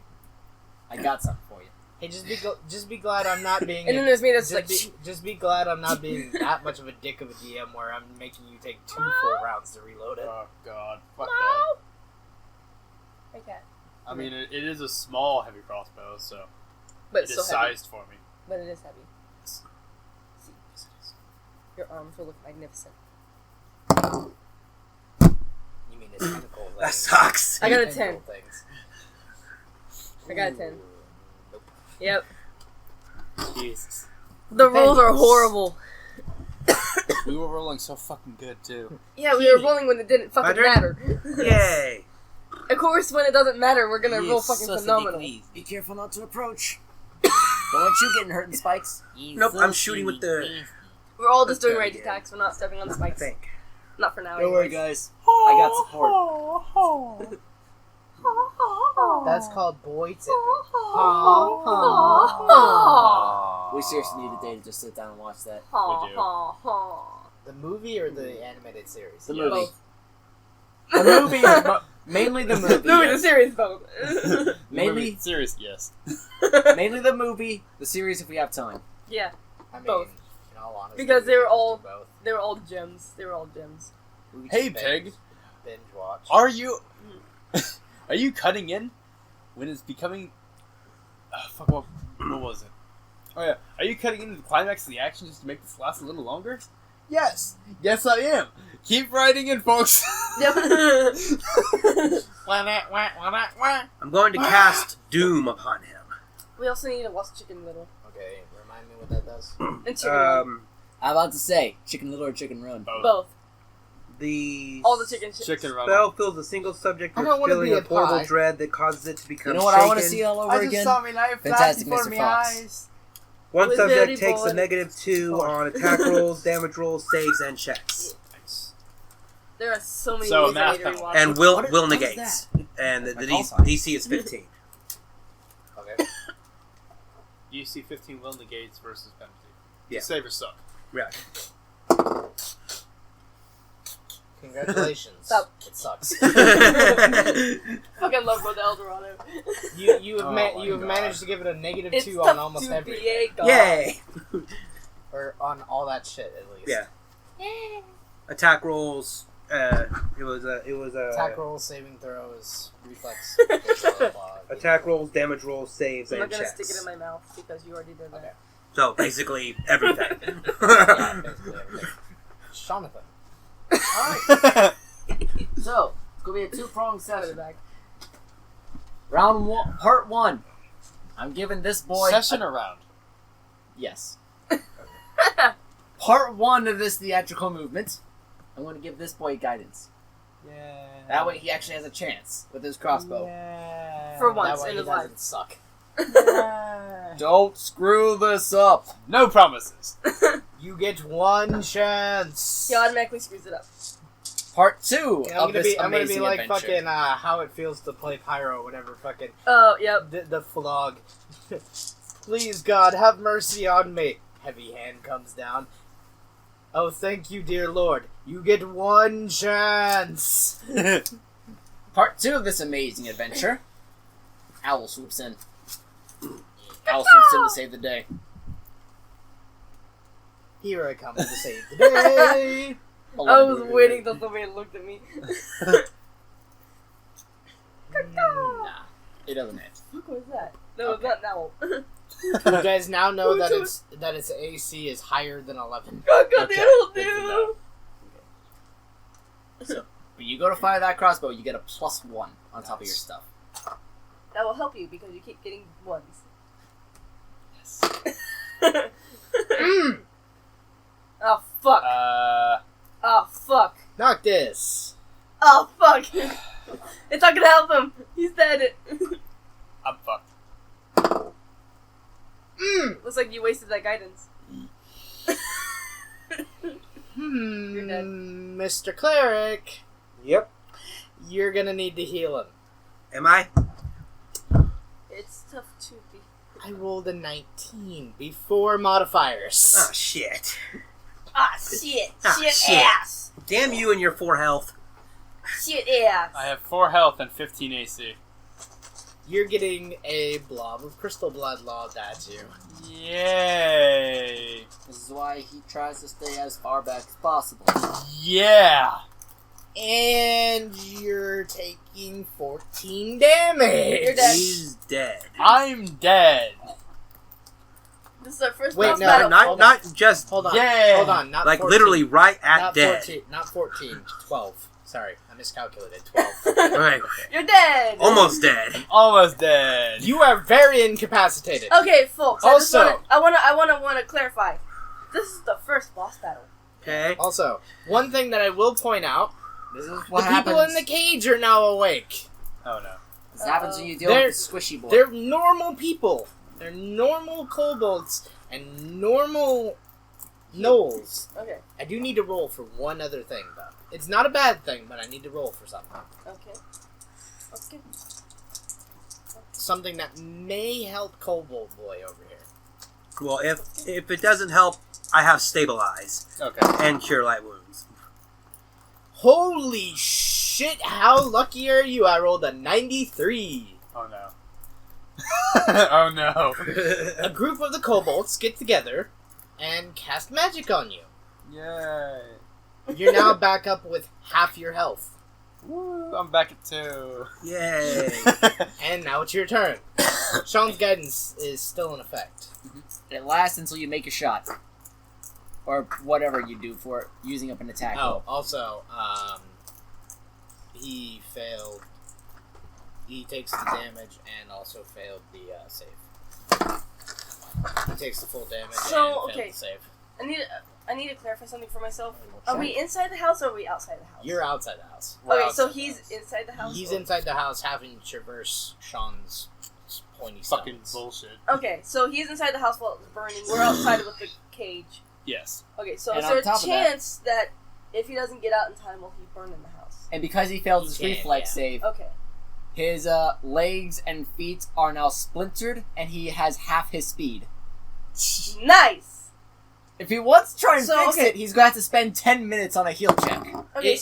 I got something for you. Hey, just be glad I'm not being. And then there's me that's like, just be glad I'm not being that much of a dick of a DM where I'm making you take 2 full rounds to reload it. Oh god, fuck that. okay, I mean, it is a small heavy crossbow, so but it it's is still heavy. sized for me. But it is heavy. Yes, it is. Your arms will look magnificent. You mean it's tentacle That things. sucks. I got a Tentacle 10. Things. I got a 10. Nope. Yep. Jesus. The rolls are horrible. We were rolling so fucking good, too. Yeah, we were rolling when it didn't fucking Better? matter. Yay! Of course, when it doesn't matter, we're gonna roll fucking phenomenal. Be careful not to approach. Don't want you getting hurt in spikes. Nope, I'm shooting with the... We're all just doing Okay, rage yeah. attacks. We're not stepping on the I spikes. think. Not for now. Don't worry, anyways. guys. I got support. That's called boy tipping. We seriously need a day to just sit down and watch that. We do. The movie or the animated series? The Yeah. movie. Both. The movie. Mainly the movie. No, the series both. Mainly, Serious, yes. mainly the movie, the series if we have time. Yeah, I mean, Both. in all honesty, because they were all both. they were all gems. They were all gems. Hey, Binge- Pig. Binge watch. Are you... Are you cutting in when it's becoming... fuck, what was it? Oh, yeah. Are you cutting into the climax of the action just to make this last a little longer? Yes. Yes, I am. Keep writing in, folks. Yep. I'm going to cast Doom upon him. We also need to watch Chicken Little Okay, remind me what that does. and Chicken Run. I'm about to say, Chicken Little or Chicken Run. Both. The All the chicken shit. Chicken run. spell fills a single subject I with don't wanna feeling be a of horrible pie. dread that causes it to become You know what shaken. I want to see all over again? my life Fantastic Mr. Fox. One With subject Dirty takes Boy. a -2 on attack rolls, damage rolls, saves, and checks. There are so many So, ways I math need to penalty. rewatch. And will What is negates. And the My call sign. DC is 15. Okay. UC 15 will negates versus penalty. Yeah. Save or suck. Yeah. Congratulations. Stop. It sucks. Fucking love Road to El Dorado. You have Oh my you have God. managed to give it a -2 It's on tough almost to everything, be a god. Yay! or on all that shit at least. Yeah. Attack rolls. It was a Attack rolls, saving throws, reflex. attack rolls, damage rolls, saves, I'm and not gonna checks. stick it in my mouth because you already did that. Okay. So basically everything. Yeah, basically everything. Jonathan. So, it's going to be a two-pronged Set it session. back. Round one, part one. I'm giving this boy... Session around. Yes. Part one of this theatrical movement. I'm going to give this boy guidance. Yeah. That way he actually has a chance with his crossbow. Yeah. For once that way in he his life. doesn't suck. Don't screw this up. No promises. You get one chance. He automatically screws it up. Part two I'm of gonna this be amazing like adventure. fucking how it feels to play pyro, whatever. Fucking Oh, yep. the flog. Please God, have mercy on me. Heavy hand comes down. Oh, thank you, dear Lord. You get one chance. Part two of this amazing adventure. Owl swoops in. Owl swoops in to save the day. Here I come to save the day. I was waiting till somebody looked at me. Nah, it doesn't hit. What was that? No, it's not now. You guys now know that its AC is higher than 11. God Okay, it'll good to do. know. So, when you go to fire that crossbow, you get a +1 on top of your stuff. That will help you because you keep getting ones. Yes. Oh fuck. Oh fuck. Noctus. Oh fuck. It's not gonna help him. He's dead. I'm fucked. Looks like you wasted that guidance. You're dead. Mr. Cleric, Yep. you're gonna need to heal him. Am I? It's tough to be. I rolled a 19 before modifiers. Oh shit. Ah shit. Ah, Shit shit. ass. Damn you and your 4 health. Shit ass. I have 4 health and 15 AC. You're getting a blob of crystal blood lobbed at you. Yay! This is why he tries to stay as far back as possible. Yeah! And you're taking 14 damage. You're dead. He's dead. I'm dead! This is our first Wait, boss no, battle. Not hold not just Hold on. Yay. Hold on. Not like 14. literally right at Not dead. 14. Not 14. 12. Sorry, I miscalculated. 12. Right. You're dead. Almost dead. Almost dead. You are very incapacitated. Okay, folks. Also- I wanna clarify. This is the first boss battle. Okay. Also, one thing that I will point out: This is the what people happens. in the cage are now awake. Oh no. This happens when you deal They're- with the squishy boy. They're normal people. They're normal kobolds and normal gnolls. Okay. I do need to roll for one other thing, though. It's not a bad thing, but I need to roll for something. Okay. Okay. Something that may help Kobold Boy over here. Well, if it doesn't help, I have stabilize Okay. and cure light wounds. Holy shit! shit, how lucky are you? I rolled a 93. Oh no. Oh no. A group of the kobolds get together and cast magic on you. Yay. You're now back up with half your health. Woo, I'm back at 2. Yay! And now it's your turn. Sean's guidance is still in effect. It lasts until you make a shot. Or whatever you do for using up an attack Oh, roll. also, he failed. He takes the damage and also failed the save. He takes the full damage So, and failed okay. the save. I need to clarify something for myself. Are we inside the house or are we outside the house? You're outside the house. We're Okay, so outside the he's house. inside the house? He's or- inside the house having to traverse Sean's pointy Fucking stones. bullshit. Okay, so he's inside the house while it's burning. We're outside with the cage. Yes. Okay, so And is on there a top of that- chance that if he doesn't get out in time, will he burn in the house? And because he failed his He can, reflex yeah. save, Okay. his legs and feet are now splintered, and he has half his speed. Nice! If he wants to try and So, fix okay. it, he's going to have to spend 10 minutes on a heal check. Okay,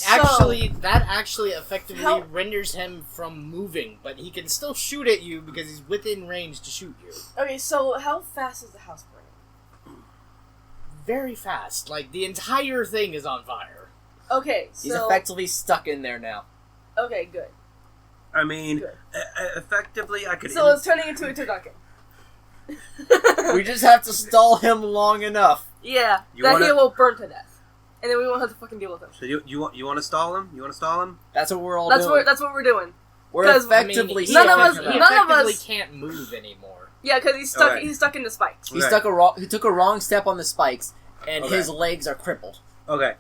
That actually effectively How- renders him from moving, but he can still shoot at you because he's within range to shoot you. Okay, so how fast is the house burning? Very fast. Like, the entire thing is on fire. Okay, He's so... effectively stuck in there now. Okay, good. I mean, Good. effectively, I could. So it's turning into a turducken. We just have to stall him long enough. Yeah, You that wanna- he will burn to death. And then we won't have to fucking deal with him. So you want to stall him? You want to stall him? That's what we're all That's doing. what we're doing. We're 'cause- effectively he None of us- effectively- none of us- He effectively can't move anymore. Yeah, because he's stuck. Okay. He's stuck in the spikes. He Okay. He took a wrong step on the spikes, and Okay. his legs are crippled. Okay,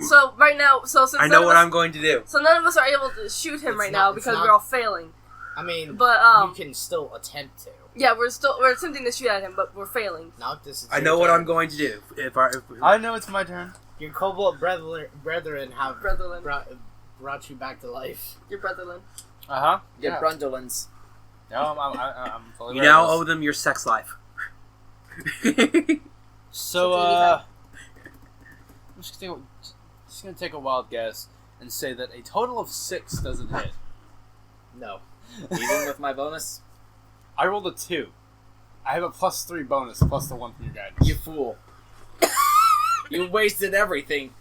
So right now, since I know none what of us, I'm going to do. so none of us are able to shoot him It's right not- now it's because not- we're all failing. I mean, But you can still attempt to. yeah, we're attempting to shoot at him, but we're failing. Noctis, I know what I'm going to do. If I know it's my turn. Your kobold brethren have Brethren, brought you back to life. your brethren. Uh-huh. Your Yeah. Brundolins. No, I'm fully you now reckless. owe them your sex life. So, I'm just gonna take a wild guess and say that a total of 6 doesn't hit. No. Even with my bonus? I rolled a 2. I have a +3 bonus, plus the 1 from your guidance. You fool. You wasted everything.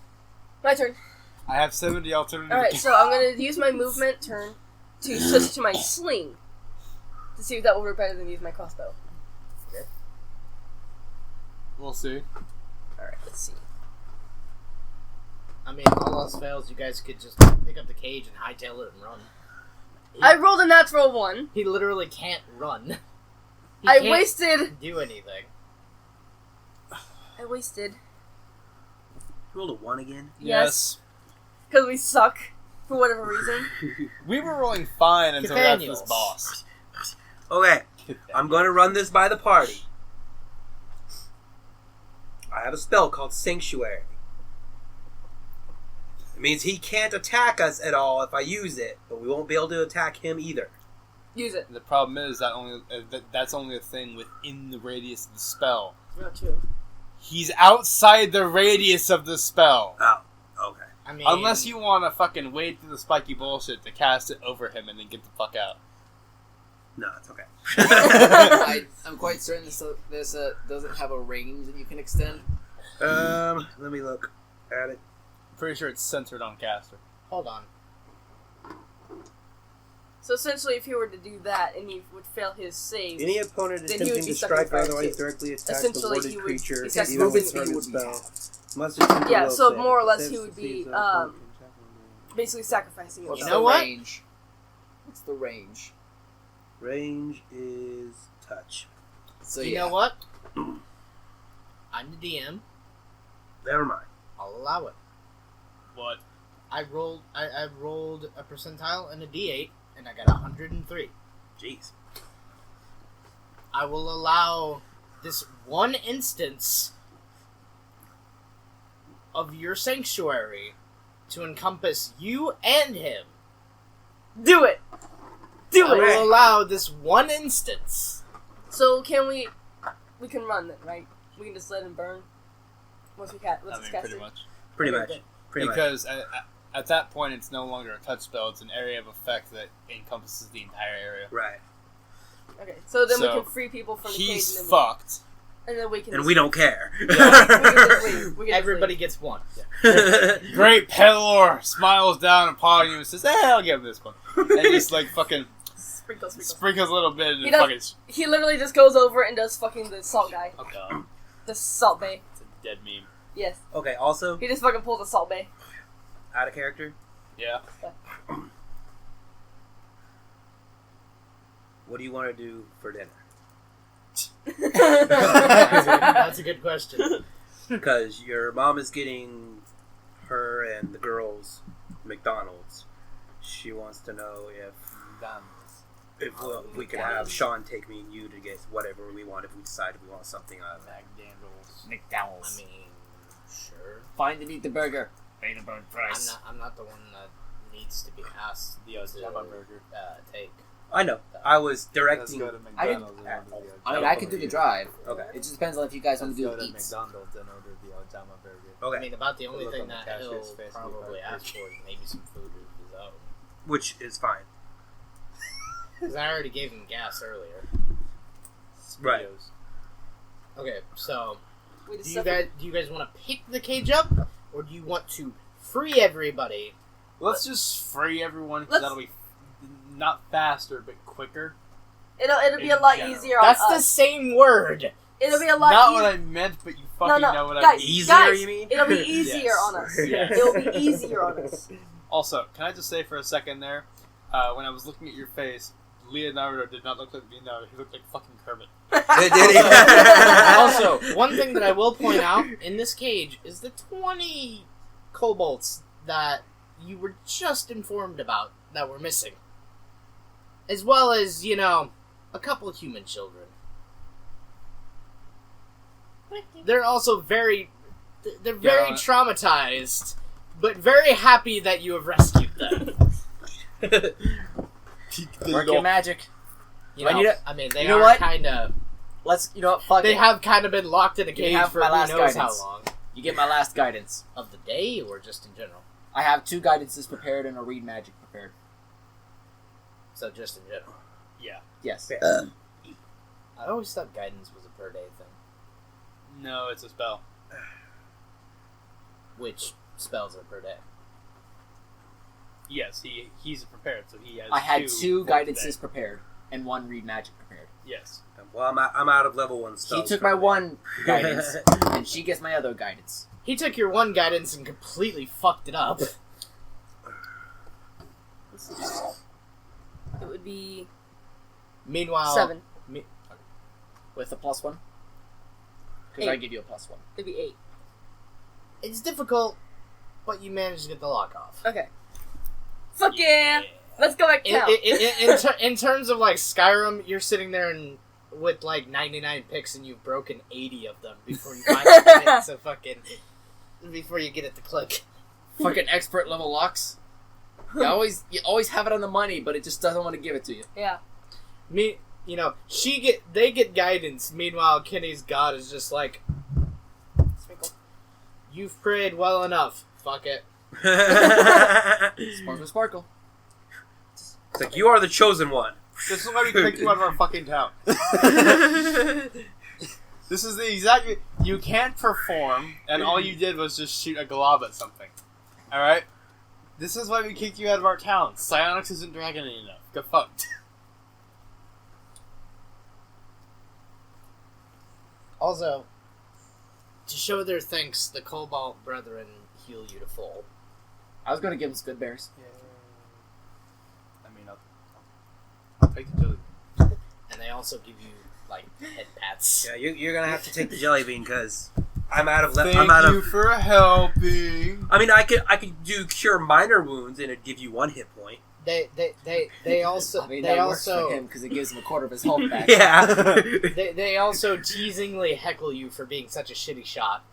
My turn. I have 70 alternative. All right, so I'm gonna use my movement turn to switch to my sling to see if that will work better than use my crossbow. We'll see. All right, let's see. I mean, all else fails, you guys could just pick up the cage and hightail it and run. I rolled a natural 1. He literally can't run. He I can't wasted. do anything. I wasted You rolled a 1 again. Yes. because we suck for whatever reason. We were rolling fine until we got to this Cathaniels. boss. Okay, I'm going to run this by the party. I have a spell called Sanctuary. It means he can't attack us at all if I use it, but we won't be able to attack him either. Use it. The problem is that's only a thing within the radius of the spell. Not true. He's outside the radius of the spell. Oh, okay. I mean, Unless you want to fucking wade through the spiky bullshit to cast it over him and then get the fuck out. No, it's okay. I'm quite certain this doesn't have a range that you can extend. Let me look at it. I'm pretty sure it's centered on caster. Hold on. So essentially, if he were to do that and he would fail his save, Any opponent Then he would attempting be to stuck in strike or fire, otherwise too. directly attack the Essentially, warded he would creature, be stuck even in with fire. target spell, must attempt Yeah, a will so save. more or less Saves he would to be, see if the opponent can attack him. basically sacrificing What's himself. know the what? range? What's the range? Range is touch. So You yeah. know what? I'm the DM. Never mind. I'll allow it. What? I rolled a percentile and a D8, and I got 103. Jeez. I will allow this one instance of your sanctuary to encompass you and him. Do it. Do I it. will allow this one instance. So can we? We can run then, right? We can just let him burn. Once we cast. I Let's mean, cast pretty it. much. Pretty Okay, much. good. Pretty much. Because at that point, it's no longer a touch spell. It's an area of effect that encompasses the entire area. Right. Okay, so then we So, can free people from the cage. He's And then fucked. and then we can. And we don't care. We can just leave. We can just Everybody leave. gets one. Great Pelor smiles down upon you and says, I'll give him this one. And just like fucking Sprinkles. sprinkles a little bit He and does- fucking... He literally just goes over and does fucking the salt guy. Oh god. The salt bay. It's a dead meme. Yes. Okay, also, He just fucking pulls the salt bay. out of character, Yeah. what do you want to do for dinner? That's a good question. Because your mom is getting her and the girls McDonald's. She wants to know if we could have Sean take me and you to get whatever we want if we decide we want something out of it. McDonald's. I mean, sure. Find and eat the burger. I'm not the one that needs to be asked The to Ojama burger. take. I know. I was directing. Let's go to I McDonald's and order the I mean, Ojama I could do the burger. drive. Okay. It just depends on if you guys want Let's to do go to eats. McDonald's and order the Ojama burger. Okay. I mean, about the only Look thing on the that cashier's he'll face probably before I ask for is maybe some food of his own. Which is fine. Because I already gave him gas earlier. Right. Speedos. Okay, so We just do you guys want to pick the cage up, or do you want to free everybody? Let's just free everyone, Let's- because that'll be not faster, but quicker. It'll be a In lot general. easier on That's the us. same word. It'll be a lot Not easier. what I meant, but you fucking know what I guys, mean. Easier, guys, you mean? It'll be easier Yes. on us. Yes. It'll be easier on us. Also, can I just say for a second there, when I was looking at your face, Leonardo did not look like Leonardo. He looked like fucking Kermit. Did he? Also, one thing that I will point out in this cage is the 20 kobolds that you were just informed about that were missing. As well as, a couple of human children. They're also very Yeah. traumatized, but very happy that you have rescued them. Work your magic. You I know, need it. I mean, they You know are what? kind of... Let's, fuck They it. have kind of been locked in a cage have for my who last knows guidance. how long. You get my last guidance. Of the day, or just in general? I have 2 guidances prepared and a read magic prepared. So just in general. Yeah. Yes. I always thought guidance was a per day thing. No, it's a spell. Which spells are per day? Yes, he's prepared, so he has I had 2 for guidances today. prepared and 1 read magic prepared. Yes. Well, I'm out of level 1 She spells. took my currently. 1 guidance, and she gets my other guidance. He took your one guidance and completely fucked it up. It would be Meanwhile... 7. With a +1? Because 8. I give you a +1. It'd be 8. It's difficult, but you managed to get the lock off. Okay. Fuck yeah! Let's go back to town. In terms of, like, Skyrim, you're sitting there and with, like, 99 picks and you've broken 80 of them before you finally get it to fucking... Before you get it to click. Fucking expert level locks. You always have it on the money, but it just doesn't want to give it to you. Yeah. They get guidance. Meanwhile, Kenny's god is just like, Sprinkle. you've prayed well enough. Fuck it. Sparkle, sparkle. It's like, you are the chosen one. This is why we kicked you out of our fucking town. This is the exact... You can't perform, and all you did was just shoot a glob at something. Alright? This is why we kicked you out of our town. Psionics isn't dragon enough. Get fucked. Also, to show their thanks, the Kobold brethren heal you to full. I was going to give him some good bears. I mean, I'll take the jelly. And they also give you, like, head pats. Yeah, you're gonna have to take the jelly bean because I'm out of. Thank I'm out you of. for helping. I mean, I could do cure minor wounds and it'd give you 1 hit point. They also I mean, they that works also for him because it gives him a quarter of his health back. Yeah. they also teasingly heckle you for being such a shitty shot.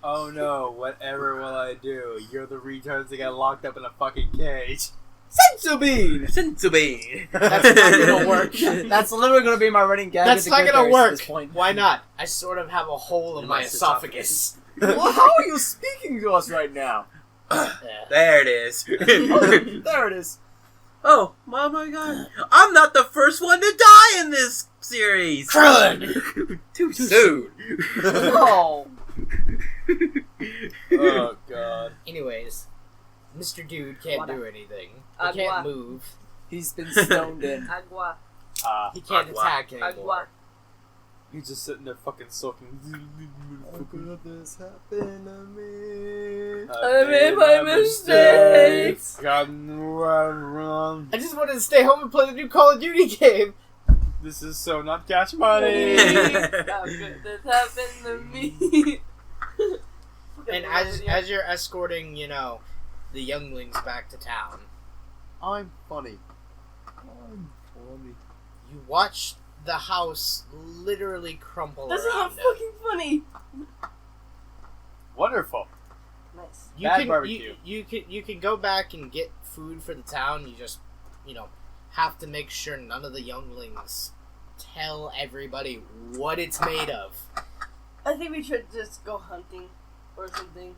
Oh no, whatever will I do? You're the retards that got locked up in a fucking cage. Sensu bean! Sensu bean. That's not gonna work. That's literally going to be my running gag. That's at the not Good gonna Bears at work. this point. Why not? I sort of have a hole in my esophagus. Well, how are you speaking to us right now? There it is. There it is. Oh my god. I'm not the first one to die in this series. Too soon. No. Oh god. Anyways, Mr. Dude can't do anything. He Agua. can't move. He's been stoned in. Agua. He can't Agua. attack anymore. Agua. He's just sitting there fucking soaking. How could this happen to me? I made my mistakes. Gotten wrong. I just wanted to stay home and play the new Call of Duty game. This is so not cash money. How could this happen to me? And as you're escorting, the younglings back to town, I'm funny. I'm funny. you watch the house literally crumple This is not around them. fucking funny. Wonderful. Nice. Bad barbecue. You can go back and get food for the town. You just, have to make sure none of the younglings tell everybody what it's made of. I think we should just go hunting or something.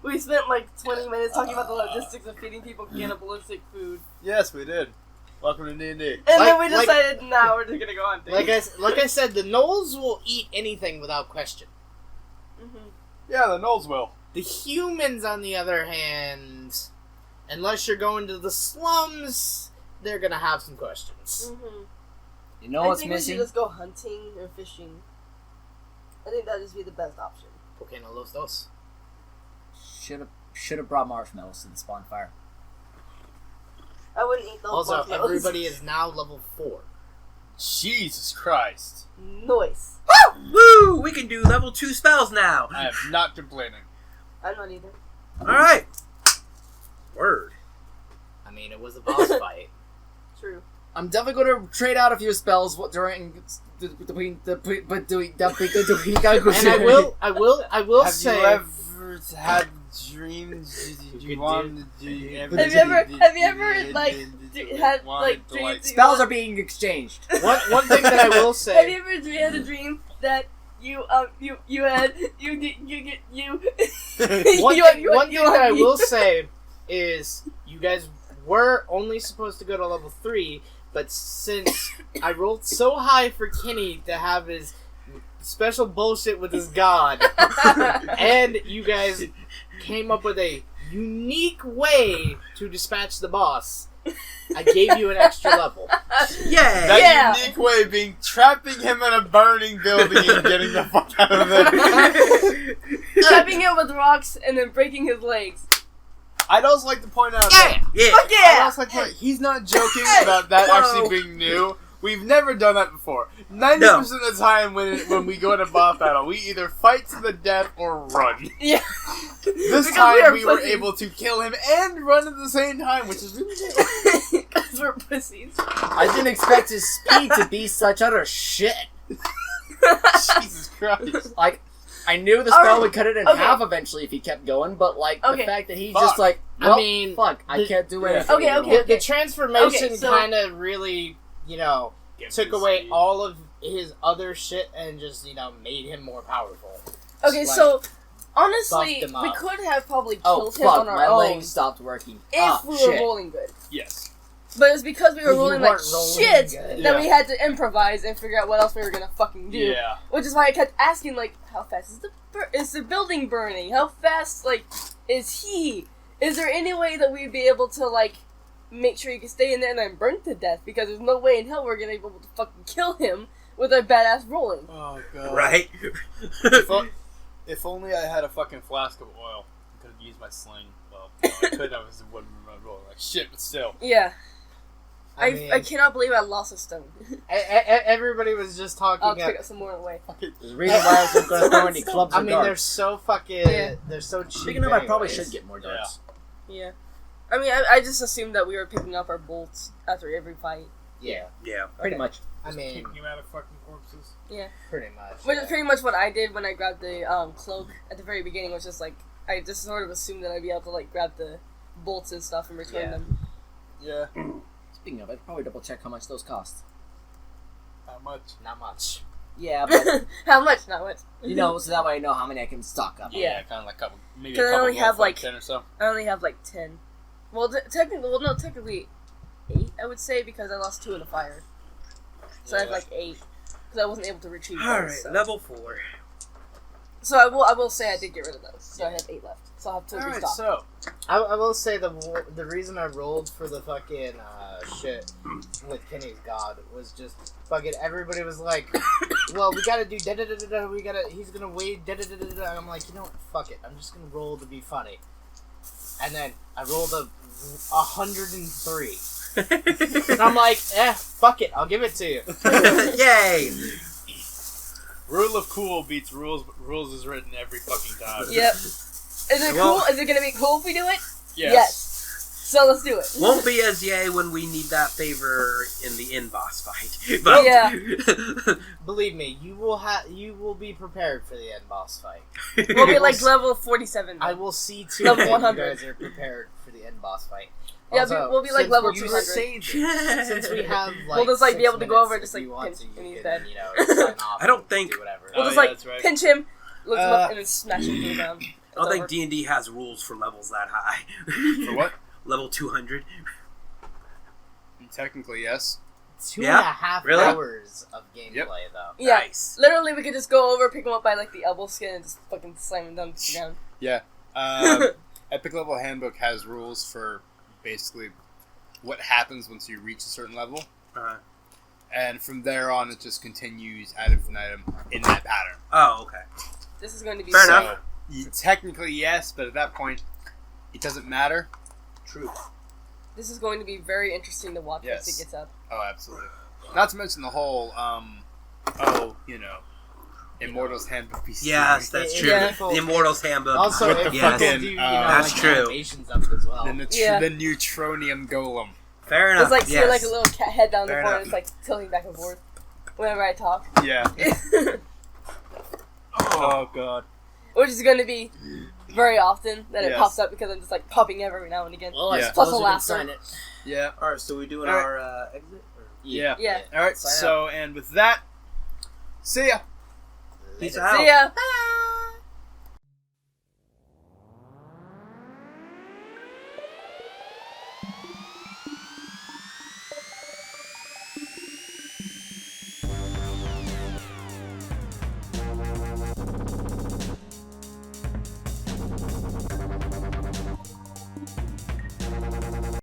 We spent like 20 minutes talking about the logistics of feeding people cannibalistic food. Yes, we did. Welcome to D&D. And then we decided, nah, we're just gonna go hunting. Like I said, the gnolls will eat anything without question. Mm-hmm. Yeah, the Knolls will. The humans, on the other hand, unless you're going to the slums, they're gonna have some questions. Mm-hmm. You know I what's think missing? we should just go hunting or fishing. I think that'd just be the best option. ¿Por qué no los dos? Should have brought marshmallows to the spawn fire. I wouldn't eat those Also, marshmallows. everybody is now level 4. Jesus Christ. Noise. Woo! We can do level 2 spells now. I am not complaining. I'm not either. Alright. Word. I mean, it was a boss fight. True. I'm definitely going to trade out a few spells during between the And I will Have say, you ever had dreams you wanted to do? Have you ever like had like dreams? spells are being exchanged. one thing that I will Have say, you ever had a dream that you had you one you thing that I will say is, you guys were only supposed to go to level 3, but since I rolled so high for Kenny to have his special bullshit with his god, and you guys came up with a unique way to dispatch the boss, I gave you an extra level. Yeah. That unique way being trapping him in a burning building and getting the fuck out of it. trapping him with rocks and then breaking his legs. I'd also like to point out that Yeah. Fuck I'd yeah! also like to point out, he's not joking about that Whoa. actually being new. We've never done that before. 90% of the time when we go to boss battle, we either fight to the death or run. Yeah. This Because time we were pussies. able to kill him and run at the same time, which is really good. Because we're pussies. I didn't expect his speed to be such utter shit. Jesus Christ. Like, I knew the spell Alright, would cut it in okay. half eventually if he kept going, but like Okay. the fact that he's Fuck. just like, I well, mean, fuck, I can't do anything. Okay, anymore. okay. The transformation Okay, so- kind of really, took away all of his other shit and just, made him more powerful. Okay, Like, so honestly, buffed him we up. could have probably Oh killed him fuck, on our my own legs stopped working. if we were shit. rolling good. Yes. But it's because we were You rolling like weren't rolling shit good. that Yeah. we had to improvise and figure out what else we were gonna fucking do. Yeah. Which is why I kept asking, like, how fast is the building burning? How fast, like, is he? Is there any way that we'd be able to, like, make sure you can stay in there and then burn to death? Because there's no way in hell we're gonna be able to fucking kill him with our badass rolling. Oh god. Right? If only I had a fucking flask of oil. I could have used my sling. Well, no, I could have. It wouldn't roll like shit, but still. Yeah. I mean, I cannot believe I lost a stone. everybody was just talking I'll about... pick up some more away. There's a reason why I wasn't going to throw any clubs I or mean, they're darts. so fucking... Yeah. They're so cheap. Speaking of, I probably anyways. should get more darts. Yeah. I mean, I just assumed that we were picking up our bolts after every fight. Yeah. Yeah. Pretty much. I mean, Kicking him out of fucking corpses. Yeah. pretty much. Which yeah. is pretty much what I did when I grabbed the cloak at the very beginning, was just like, I just sort of assumed that I'd be able to like grab the bolts and stuff and return Yeah. them. Yeah. Speaking of, I'd probably double check how much those cost. How much? Not much. Yeah, but How much? Not much. you know, so that way I know how many I can stock up. Yeah. kind of like maybe a Because I couple only have, gold, like- 10 or so. I only have like 10. Well, technically 8, I would say, because I lost 2 in the fire. So I have like 8. Because I wasn't able to retrieve those. Alright, So. level 4. So I will say I did get rid of those. So I have 8 left. So I'll have to Alright, restock. so I will say the reason I rolled for the fucking shit with Kenny's God was just fucking everybody was like, well, we gotta do da da da da da. He's gonna wait da da da da da. I'm like, you know what? Fuck it. I'm just gonna roll to be funny. And then I rolled a 103. And I'm like, fuck it. I'll give it to you. Yay! rule of cool beats rules is written every fucking time. Yep. Is it Well- cool? Is it gonna be cool if we do it? Yes. So let's do it. Won't be as yay when we need that favor in the in-boss fight. But Yeah. Believe me, you will be prepared for the end boss fight. We'll be like level 47. I will see to Level that you 100. guys are prepared for the end boss fight. Yeah, Also, we'll be like since level we're 200. Since we have like We'll just, like, be 6 able to go minutes, over and just, if like, you want pinch to, and you he's can, dead. you know, sign off. I don't and think- do whatever. We'll Oh, just yeah, like that's right. pinch him, lift him up, and then smash him to the ground. I don't It's think over. D&D has rules for levels that high. For what? Level 200. Technically, yes. 2.5 Really? hours of gameplay, Yep. though. Yeah. Nice. Literally, we could just go over, pick him up by like the elbow skin, and just fucking slam him down to the ground. Yeah. Epic Level Handbook has rules for basically what happens once you reach a certain level. And from there on, it just continues ad infinitum in that pattern. Oh, okay. This is going to be Fair so- enough. Technically, yes, but at that point, it doesn't matter. True. This is going to be very interesting to watch Yes. once it gets up. Oh, absolutely. Not to mention the whole, Immortals Handbook PC. Yes, that's true. Yeah. The Immortals Handbook. Also, With if the people fucking, do, you know, that's like true. animations up as well. Then the Yeah. Neutronium Golem. Fair enough. It's like yes. see like a little cat head down Fair the corner, enough. it's like tilting back and forth whenever I talk. Yeah. Oh, God. Which is going to be very often that it Yes. pops up because I'm just like popping every now and again. Well, I Yeah. suppose Plus a we can laughter. sign it. Yeah. Alright, so we doing Alright. our exit? Or? Yeah. Yeah. Alright, Sign so, and with that, see ya. Peace Later. out. See ya.